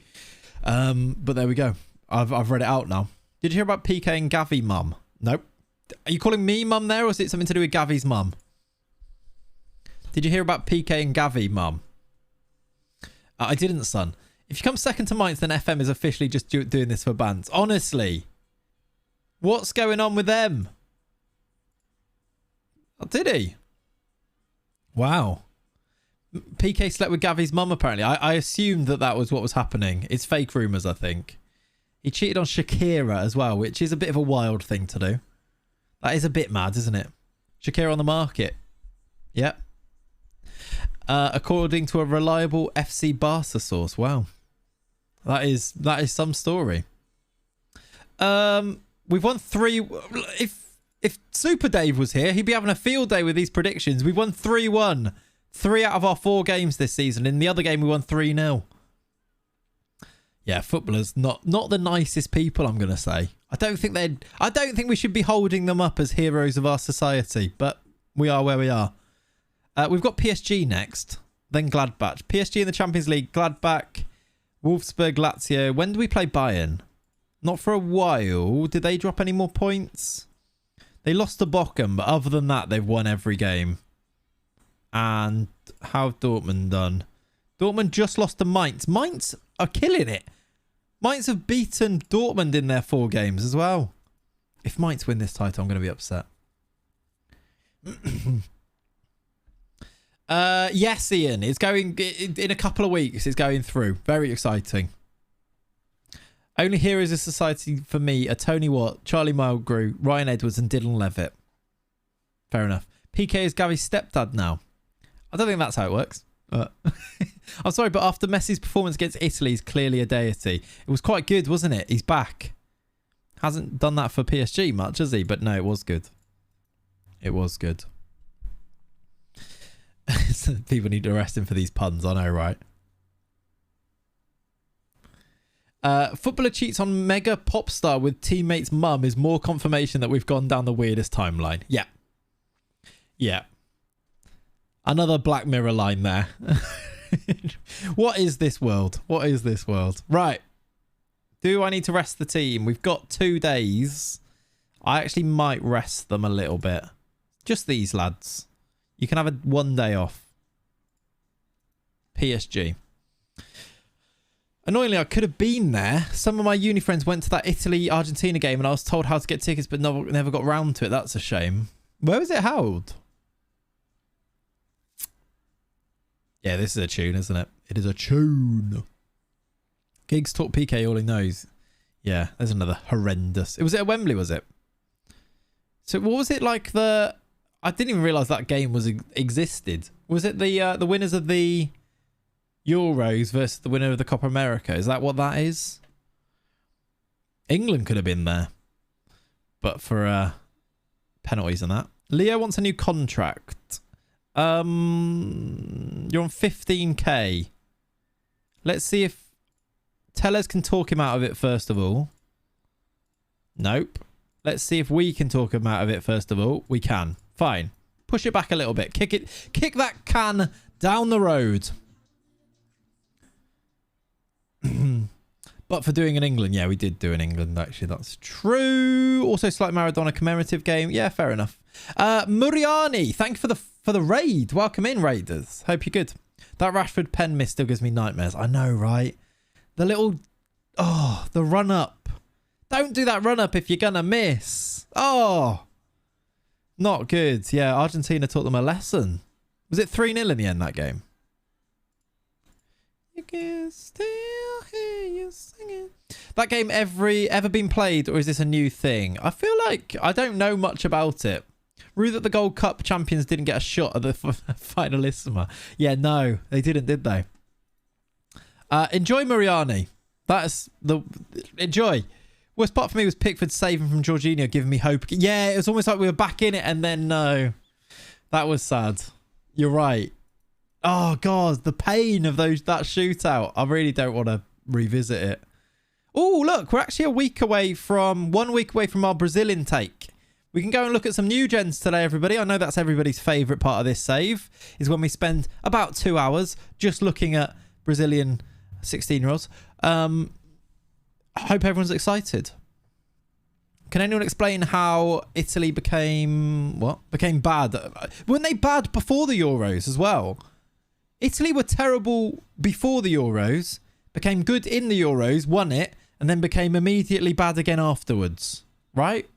But there we go. I've read it out now. Did you hear about PK and Gavi mum? Nope. Are you calling me mum there, or is it something to do with Gavi's mum? Did you hear about PK and Gavi mum? I didn't, son. If you come second to Mainz, then FM is officially just doing this for bands. Honestly. What's going on with them? Oh, did he? Wow. PK slept with Gavi's mum, apparently. I assumed that was what was happening. It's fake rumours, I think. He cheated on Shakira as well, which is a bit of a wild thing to do. That is a bit mad, isn't it? Shakira on the market. Yep. According to a reliable FC Barca source. Wow. That is some story. We've won 3. If Super Dave was here, he'd be having a field day with these predictions. We've won 3-1. 3 out of our 4 games this season. In the other game, we won 3-0. Yeah, footballers not the nicest people, I'm gonna say. I don't think we should be holding them up as heroes of our society, but we are where we are. We've got PSG next, then Gladbach. PSG in the Champions League, Gladbach, Wolfsburg, Lazio. When do we play Bayern? Not for a while. Did they drop any more points? They lost to Bochum, but other than that, they've won every game. And how have Dortmund done? Dortmund just lost to Mainz. Mainz are killing it. Mainz have beaten Dortmund in their 4 games as well. If Mainz win this title, I'm going to be upset. Yes, Ian. It's going in a couple of weeks. It's going through. Very exciting. Only heroes of society for me are Tony Watt, Charlie Mulgrew, Ryan Edwards and Dylan Levitt. Fair enough. PK is Gavi's stepdad now. I don't think that's how it works. I'm sorry, but after Messi's performance against Italy, he's clearly a deity. It was quite good, wasn't it? He's back. Hasn't done that for PSG much, has he? But no, it was good. It was good. People need to arrest him for these puns, I know, right? Footballer cheats on mega pop star with teammate's mum is more confirmation that we've gone down the weirdest timeline. Yeah. Yeah. Another Black Mirror line there. What is this world? What is this world? Right. Do I need to rest the team? We've got 2 days. I actually might rest them a little bit. Just these lads. You can have 1 day off. PSG. Annoyingly, I could have been there. Some of my uni friends went to that Italy-Argentina game and I was told how to get tickets but never got round to it. That's a shame. Where was it held? Yeah, this is a tune, isn't it? It is a tune. Giggs taught PK all he knows. Yeah, there's another horrendous. It was at Wembley, was it? So what was it like the... I didn't even realise that game existed. Was it the winners of the Euros versus the winner of the Copa America? Is that what that is? England could have been there. But for penalties and that. Leo wants a new contract. You're on 15k. Let's see if Tellers can talk him out of it first of all. Nope. Let's see if we can talk him out of it first of all. We can. Fine. Push it back a little bit. Kick that can down the road. But for doing in England, yeah, we did do in England, actually. That's true. Also, slight Maradona commemorative game. Yeah, fair enough. Muriani, thank you for the raid. Welcome in, Raiders. Hope you're good. That Rashford pen miss still gives me nightmares. I know, right? The little... Oh, the run-up. Don't do that run-up if you're going to miss. Oh. Not good. Yeah, Argentina taught them a lesson. Was it 3-0 in the end, that game? You can still hear you singing. That game ever been played, or is this a new thing? I feel like I don't know much about it. Rude that the Gold Cup champions didn't get a shot at the Finalissima. Yeah, no, they didn't, did they? Enjoy Mariani. That's the... Enjoy. Worst part for me was Pickford saving from Jorginho, giving me hope. Yeah, it was almost like we were back in it, and then no. That was sad. You're right. Oh, God, the pain of that shootout. I really don't want to revisit it. Oh, look, we're actually 1 week away from our Brazil intake. We can go and look at some new gens today, everybody. I know that's everybody's favourite part of this save, is when we spend about 2 hours just looking at Brazilian 16-year-olds. I hope everyone's excited. Can anyone explain how Italy became bad? Weren't they bad before the Euros as well? Italy were terrible before the Euros, became good in the Euros, won it, and then became immediately bad again afterwards. Right?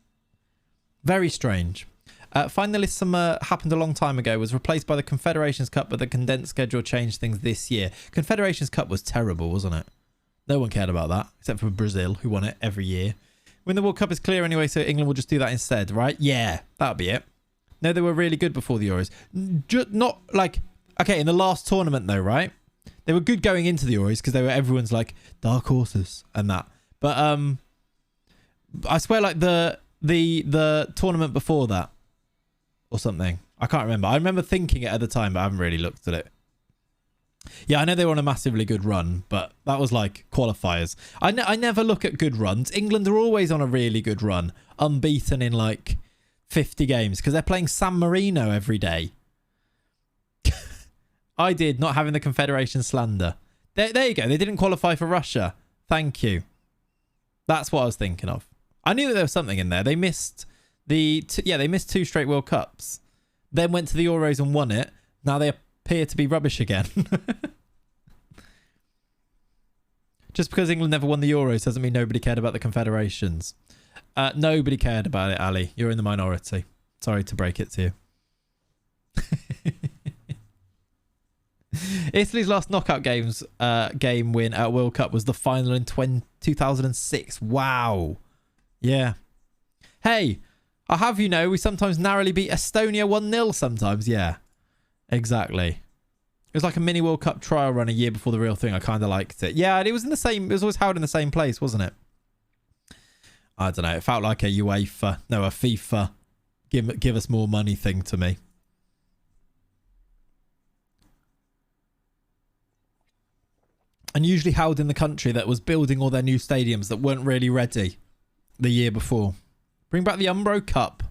Very strange. Finalissima happened a long time ago, was replaced by the Confederations Cup, but the condensed schedule changed things this year. Confederations Cup was terrible, wasn't it? No one cared about that, except for Brazil, who won it every year. When the World Cup is clear anyway, so England will just do that instead, right? Yeah, that'll be it. No, they were really good before the Euros. Not like... Okay, in the last tournament though, right? They were good going into the Euros because everyone's like dark horses and that. But I swear, like the tournament before that or something. I can't remember. I remember thinking it at the time, but I haven't really looked at it. Yeah, I know they were on a massively good run, but that was like qualifiers. I never look at good runs. England are always on a really good run, unbeaten in like 50 games because they're playing San Marino every day. I did, not having the Confederation slander. There you go. They didn't qualify for Russia. Thank you. That's what I was thinking of. I knew that there was something in there. They missed they missed 2 straight World Cups. Then went to the Euros and won it. Now they appear to be rubbish again. Just because England never won the Euros doesn't mean nobody cared about the Confederations. Nobody cared about it, Ali. You're in the minority. Sorry to break it to you. Italy's last knockout game win at World Cup was the final in 2006. Wow. Yeah. Hey, I'll have you know, we sometimes narrowly beat Estonia 1-0 sometimes. Yeah, exactly. It was like a mini World Cup trial run a year before the real thing. I kind of liked it. Yeah, and it was always held in the same place, wasn't it? I don't know. It felt like a FIFA give us more money thing to me. And usually held in the country that was building all their new stadiums that weren't really ready the year before. Bring back the Umbro Cup.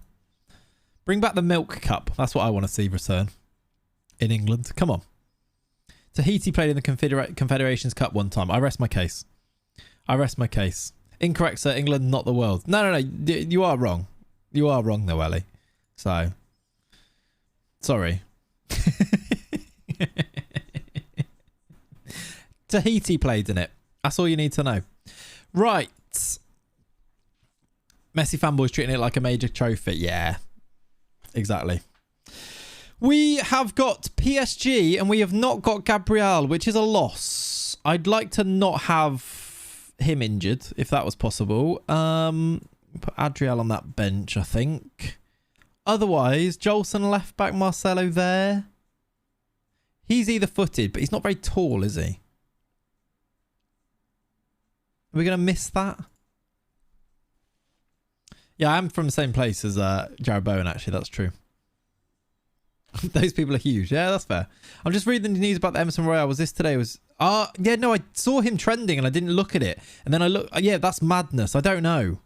Bring back the Milk Cup. That's what I want to see return in England. Come on. Tahiti played in the Confederations Cup one time. I rest my case. Incorrect, sir. England, not the world. No. You are wrong. You are wrong, though, Ellie. So, sorry. Tahiti played in it. That's all you need to know. Right. Messi fanboys treating it like a major trophy. Yeah, exactly. We have got PSG and we have not got Gabriel, which is a loss. I'd like to not have him injured if that was possible. Put Adriel on that bench, I think. Otherwise, Jolson left back, Marcelo there. He's either footed, but he's not very tall, is he? Are we going to miss that? Yeah, I'm from the same place as Jared Bowen, actually. That's true. Those people are huge. Yeah, that's fair. I'm just reading the news about the Emerson Royale. Was this today? Yeah, no, I saw him trending and I didn't look at it. And then I looked. Yeah, that's madness. I don't know,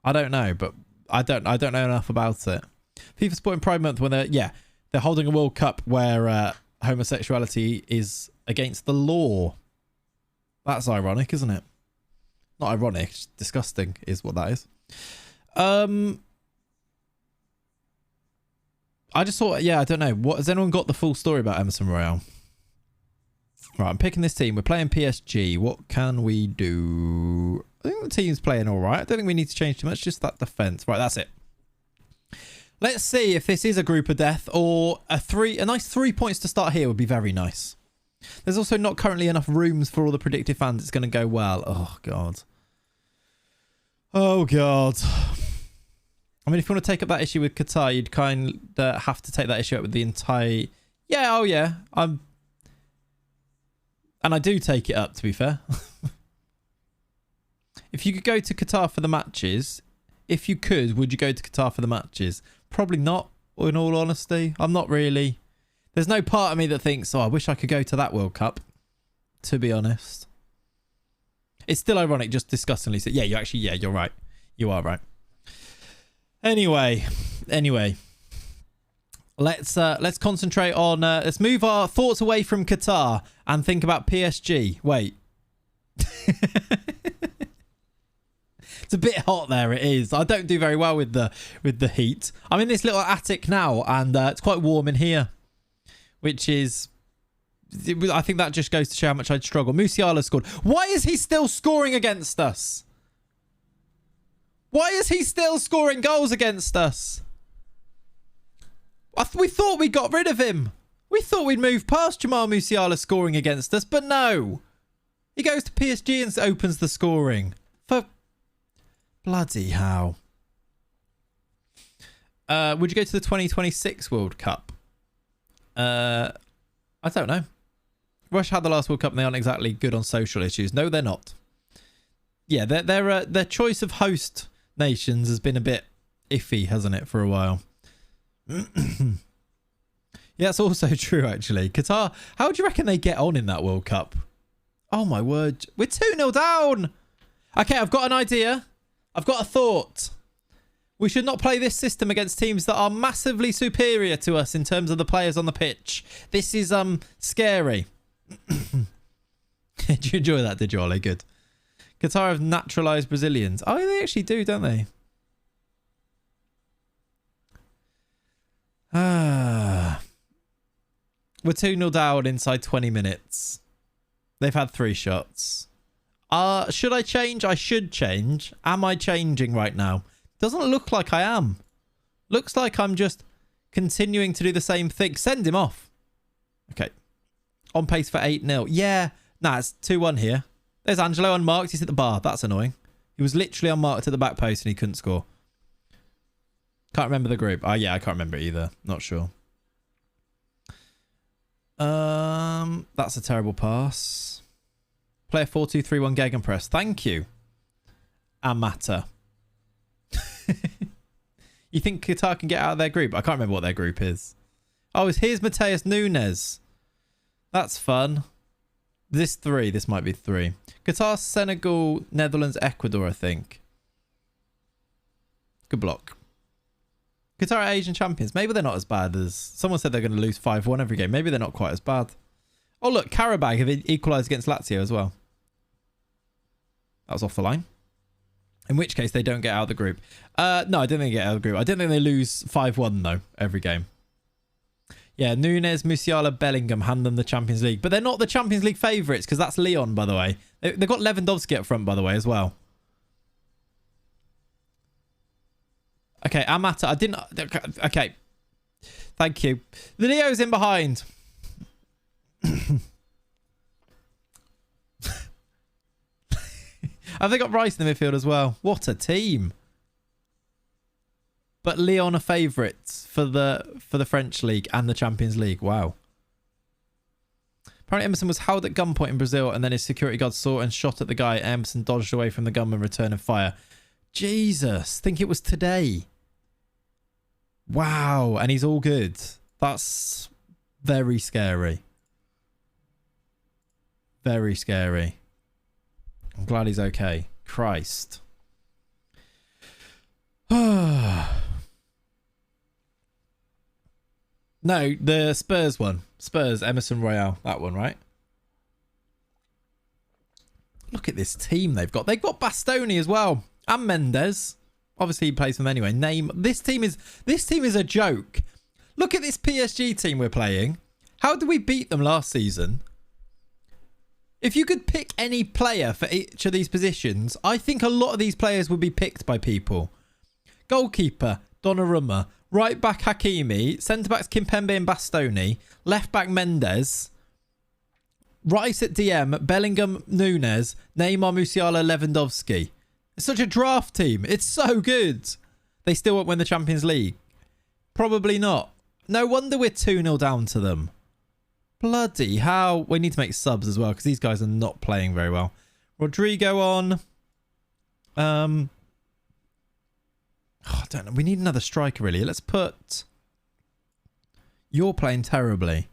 but I don't know enough about it. FIFA Sporting Pride Month when they're holding a World Cup where homosexuality is against the law. That's ironic, isn't it? Not ironic, just disgusting is what that is. I just thought, I don't know. Has anyone got the full story about Emerson Royale? Right, I'm picking this team. We're playing PSG. What can we do? I think the team's playing all right. I don't think we need to change too much. Just that defense. Right, that's it. Let's see if this is a group of death or a nice 3 points to start here would be very nice. There's also not currently enough rooms for all the predictive fans. It's going to go well. Oh, God. Oh, God. I mean, if you want to take up that issue with Qatar, you'd kind of have to take that issue up with the entire... Yeah, oh, yeah. And I do take it up, to be fair. If you could go to Qatar for the matches, if you could, would you go to Qatar for the matches? Probably not, in all honesty. I'm not really... There's no part of me that thinks, oh, I wish I could go to that World Cup, to be honest. It's still ironic, just disgustingly. So, yeah, you're right. You are right. Anyway. Let's concentrate on... let's move our thoughts away from Qatar and think about PSG. Wait. It's a bit hot there, it is. I don't do very well with the heat. I'm in this little attic now, and it's quite warm in here. Which is... I think that just goes to show how much I'd struggle. Musiala scored. Why is he still scoring against us? Why is he still scoring goals against us? We thought we got rid of him. We thought we'd move past Jamal Musiala scoring against us, but no. He goes to PSG and opens the scoring. For bloody hell. Would you go to the 2026 World Cup? I don't know. Russia had the last World Cup and they aren't exactly good on social issues. No, they're not. Yeah, their choice of host nations has been a bit iffy, hasn't it, for a while? Yeah, that's also true, actually. Qatar, how do you reckon they get on in that World Cup? Oh, my word. We're 2-0 down. Okay, I've got an idea. I've got a thought. We should not play this system against teams that are massively superior to us in terms of the players on the pitch. This is scary. Did you enjoy that, did you, Ollie? Good. Qatar have naturalised Brazilians. Oh, they actually do, don't they? We're 2-0 down inside 20 minutes. They've had 3 shots. Should I change? I should change. Am I changing right now? Doesn't look like I am. Looks like I'm just continuing to do the same thing. Send him off. Okay. On pace for 8-0. Yeah. Nah, it's 2-1 here. There's Angelo unmarked. He's at the bar. That's annoying. He was literally unmarked at the back post and he couldn't score. Can't remember the group. Oh, yeah, I can't remember it either. Not sure. That's a terrible pass. Play a 4-2-3-1 gegenpress. Thank you. Amata. You think Qatar can get out of their group? I can't remember what their group is. Oh, here's Mateus Nunes. That's fun. This might be 3. Qatar, Senegal, Netherlands, Ecuador, I think. Good block. Qatar are Asian champions. Maybe they're not as bad as... Someone said they're going to lose 5-1 every game. Maybe they're not quite as bad. Oh, look. Karabag have equalised against Lazio as well. That was off the line. In which case, they don't get out of the group. No, I don't think they get out of the group. I don't think they lose 5-1, though, every game. Yeah, Nunes, Musiala, Bellingham hand them the Champions League. But they're not the Champions League favourites, because that's Lyon, by the way. They've got Lewandowski up front, by the way, as well. Okay, Amata. I didn't... Okay. Thank you. The Leo's in behind. Have they got Rice in the midfield as well? What a team. But Lyon are favourites for the French League and the Champions League. Wow. Apparently Emerson was held at gunpoint in Brazil and then his security guard saw and shot at the guy. Emerson dodged away from the gunman, returning fire. Jesus. Think it was today. Wow. And he's all good. That's very scary. Very scary. I'm glad he's okay. Christ. No, the Spurs one. Spurs, Emerson Royale. That one, right? Look at this team they've got. They've got Bastoni as well. And Mendes. Obviously, he plays for them anyway. This team is a joke. Look at this PSG team we're playing. How did we beat them last season? If you could pick any player for each of these positions, I think a lot of these players would be picked by people. Goalkeeper, Donnarumma. Right back, Hakimi. Centre backs, Kimpembe and Bastoni. Left back, Mendes. Rice at DM, Bellingham, Nunes, Neymar, Musiala, Lewandowski. It's such a draft team. It's so good. They still won't win the Champions League. Probably not. No wonder we're 2-0 down to them. Bloody hell. We need to make subs as well because these guys are not playing very well. Rodrigo on. I don't know. We need another striker, really. Let's put... You're playing terribly.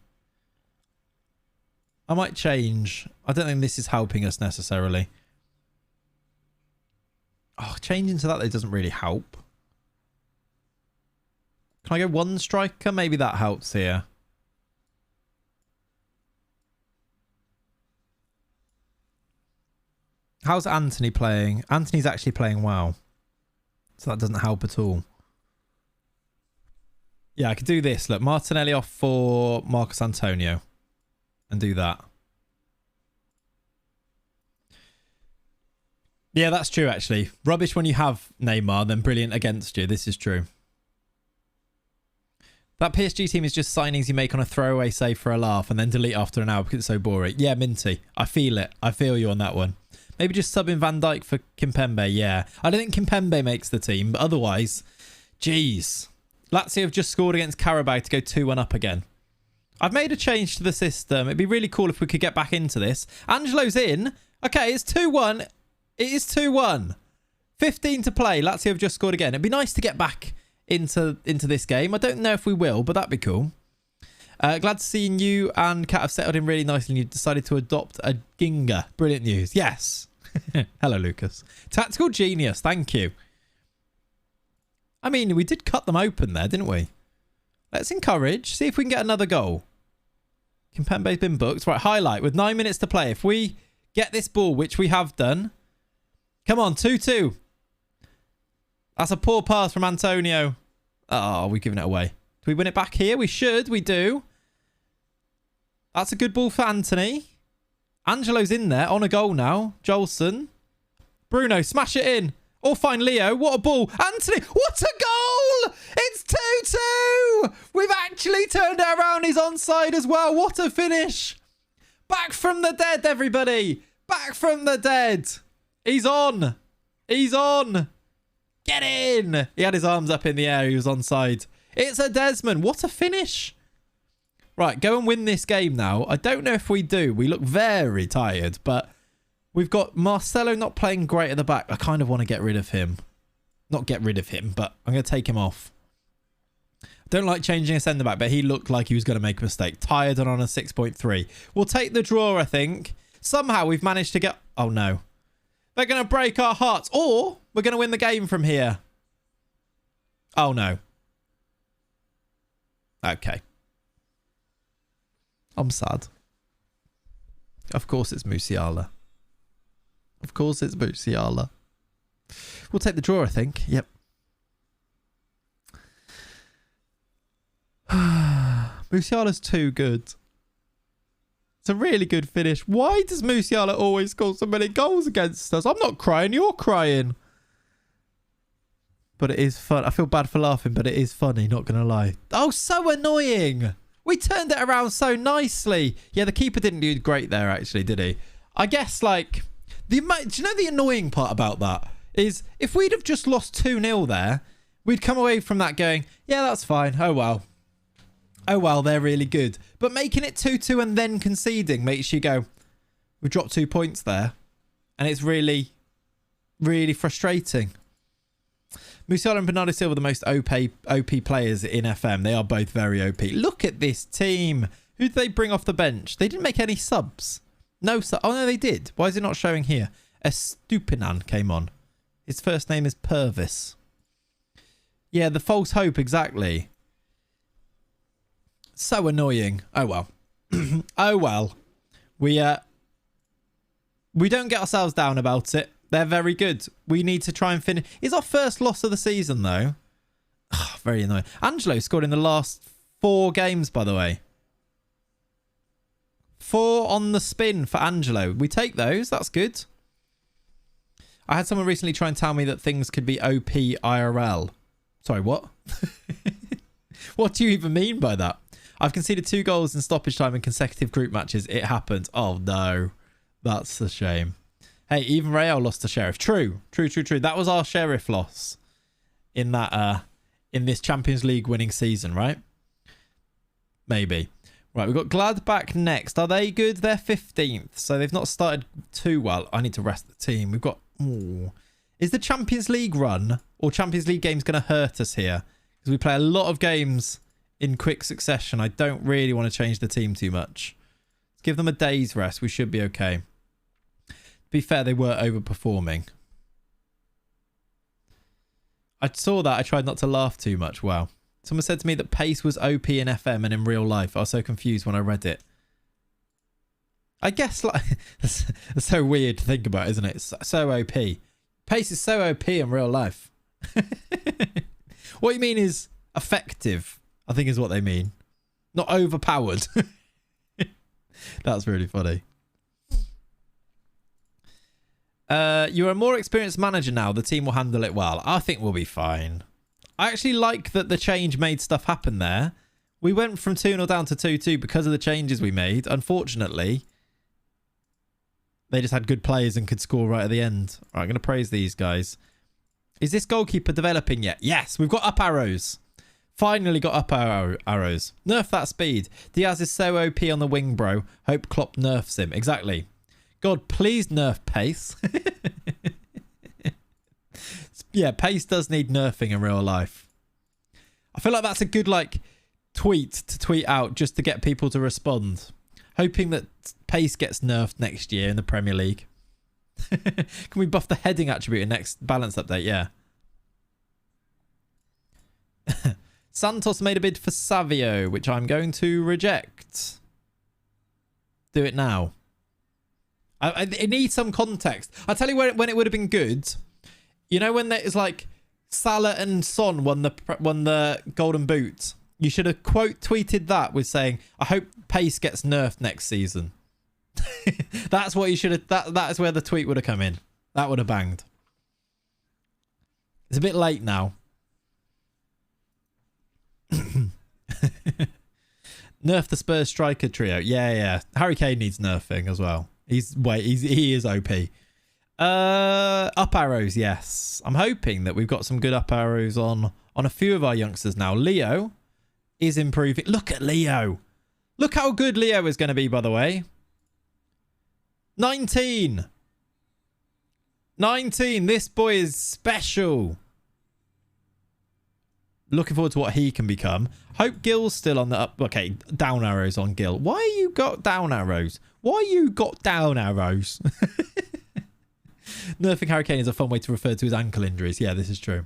I might change. I don't think this is helping us necessarily. Oh, changing to that, it doesn't really help. Can I go one striker? Maybe that helps here. How's Anthony playing? Anthony's actually playing well. So that doesn't help at all. Yeah, I could do this. Look, Martinelli off for Marcus Antonio. And do that. Yeah, that's true, actually. Rubbish when you have Neymar, then brilliant against you. This is true. That PSG team is just signings you make on a throwaway save for a laugh and then delete after an hour because it's so boring. Yeah, Minty. I feel it. I feel you on that one. Maybe just sub in Van Dijk for Kimpembe. Yeah. I don't think Kimpembe makes the team, but otherwise, jeez. Lazio have just scored against Carabao to go 2-1 up again. I've made a change to the system. It'd be really cool if we could get back into this. Angelo's in. Okay, it's 2-1. It is 2-1. 15 to play. Lazio have just scored again. It'd be nice to get back into this game. I don't know if we will, but that'd be cool. Glad to see you and Kat have settled in really nicely and you've decided to adopt a Ginga. Brilliant news. Yes. Hello, Lucas. Tactical genius. Thank you. I mean, we did cut them open there, didn't we? Let's encourage. See if we can get another goal. Kimpembe's been booked. Right, highlight with 9 minutes to play. If we get this ball, which we have done. Come on, 2-2. That's a poor pass from Antonio. Oh, we've given it away. Do we win it back here? We should. We do. That's a good ball for Anthony. Angelo's in there on a goal now. Jolson. Bruno, smash it in. Or find Leo. What a ball. Anthony, what a goal! It's 2-2! We've actually turned it around. He's onside as well. What a finish. Back from the dead, everybody. Back from the dead. He's on. He's on. Get in. He had his arms up in the air. He was onside. It's a Desmond. What a finish. Right, go and win this game now. I don't know if we do. We look very tired, but we've got Marcelo not playing great at the back. I kind of want to get rid of him. Not get rid of him, but I'm going to take him off. I don't like changing a centre-back, but he looked like he was going to make a mistake. Tired and on a 6.3. We'll take the draw, I think. Somehow we've managed to get... Oh, no. They're going to break our hearts. Or we're going to win the game from here. Oh, no. Okay. I'm sad. Of course it's Musiala. Of course it's Musiala. We'll take the draw, I think. Yep. Musiala's too good. It's a really good finish. Why does Musiala always score so many goals against us? I'm not crying. You're crying. But it is fun. I feel bad for laughing, but it is funny. Not going to lie. Oh, so annoying. We turned it around so nicely. Yeah, the keeper didn't do great there, actually, did he? I guess, like... do you know the annoying part about that? Is if we'd have just lost 2-0 there, we'd come away from that going, yeah, that's fine. Oh, well. Oh, well, they're really good. But making it 2-2 and then conceding makes you go, we dropped 2 points there. And it's really, really frustrating. Musiala and Bernardo Silva are the most OP players in FM. They are both very OP. Look at this team. Who did they bring off the bench? They didn't make any subs. No sub. Oh, no, they did. Why is it not showing here? Estupinan came on. His first name is Purvis. Yeah, the false hope, exactly. So annoying. Oh, well. Oh, well. We don't get ourselves down about it. They're very good. We need to try and finish. It's our first loss of the season, though. Oh, very annoying. Angelo scored in the last 4 games, by the way. 4 on the spin for Angelo. We take those. That's good. I had someone recently try and tell me that things could be OP IRL. Sorry, what? What do you even mean by that? I've conceded 2 goals in stoppage time in consecutive group matches. It happened. Oh, no. That's a shame. Hey, even Real lost to Sheriff. True. That was our Sheriff loss in that in this Champions League winning season, right? Maybe. Right, we've got Gladbach next. Are they good? They're 15th, so they've not started too well. I need to rest the team. We've got... Ooh. Is the Champions League run or Champions League games going to hurt us here? Because we play a lot of games in quick succession. I don't really want to change the team too much. Let's give them a day's rest. We should be okay. To be fair, they were overperforming. I saw that. I tried not to laugh too much. Wow. Someone said to me that pace was OP in FM and in real life. I was so confused when I read it. I guess like it's so weird to think about, isn't it? It's so OP. Pace is so OP in real life. What you mean is effective, I think is what they mean. Not overpowered. That's really funny. You're a more experienced manager now. The team will handle it well. I think we'll be fine. I actually like that the change made stuff happen there. We went from 2-0 down to 2-2 because of the changes we made. Unfortunately, they just had good players and could score right at the end. All right, I'm going to praise these guys. Is this goalkeeper developing yet? Yes, we've got up arrows. Finally got up arrows. Nerf that speed. Diaz is so OP on the wing, bro. Hope Klopp nerfs him. Exactly. God, please nerf pace. Yeah, pace does need nerfing in real life. I feel like that's a good tweet to tweet out just to get people to respond. Hoping that pace gets nerfed next year in the Premier League. Can we buff the heading attribute in next balance update? Yeah. Santos made a bid for Savio, which I'm going to reject. Do it now. It needs some context. I'll tell you when it would have been good. You know when there's like Salah and Son won the Golden Boot. You should have quote tweeted that with saying, "I hope pace gets nerfed next season." That's what you should have. That is where the tweet would have come in. That would have banged. It's a bit late now. Nerf the Spurs striker trio. Yeah. Harry Kane needs nerfing as well. He is OP. Up arrows, yes. I'm hoping that we've got some good up arrows on a few of our youngsters now. Leo is improving. Look at Leo. Look how good Leo is going to be, by the way. 19. This boy is special. Looking forward to what he can become. Hope Gil's still on the up. Okay, down arrows on Gil. Why you got down arrows? Nerfing Harry Kane is a fun way to refer to his ankle injuries. Yeah, this is true.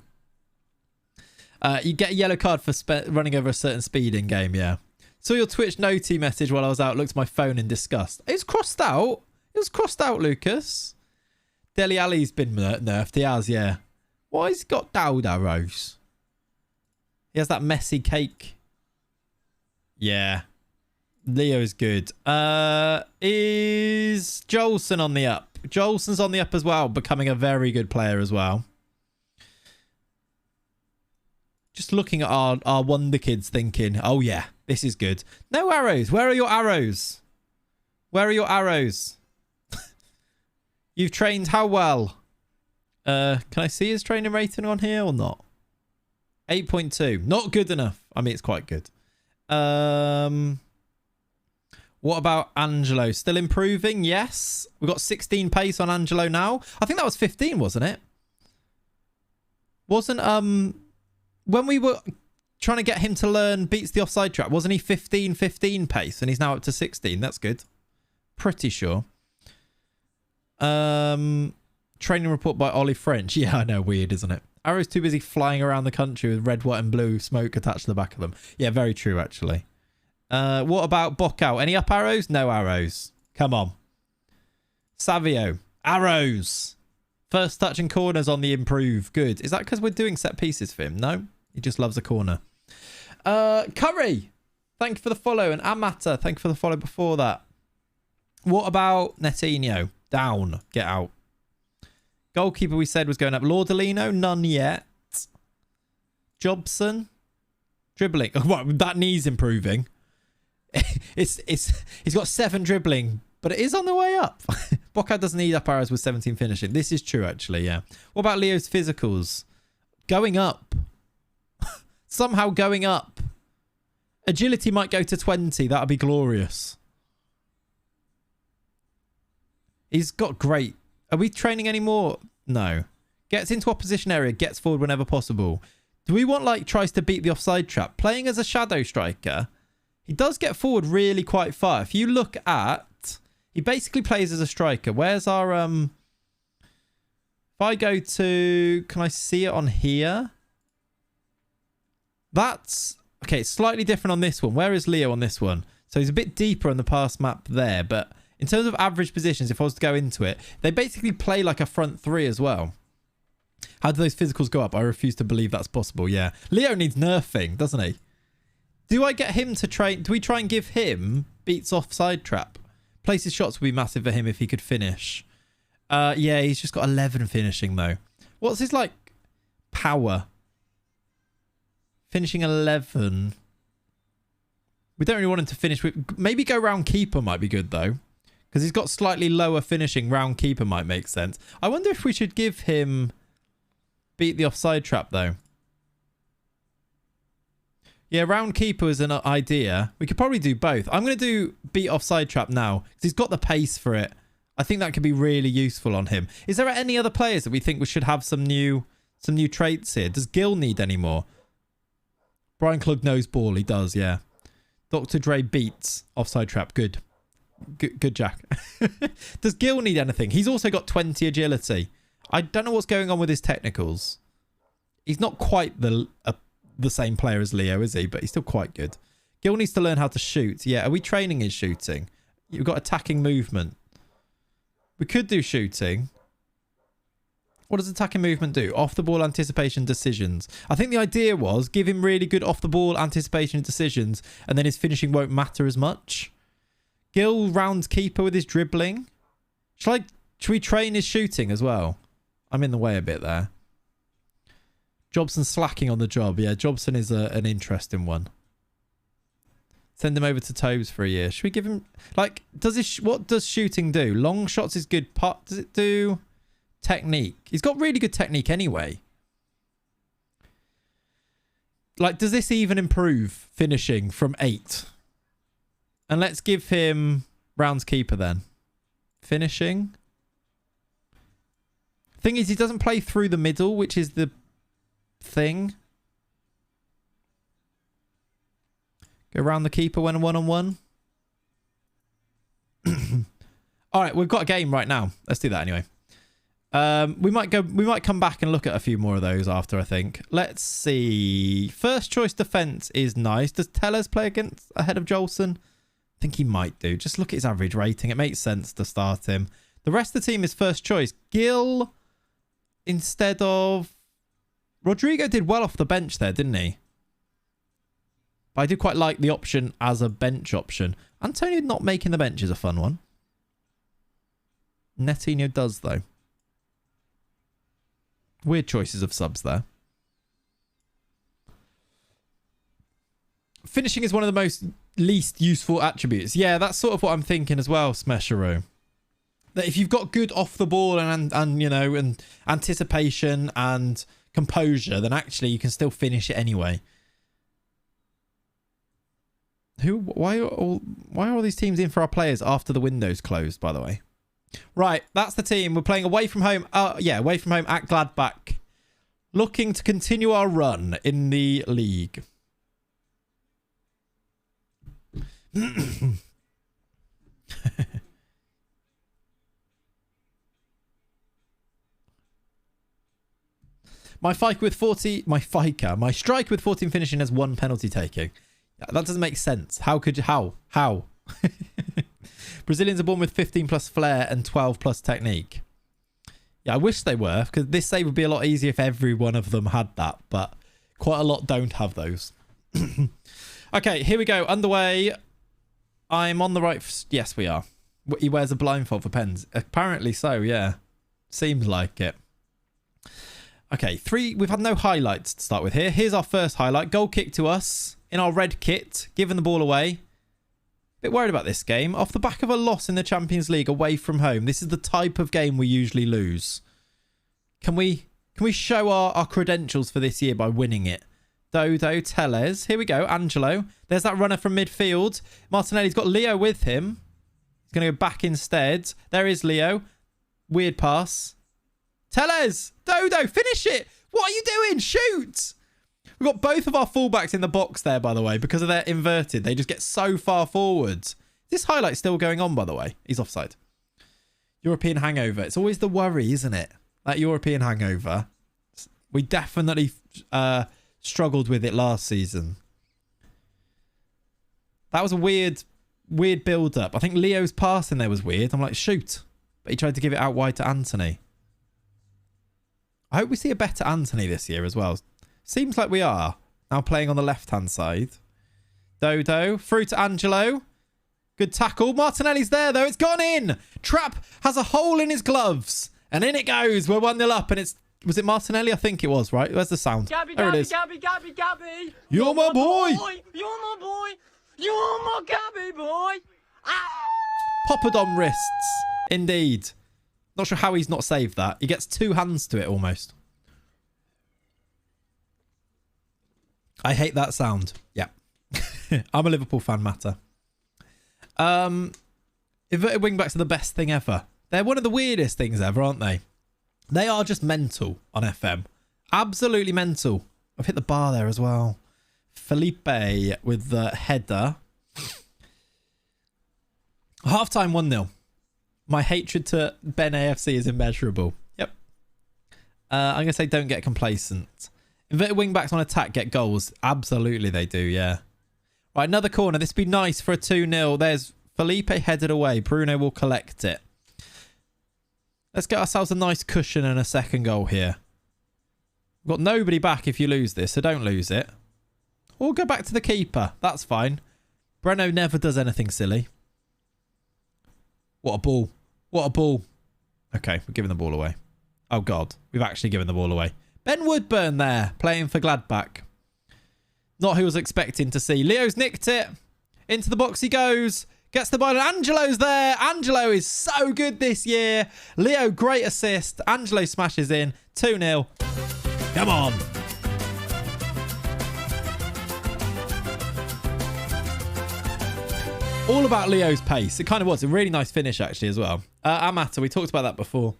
You get a yellow card for running over a certain speed in game, yeah. Saw your Twitch noti message while I was out. Looked at my phone in disgust. It was crossed out. Lucas. Dele Alli's been nerfed. He has, yeah. Why has he got down arrows? He has that messy cake. Yeah. Leo is good. Is Jolson on the up? Jolson's on the up as well, becoming a very good player as well. Just looking at our wonder kids thinking, oh yeah, this is good. No arrows. Where are your arrows? You've trained how well? Can I see his training rating on here or not? 8.2. Not good enough. I mean, it's quite good. What about Angelo? Still improving? Yes. We've got 16 pace on Angelo now. I think that was 15, wasn't it? Wasn't, when we were trying to get him to learn beats the offside trap, wasn't he 15 pace? And he's now up to 16. That's good. Pretty sure. Training report by Ollie French. Yeah, I know. Weird, isn't it? Arrow's too busy flying around the country with red, white and blue smoke attached to the back of them. Yeah, very true, actually. What about Bockout? Any up arrows? No arrows. Come on. Savio. Arrows. First touch and corners on the improve. Good. Is that because we're doing set pieces for him? No. He just loves a corner. Curry. Thank you for the follow. And Amata. Thank you for the follow before that. What about Netinho? Down. Get out. Goalkeeper we said was going up. Laudelino. None yet. Jobson. Dribbling. What? That knee's improving. He's got 7 dribbling, but it is on the way up. Boca doesn't need up arrows with 17 finishing. This is true, actually, yeah. What about Leo's physicals? Going up. Somehow going up. Agility might go to 20. That would be glorious. He's got great... Are we training anymore? No. Gets into opposition area, gets forward whenever possible. Do we want, like, tries to beat the offside trap? Playing as a shadow striker, he does get forward really quite far. If you look at... He basically plays as a striker. Where's our... If I go to... Can I see it on here? That's... Okay, it's slightly different on this one. Where is Leo on this one? So he's a bit deeper on the pass map there, but... In terms of average positions, if I was to go into it, they basically play like a front three as well. How do those physicals go up? I refuse to believe that's possible, yeah. Leo needs nerfing, doesn't he? Do I get him to train? Do we try and give him beats offside trap? Places shots would be massive for him if he could finish. Yeah, he's just got 11 finishing, though. What's his, like, power? Finishing 11. We don't really want him to finish with... Maybe go round keeper might be good, though. Because he's got slightly lower finishing. Round keeper might make sense. I wonder if we should give him beat the offside trap, though. Yeah, round keeper is an idea. We could probably do both. I'm going to do beat offside trap now. Because he's got the pace for it. I think that could be really useful on him. Is there any other players that we think we should have some new traits here? Does Gil need any more? Brian Klug knows ball. He does, yeah. Dr. Dre beats offside trap. Good. Good, Jack. Does Gil need anything? He's also got 20 agility. I don't know what's going on with his technicals. He's not quite the same player as Leo, is he? But he's still quite good. Gil needs to learn how to shoot. Yeah, are we training his shooting? You've got attacking movement. We could do shooting. What does attacking movement do? Off the ball anticipation decisions. I think the idea was give him really good off the ball anticipation decisions and then his finishing won't matter as much. Gil rounds keeper with his dribbling. Should we train his shooting as well? I'm in the way a bit there. Jobson slacking on the job. Yeah, Jobson is an interesting one. Send him over to Tobes for a year. Should we give him... Like, what does shooting do? Long shots is good. Does it do technique? He's got really good technique anyway. Like, does this even improve finishing from 8? And let's give him rounds keeper then. Finishing. Thing is, he doesn't play through the middle, which is the thing. Go around the keeper when one-on-one. All right, we've got a game right now. Let's do that anyway. We might come back and look at a few more of those after, I think. Let's see. First choice defense is nice. Does Tellers play ahead of Jolson? I think he might do. Just look at his average rating. It makes sense to start him. The rest of the team is first choice. Gil instead of... Rodrigo did well off the bench there, didn't he? But I do quite like the option as a bench option. Antonio not making the bench is a fun one. Netinho does, though. Weird choices of subs there. Finishing is one of the most least useful attributes. Yeah, that's sort of what I'm thinking as well, Smeshero. That if you've got good off the ball and you know, and anticipation and composure, then actually you can still finish it anyway. Why are all these teams in for our players after the window's closed, by the way? Right, that's the team. We're playing away from home. Away from home at Gladbach. Looking to continue our run in the league. My striker with 14 finishing has 1 penalty taking. That doesn't make sense. How? Brazilians are born with 15 plus flair and 12 plus technique. Yeah, I wish they were, because this save would be a lot easier if every one of them had that, but quite a lot don't have those. Okay, here we go. Underway. I'm on the right... Yes, we are. He wears a blindfold for pens. Apparently so, yeah. Seems like it. Okay, we've had no highlights to start with here. Here's our first highlight. Goal kick to us in our red kit. Giving the ball away. Bit worried about this game. Off the back of a loss in the Champions League away from home, this is the type of game we usually lose. Can we show our credentials for this year by winning it? Dodo, Tellez. Here we go. Angelo. There's that runner from midfield. Martinelli's got Leo with him. He's going to go back instead. There is Leo. Weird pass. Tellez. Dodo, finish it. What are you doing? Shoot. We've got both of our fullbacks in the box there, by the way, because of their inverted. They just get so far forwards. This highlight's still going on, by the way. He's offside. European hangover. It's always the worry, isn't it? That European hangover. We definitely struggled with it last season. That was a weird build-up. I think Leo's passing there was weird. I'm like, shoot. But he tried to give it out wide to Anthony. I hope we see a better Anthony this year as well. Seems like we are. Now playing on the left-hand side. Dodo. Through to Angelo. Good tackle. Martinelli's there, though. It's gone in. Trapp has a hole in his gloves. And in it goes. We're 1-0 up. And it's... Was it Martinelli? I think it was, right? Where's the sound? Gabby, there Gabby, it is. Gabby, Gabby, Gabby. You're my boy. You're my boy. You're my Gabby boy. Ah! Poppadom wrists. Indeed. Not sure how he's not saved that. He gets two hands to it almost. I hate that sound. Yeah. I'm a Liverpool fan, Matter. Inverted wingbacks are the best thing ever. They're one of the weirdest things ever, aren't they? They are just mental on FM. Absolutely mental. I've hit the bar there as well. Felipe with the header. Half-time 1-0. My hatred to Ben AFC is immeasurable. Yep. I'm going to say don't get complacent. Inverted wingbacks on attack get goals. Absolutely they do, yeah. Right, another corner. This would be nice for a 2-0. There's Felipe headed away. Bruno will collect it. Let's get ourselves a nice cushion and a second goal here. We've got nobody back if you lose this, so don't lose it. Or go back to the keeper. That's fine. Breno never does anything silly. What a ball. What a ball. Okay, we're giving the ball away. Oh, God. We've actually given the ball away. Ben Woodburn there, playing for Gladbach. Not who I was expecting to see. Leo's nicked it. Into the box he goes. Gets the ball, and Angelo's there. Angelo is so good this year. Leo, great assist. Angelo smashes in. 2-0. Come on. All about Leo's pace. It kind of was. A really nice finish, actually, as well. Amata, we talked about that before.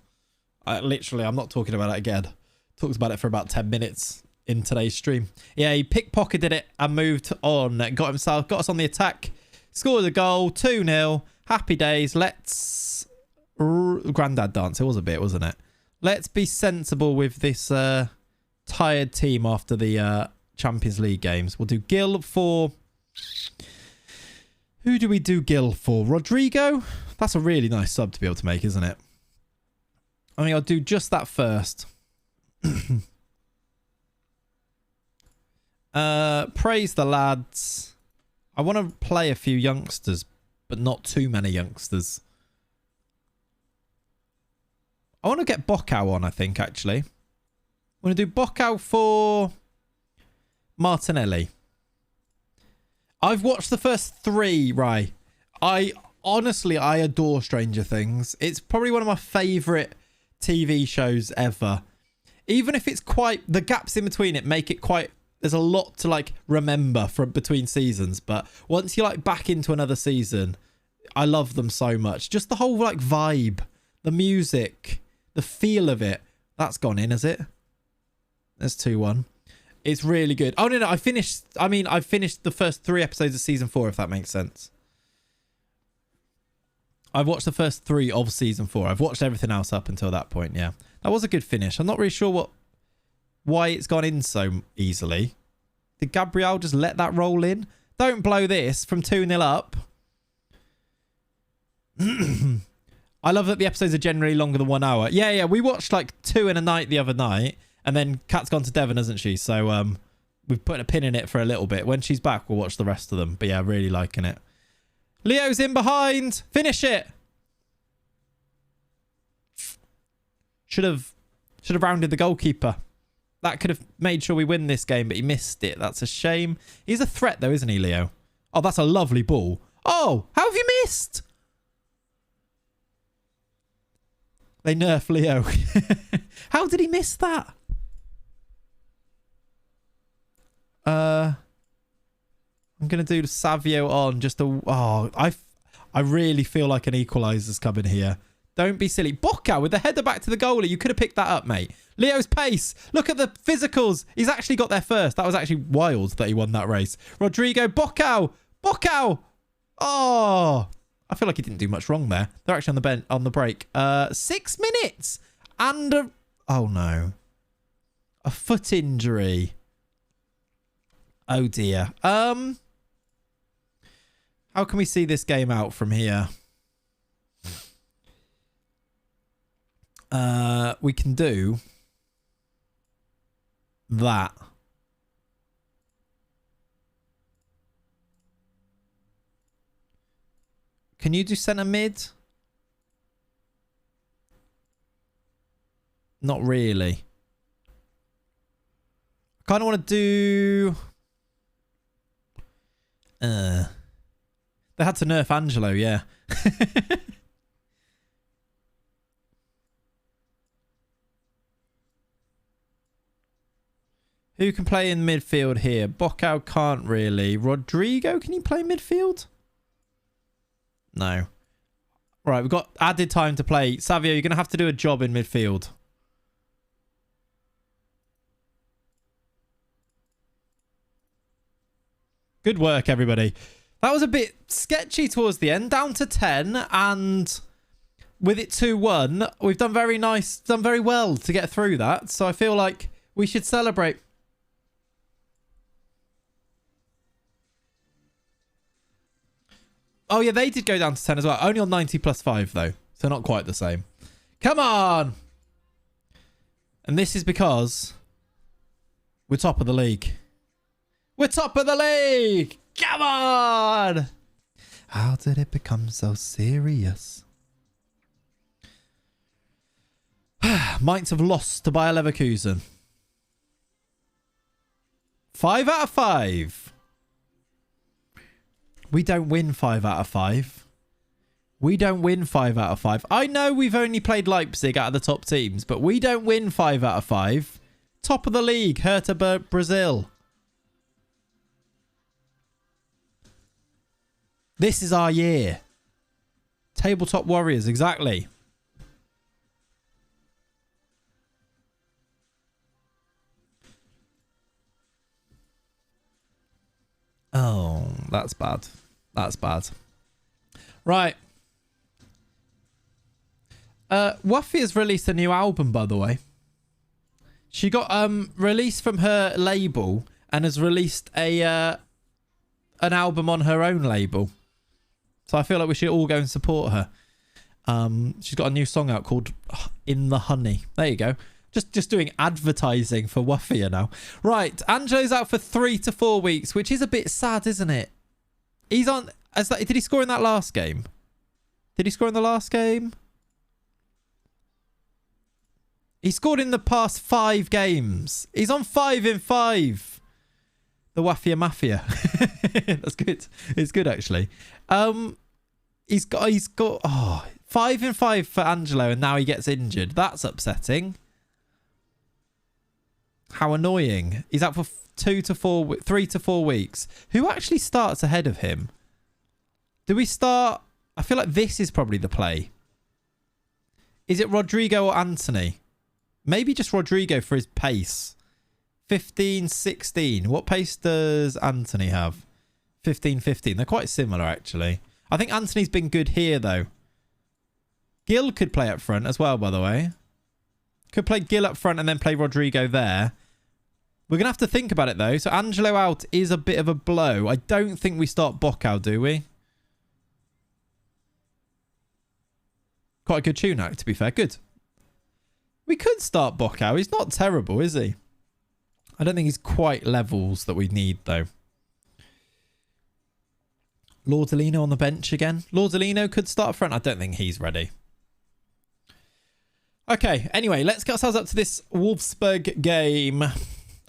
Literally, I'm not talking about it again. Talked about it for about 10 minutes in today's stream. Yeah, he pickpocketed it and moved on. Got us on the attack. Scored a goal. 2-0. Happy days. Let's... Grandad dance. It was a bit, wasn't it? Let's be sensible with this tired team after the Champions League games. We'll do Gil for... Who do we do Gil for? Rodrigo? That's a really nice sub to be able to make, isn't it? I mean, I'll do just that first. Praise the lads. I want to play a few youngsters, but not too many youngsters. I want to get Bocau on, I think, actually. I'm going to do Bocau for Martinelli. I've watched the first 3, right? Honestly, I adore Stranger Things. It's probably one of my favourite TV shows ever. Even if it's quite... The gaps in between it make it quite... There's a lot to, like, remember from between seasons. But once you're, like, back into another season, I love them so much. Just the whole, like, vibe. The music. The feel of it. That's gone in, has it? There's 2-1. It's really good. Oh, no. I finished the first 3 episodes of season 4, if that makes sense. I've watched the first 3 of season 4. I've watched everything else up until that point, yeah. That was a good finish. I'm not really sure why it's gone in so easily. Did Gabriel just let that roll in? Don't blow this from 2-0 up. I love that the episodes are generally longer than 1 hour. Yeah. We watched like 2 in a night the other night. And then Kat's gone to Devon, hasn't she? So we've put a pin in it for a little bit. When she's back, we'll watch the rest of them. But yeah, really liking it. Leo's in behind. Finish it. Should have rounded the goalkeeper. That could have made sure we win this game, but he missed it. That's a shame. He's a threat, though, isn't he, Leo? Oh, that's a lovely ball. Oh, how have you missed? They nerf Leo. How did he miss that? I'm going to do Savio on just a... Oh, I really feel like an equaliser's coming here. Don't be silly. Boca with the header back to the goalie. You could have picked that up, mate. Leo's pace. Look at the physicals. He's actually got there first. That was actually wild that he won that race. Rodrigo. Bocao. Bocao. Oh. I feel like he didn't do much wrong there. They're actually on the bench, on the break. 6 minutes. And a... Oh, no. A foot injury. Oh, dear. How can we see this game out from here? We can do that. Can you do centre mid? Not really. I kind of want to do... They had to nerf Angelo, yeah. Who can play in midfield here? Bocao can't really. Rodrigo, can you play midfield? No. Right, we've got added time to play. Savio, you're going to have to do a job in midfield. Good work, everybody. That was a bit sketchy towards the end. Down to 10, and with it 2-1, we've done done very well to get through that. So I feel like we should celebrate. Oh, yeah, they did go down to 10 as well. Only on 90 plus 5, though. So not quite the same. Come on! And this is because we're top of the league. We're top of the league! Come on! How did it become so serious? Mainz have lost to Bayer Leverkusen. 5 out of 5. We don't win 5 out of 5. We don't win 5 out of 5. I know we've only played Leipzig out of the top teams, but we don't win 5 out of 5. Top of the league, Hertha Brazil. This is our year. Tabletop Warriors, exactly. Oh, that's bad. That's bad. Right. Wuffy has released a new album, by the way. She got released from her label and has released an album on her own label. So I feel like we should all go and support her. She's got a new song out called In the Honey. There you go. Just doing advertising for Wuffy now. Right, Angelo's out for 3 to 4 weeks, which is a bit sad, isn't it? He's on... Did he score in that last game? Did he score in the last game? He scored in the past 5 games. He's on 5 in 5. The Wuffy Mafia. That's good. It's good, actually. He's got 5 in 5 for Angelo, and now he gets injured. That's upsetting. How annoying. He's out for 3 to 4 weeks. Who actually starts ahead of him? Do we start... I feel like this is probably the play. Is it Rodrigo or Anthony? Maybe just Rodrigo for his pace. 15, 16. What pace does Anthony have? 15, 15. They're quite similar, actually. I think Anthony's been good here, though. Gil could play up front as well, by the way. Could play Gil up front and then play Rodrigo there. We're going to have to think about it, though. So Angelo out is a bit of a blow. I don't think we start Bocao, do we? Quite a good tune, to be fair. Good. We could start Bocao. He's not terrible, is he? I don't think he's quite levels that we need, though. Lordolino on the bench again. Lordolino could start up front. I don't think he's ready. Okay, anyway, let's get ourselves up to this Wolfsburg game.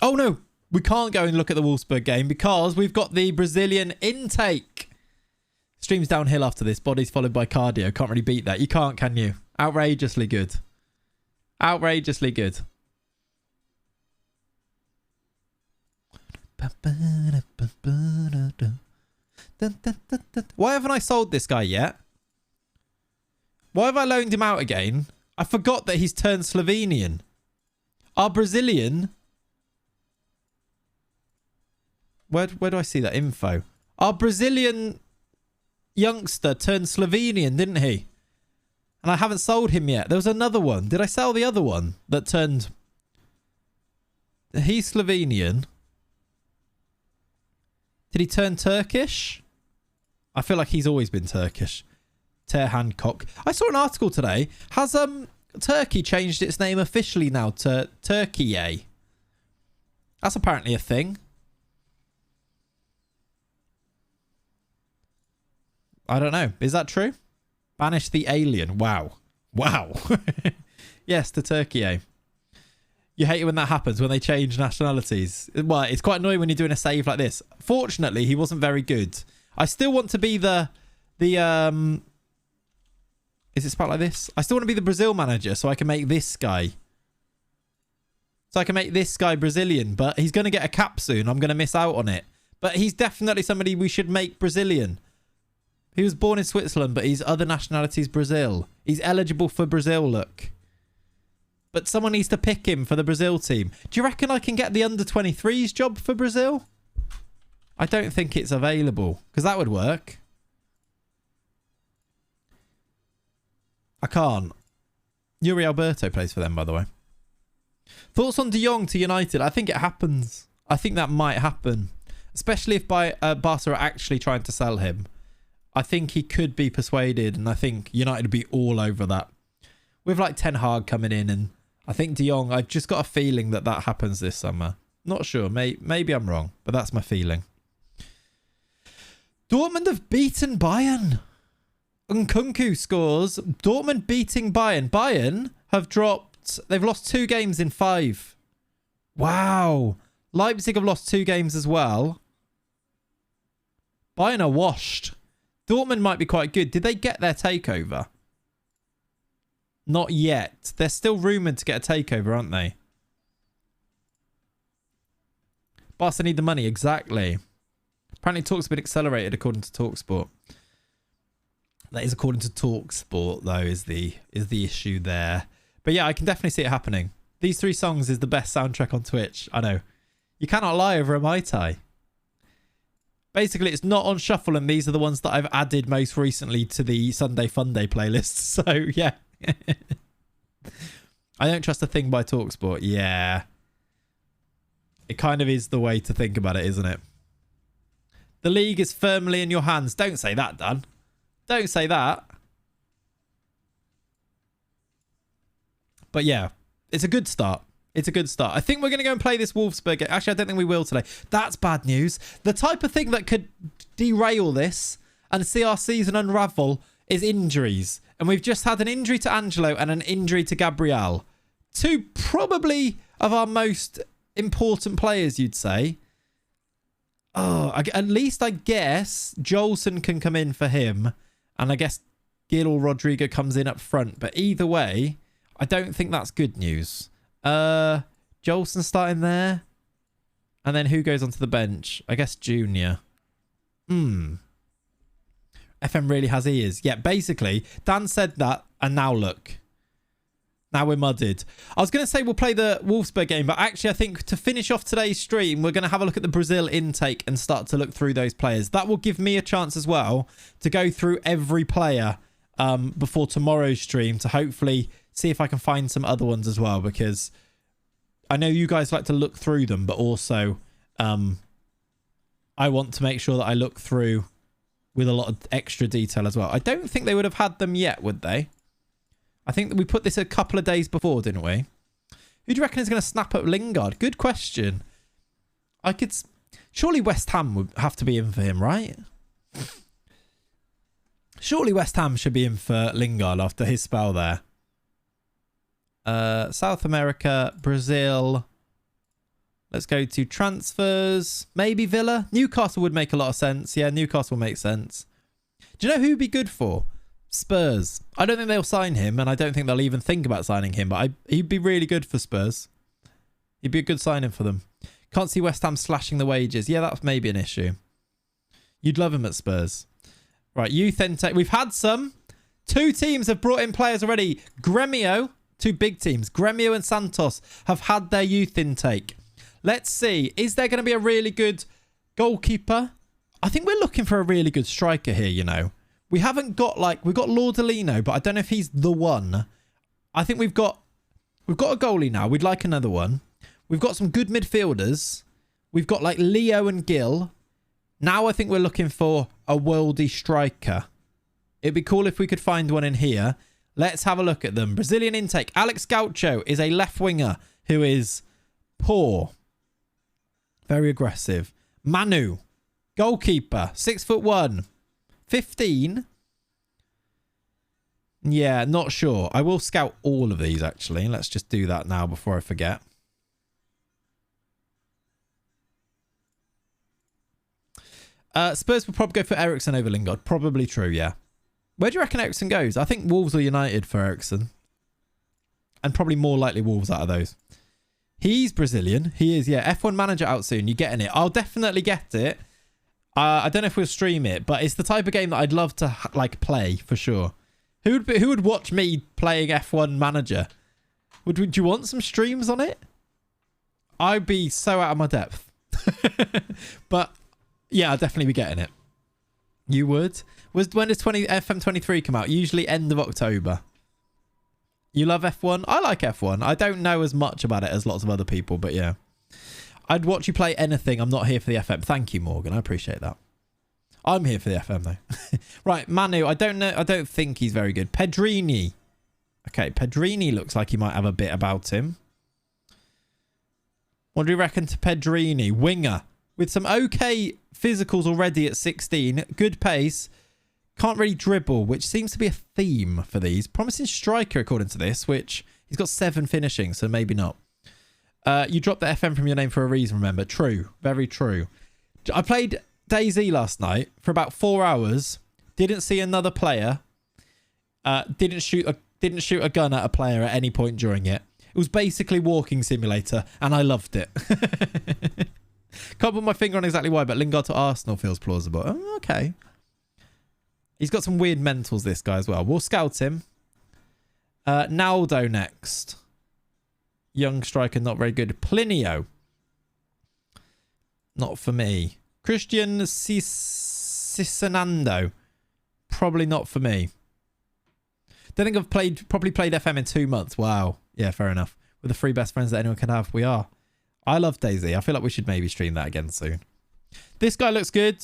Oh, no. We can't go and look at the Wolfsburg game because we've got the Brazilian intake. Stream's downhill after this. Bodies followed by cardio. Can't really beat that. You can't, can you? Outrageously good. Outrageously good. Why haven't I sold this guy yet? Why have I loaned him out again? I forgot that he's turned Slovenian. Our Brazilian... Where do I see that info? Our Brazilian youngster turned Slovenian, didn't he? And I haven't sold him yet. There was another one. Did I sell the other one that turned... He's Slovenian. Did he turn Turkish? I feel like he's always been Turkish. Ter Hancock. I saw an article today. Has Turkey changed its name officially now to Turkey? That's apparently a thing. I don't know. Is that true? Banish the alien. Wow. Wow. Yes, to Turkey. You hate it when that happens, when they change nationalities. Well, it's quite annoying when you're doing a save like this. Fortunately, he wasn't very good. I still want to be the is it spelled like this? I still want to be the Brazil manager so I can make this guy. So I can make this guy Brazilian, but he's going to get a cap soon. I'm going to miss out on it. But he's definitely somebody we should make Brazilian. He was born in Switzerland, but his other nationality is Brazil. He's eligible for Brazil, look. But someone needs to pick him for the Brazil team. Do you reckon I can get the under-23s job for Brazil? I don't think it's available, because that would work. I can't. Yuri Alberto plays for them, by the way. Thoughts on De Jong to United? I think it happens. I think that might happen. Especially if Barca are actually trying to sell him. I think he could be persuaded, and I think United would be all over that. With like Ten Hag coming in, and I think De Jong, I've just got a feeling that happens this summer. Not sure. Maybe I'm wrong, but that's my feeling. Dortmund have beaten Bayern. Nkunku scores. Dortmund beating Bayern. Bayern have dropped... They've lost 2 games in 5. Wow. Leipzig have lost 2 games as well. Bayern are washed. Dortmund might be quite good. Did they get their takeover? Not yet. They're still rumoured to get a takeover, aren't they? Barca need the money. Exactly. Apparently talks have been accelerated according to TalkSport. That is according to TalkSport, though, is the issue there. But yeah, I can definitely see it happening. These 3 songs is the best soundtrack on Twitch. I know. You cannot lie over a Mai Tai. Basically, it's not on shuffle, and these are the ones that I've added most recently to the Sunday Fun Day playlist. So, yeah. I don't trust a thing by TalkSport. Yeah. It kind of is the way to think about it, isn't it? The league is firmly in your hands. Don't say that, Dan. Don't say that. But yeah, it's a good start. It's a good start. I think we're going to go and play this Wolfsburg game. Actually, I don't think we will today. That's bad news. The type of thing that could derail this and see our season unravel is injuries. And we've just had an injury to Angelo and an injury to Gabriel. 2 probably of our most important players, you'd say. Oh, at least I guess Jolson can come in for him. And I guess Gil or Rodrigo comes in up front. But either way, I don't think that's good news. Jolson starting there. And then who goes onto the bench? I guess Junior. FM really has ears. Yeah, basically, Dan said that. And now look. Now we're mudded. I was going to say we'll play the Wolfsburg game, but actually I think to finish off today's stream, we're going to have a look at the Brazil intake and start to look through those players. That will give me a chance as well to go through every player before tomorrow's stream to hopefully see if I can find some other ones as well, because I know you guys like to look through them, but also I want to make sure that I look through with a lot of extra detail as well. I don't think they would have had them yet, would they? I think that we put this a couple of days before, didn't we? Who do you reckon is going to snap up Lingard? Good question. Surely West Ham would have to be in for him, right? Surely West Ham should be in for Lingard after his spell there. South America, Brazil. Let's go to transfers. Maybe Villa. Newcastle would make a lot of sense. Yeah, Newcastle makes sense. Do you know who would be good for? Spurs. I don't think they'll sign him, and I don't think they'll even think about signing him, but he'd be really good for Spurs. He'd be a good signing for them. Can't see West Ham slashing the wages. Yeah, that's maybe an issue. You'd love him at Spurs. Right, youth intake. We've had some. 2 teams have brought in players already. Gremio, 2 big teams. Gremio and Santos have had their youth intake. Let's see. Is there going to be a really good goalkeeper? I think we're looking for a really good striker here, you know. We haven't got we've got Laudolino, but I don't know if he's the one. I think we've got a goalie now. We'd like another one. We've got some good midfielders. We've got like Leo and Gil. Now I think we're looking for a worldy striker. It'd be cool if we could find one in here. Let's have a look at them. Brazilian intake. Alex Gaucho is a left winger who is poor. Very aggressive. Manu, goalkeeper, 6'1", 15. Yeah, not sure. I will scout all of these actually. Let's just do that now before I forget. Spurs will probably go for Ericsson over Lingard. Probably true, yeah. Where do you reckon Ericsson goes? I think Wolves or United for Ericsson. And probably more likely Wolves out of those. He's Brazilian. He is, yeah. F1 manager out soon. You're getting it. I'll definitely get it. I don't know if we'll stream it, but it's the type of game that I'd love to play for sure. Who would watch me playing F1 manager? Would you want some streams on it? I'd be so out of my depth. But yeah, I'll definitely be getting it. You would? When does FM23 come out? Usually end of October. You love F1? I like F1. I don't know as much about it as lots of other people, but yeah. I'd watch you play anything. I'm not here for the FM. Thank you, Morgan. I appreciate that. I'm here for the FM, though. Right, Manu. I don't know. I don't think he's very good. Pedrini. Okay, Pedrini looks like he might have a bit about him. What do you reckon to Pedrini? Winger. With some okay physicals already at 16. Good pace. Can't really dribble, which seems to be a theme for these. Promising striker, according to this, which he's got 7 finishing, so maybe not. You dropped the FM from your name for a reason, remember? True. Very true. I played DayZ last night for about 4 hours. Didn't see another player. Didn't shoot a gun at a player at any point during it. It was basically walking simulator, and I loved it. Can't put my finger on exactly why, but Lingard to Arsenal feels plausible. Oh, okay. He's got some weird mentals, this guy, as well. We'll scout him. Naldo next. Young striker, not very good. Plinio. Not for me. Christian Cisanando. Probably not for me. Don't think I've probably played FM in 2 months. Wow. Yeah, fair enough. We're the 3 best friends that anyone can have. We are. I love DayZ. I feel like we should maybe stream that again soon. This guy looks good.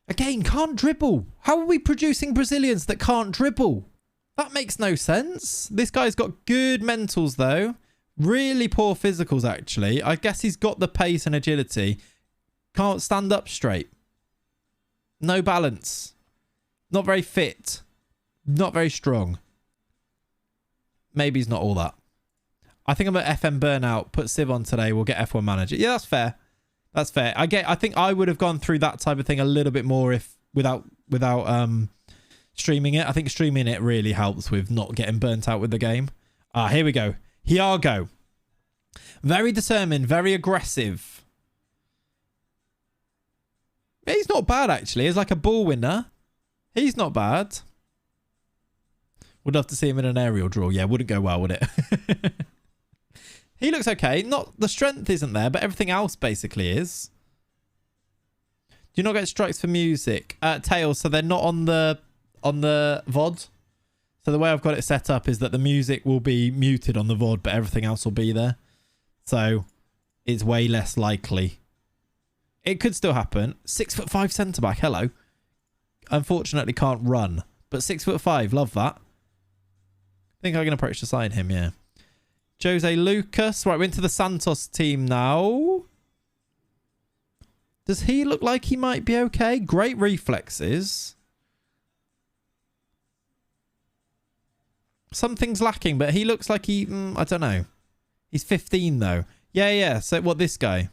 Again, can't dribble. How are we producing Brazilians that can't dribble? That makes no sense. This guy's got good mentals, though. Really poor physicals, actually. I guess he's got the pace and agility. Can't stand up straight. No balance. Not very fit. Not very strong. Maybe he's not all that. I think I'm at FM burnout. Put Civ on today. We'll get F1 manager. Yeah, that's fair. That's fair. I think I would have gone through that type of thing a little bit more if without streaming it. I think streaming it really helps with not getting burnt out with the game. Here we go. Hiago. Very determined. Very aggressive. He's not bad, actually. He's like a ball winner. He's not bad. Would love to see him in an aerial draw. Yeah, wouldn't go well, would it? He looks okay. Not the strength isn't there, but everything else basically is. Do you not get strikes for music? Tails, so they're not on the VOD. So the way I've got it set up is that the music will be muted on the VOD, but everything else will be there. So it's way less likely. It could still happen. 6'5" centre back. Hello. Unfortunately, can't run, but 6'5". Love that. I think I can approach to sign him. Yeah. Jose Lucas. Right, we're into the Santos team now. Does he look like he might be okay? Great reflexes. Something's lacking, but he looks like he... I don't know. He's 15, though. Yeah. So, what, this guy?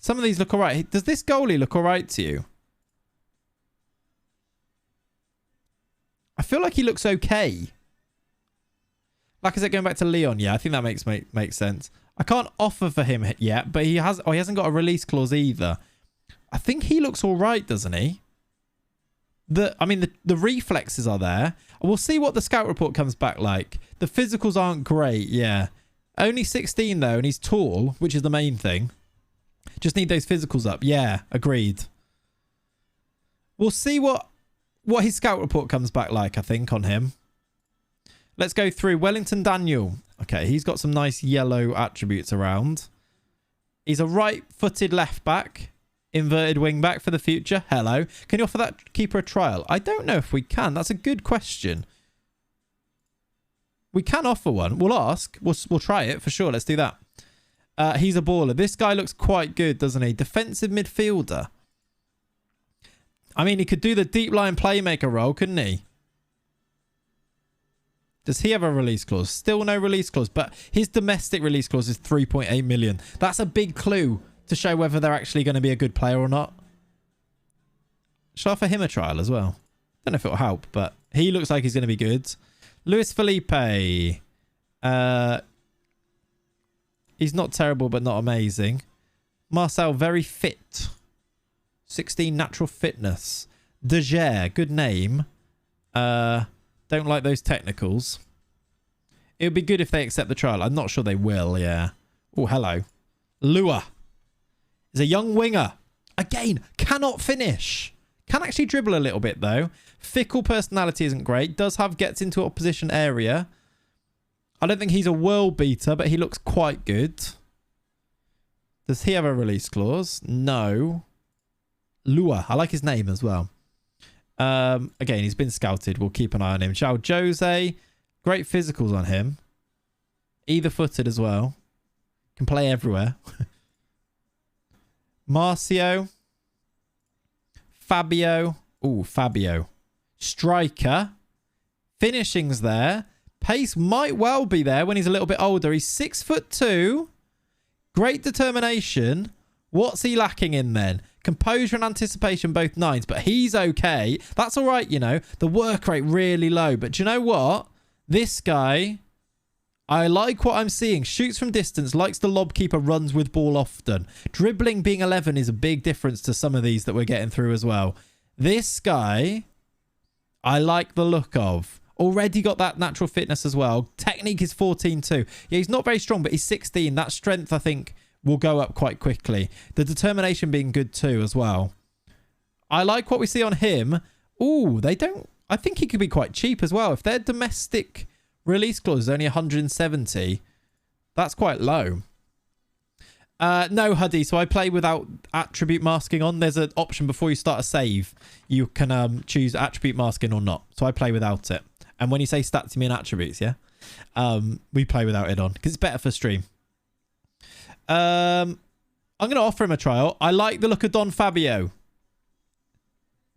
Some of these look all right. Does this goalie look all right to you? I feel like he looks okay. Like I said, going back to Leon, yeah, I think that makes sense. I can't offer for him yet, but he hasn't got a release clause either. I think he looks all right, doesn't he? The reflexes are there. We'll see what the scout report comes back like. The physicals aren't great, yeah. Only 16 though, and he's tall, which is the main thing. Just need those physicals up. Yeah, agreed. We'll see what his scout report comes back like, I think, on him. Let's go through Wellington Daniel. Okay, he's got some nice yellow attributes around. He's a right-footed left back. Inverted wing back for the future. Hello. Can you offer that keeper a trial? I don't know if we can. That's a good question. We can offer one. We'll ask. We'll try it for sure. Let's do that. He's a baller. This guy looks quite good, doesn't he? Defensive midfielder. I mean, he could do the deep line playmaker role, couldn't he? Does he have a release clause? Still no release clause, but his domestic release clause is 3.8 million. That's a big clue to show whether they're actually going to be a good player or not. Should I offer him a trial as well? Don't know if it'll help, but he looks like he's going to be good. Luis Felipe. He's not terrible, but not amazing. Marcel, very fit. 16 natural fitness. De Gea, good name. Don't like those technicals. It would be good if they accept the trial. I'm not sure they will, yeah. Oh, hello. Lua is a young winger. Again, cannot finish. Can actually dribble a little bit, though. Fickle personality isn't great. Gets into opposition area. I don't think he's a world beater, but he looks quite good. Does he have a release clause? No. Lua. I like his name as well. Again, he's been scouted. We'll keep an eye on him. João Jose. Great physicals on him. Either-footed as well. Can play everywhere. Marcio. Fabio. Ooh, Fabio. Striker. Finishing's there. Pace might well be there when he's a little bit older. He's 6'2". Great determination. What's he lacking in then? Composure and anticipation, both 9s, but he's okay. That's all right, you know. The work rate really low. But do you know what? This guy, I like what I'm seeing. Shoots from distance, likes the lob keeper, runs with ball often. Dribbling being 11 is a big difference to some of these that we're getting through as well. This guy, I like the look of. Already got that natural fitness as well. Technique is 14 too. Yeah, he's not very strong, but he's 16. That strength, I think, will go up quite quickly. The determination being good too as well. I like what we see on him. Ooh, they don't... I think he could be quite cheap as well. If their domestic release clause is only 170, that's quite low. No, Huddy. So I play without attribute masking on. There's an option before you start a save. You can choose attribute masking or not. So I play without it. And when you say stats, you mean attributes, yeah? We play without it on because it's better for stream. I'm going to offer him a trial. I like the look of Don Fabio.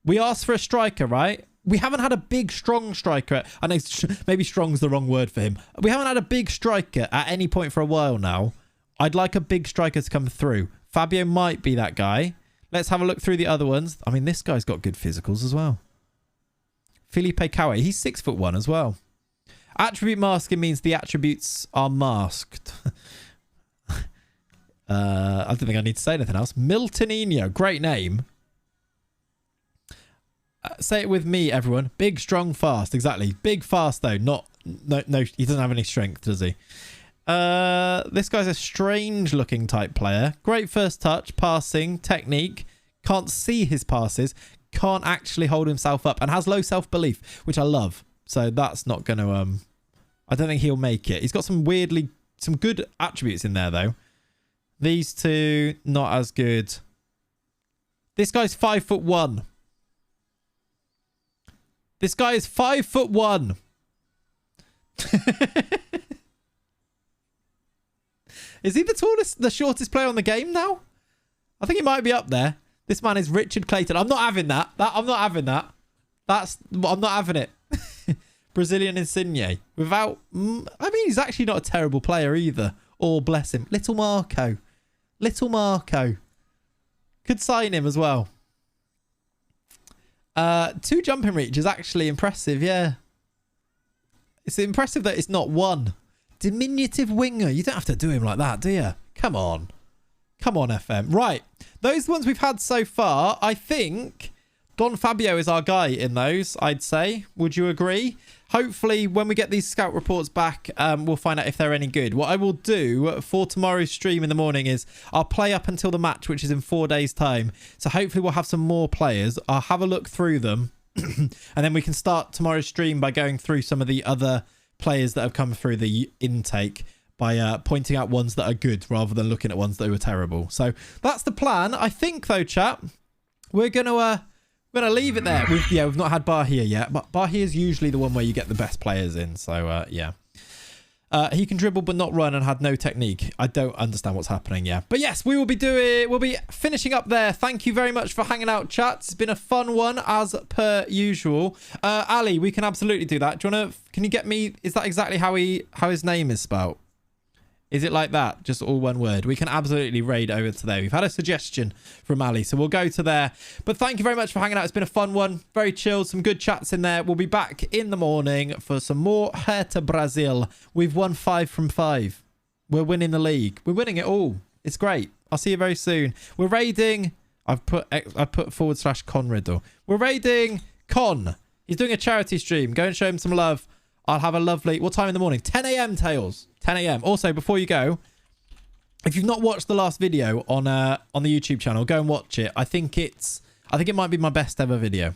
We asked for a striker, right? We haven't had a big, strong striker. I know maybe strong's the wrong word for him. We haven't had a big striker at any point for a while now. I'd like a big striker to come through. Fabio might be that guy. Let's have a look through the other ones. I mean, this guy's got good physicals as well. Felipe Kawe. He's 6'1" as well. Attribute masking means the attributes are masked. I don't think I need to say anything else. Miltoninho, great name. Say it with me, everyone. Big, strong, fast. Exactly. Big, fast though. No. He doesn't have any strength, does he? This guy's a strange-looking type player. Great first touch, passing, technique. Can't see his passes. Can't actually hold himself up, and has low self-belief, which I love. So that's not going to. I don't think he'll make it. He's got some good attributes in there though. These two, not as good. This guy's 5'1". This guy is 5'1". Is he the shortest player on the game now? I think he might be up there. This man is Richard Clayton. I'm not having that. I'm not having that. I'm not having it. Brazilian Insigne. Without... I mean, he's actually not a terrible player either. Or bless him. Little Marco. Could sign him as well. 2 jumping reach is actually impressive, yeah. It's impressive that it's not 1. Diminutive winger. You don't have to do him like that, do you? Come on. Come on, FM. Right. Those ones we've had so far, I think Don Fabio is our guy in those, I'd say. Would you agree? Hopefully, when we get these scout reports back, we'll find out if they're any good. What I will do for tomorrow's stream in the morning is I'll play up until the match, which is in 4 days' time. So hopefully we'll have some more players. I'll have a look through them. And then we can start tomorrow's stream by going through some of the other players that have come through the intake by pointing out ones that are good rather than looking at ones that were terrible. So that's the plan. I think, though, chat, we're going to leave it there. We've not had Bahia yet, but Bahia is usually the one where you get the best players in. So, yeah. He can dribble but not run and had no technique. I don't understand what's happening, yeah. But yes, we'll be finishing up there. Thank you very much for hanging out, chat. It's been a fun one, as per usual. Ali, we can absolutely do that. Can you get me, is that exactly how his name is spelled? Is it like that? Just all one word. We can absolutely raid over to there. We've had a suggestion from Ali, so we'll go to there. But thank you very much for hanging out. It's been a fun one. Very chilled. Some good chats in there. We'll be back in the morning for some more Hertha Brasil. We've won 5 from 5. We're winning the league. We're winning it all. It's great. I'll see you very soon. We're raiding. I've put /Con Riddle. We're raiding Con. He's doing a charity stream. Go and show him some love. I'll have a lovely... What time in the morning? 10 a.m. Tails. 10 a.m. Also, before you go, if you've not watched the last video on the YouTube channel, go and watch it. I think it might be my best ever video.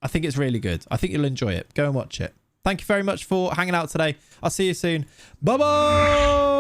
I think it's really good. I think you'll enjoy it. Go and watch it. Thank you very much for hanging out today. I'll see you soon. Bye-bye!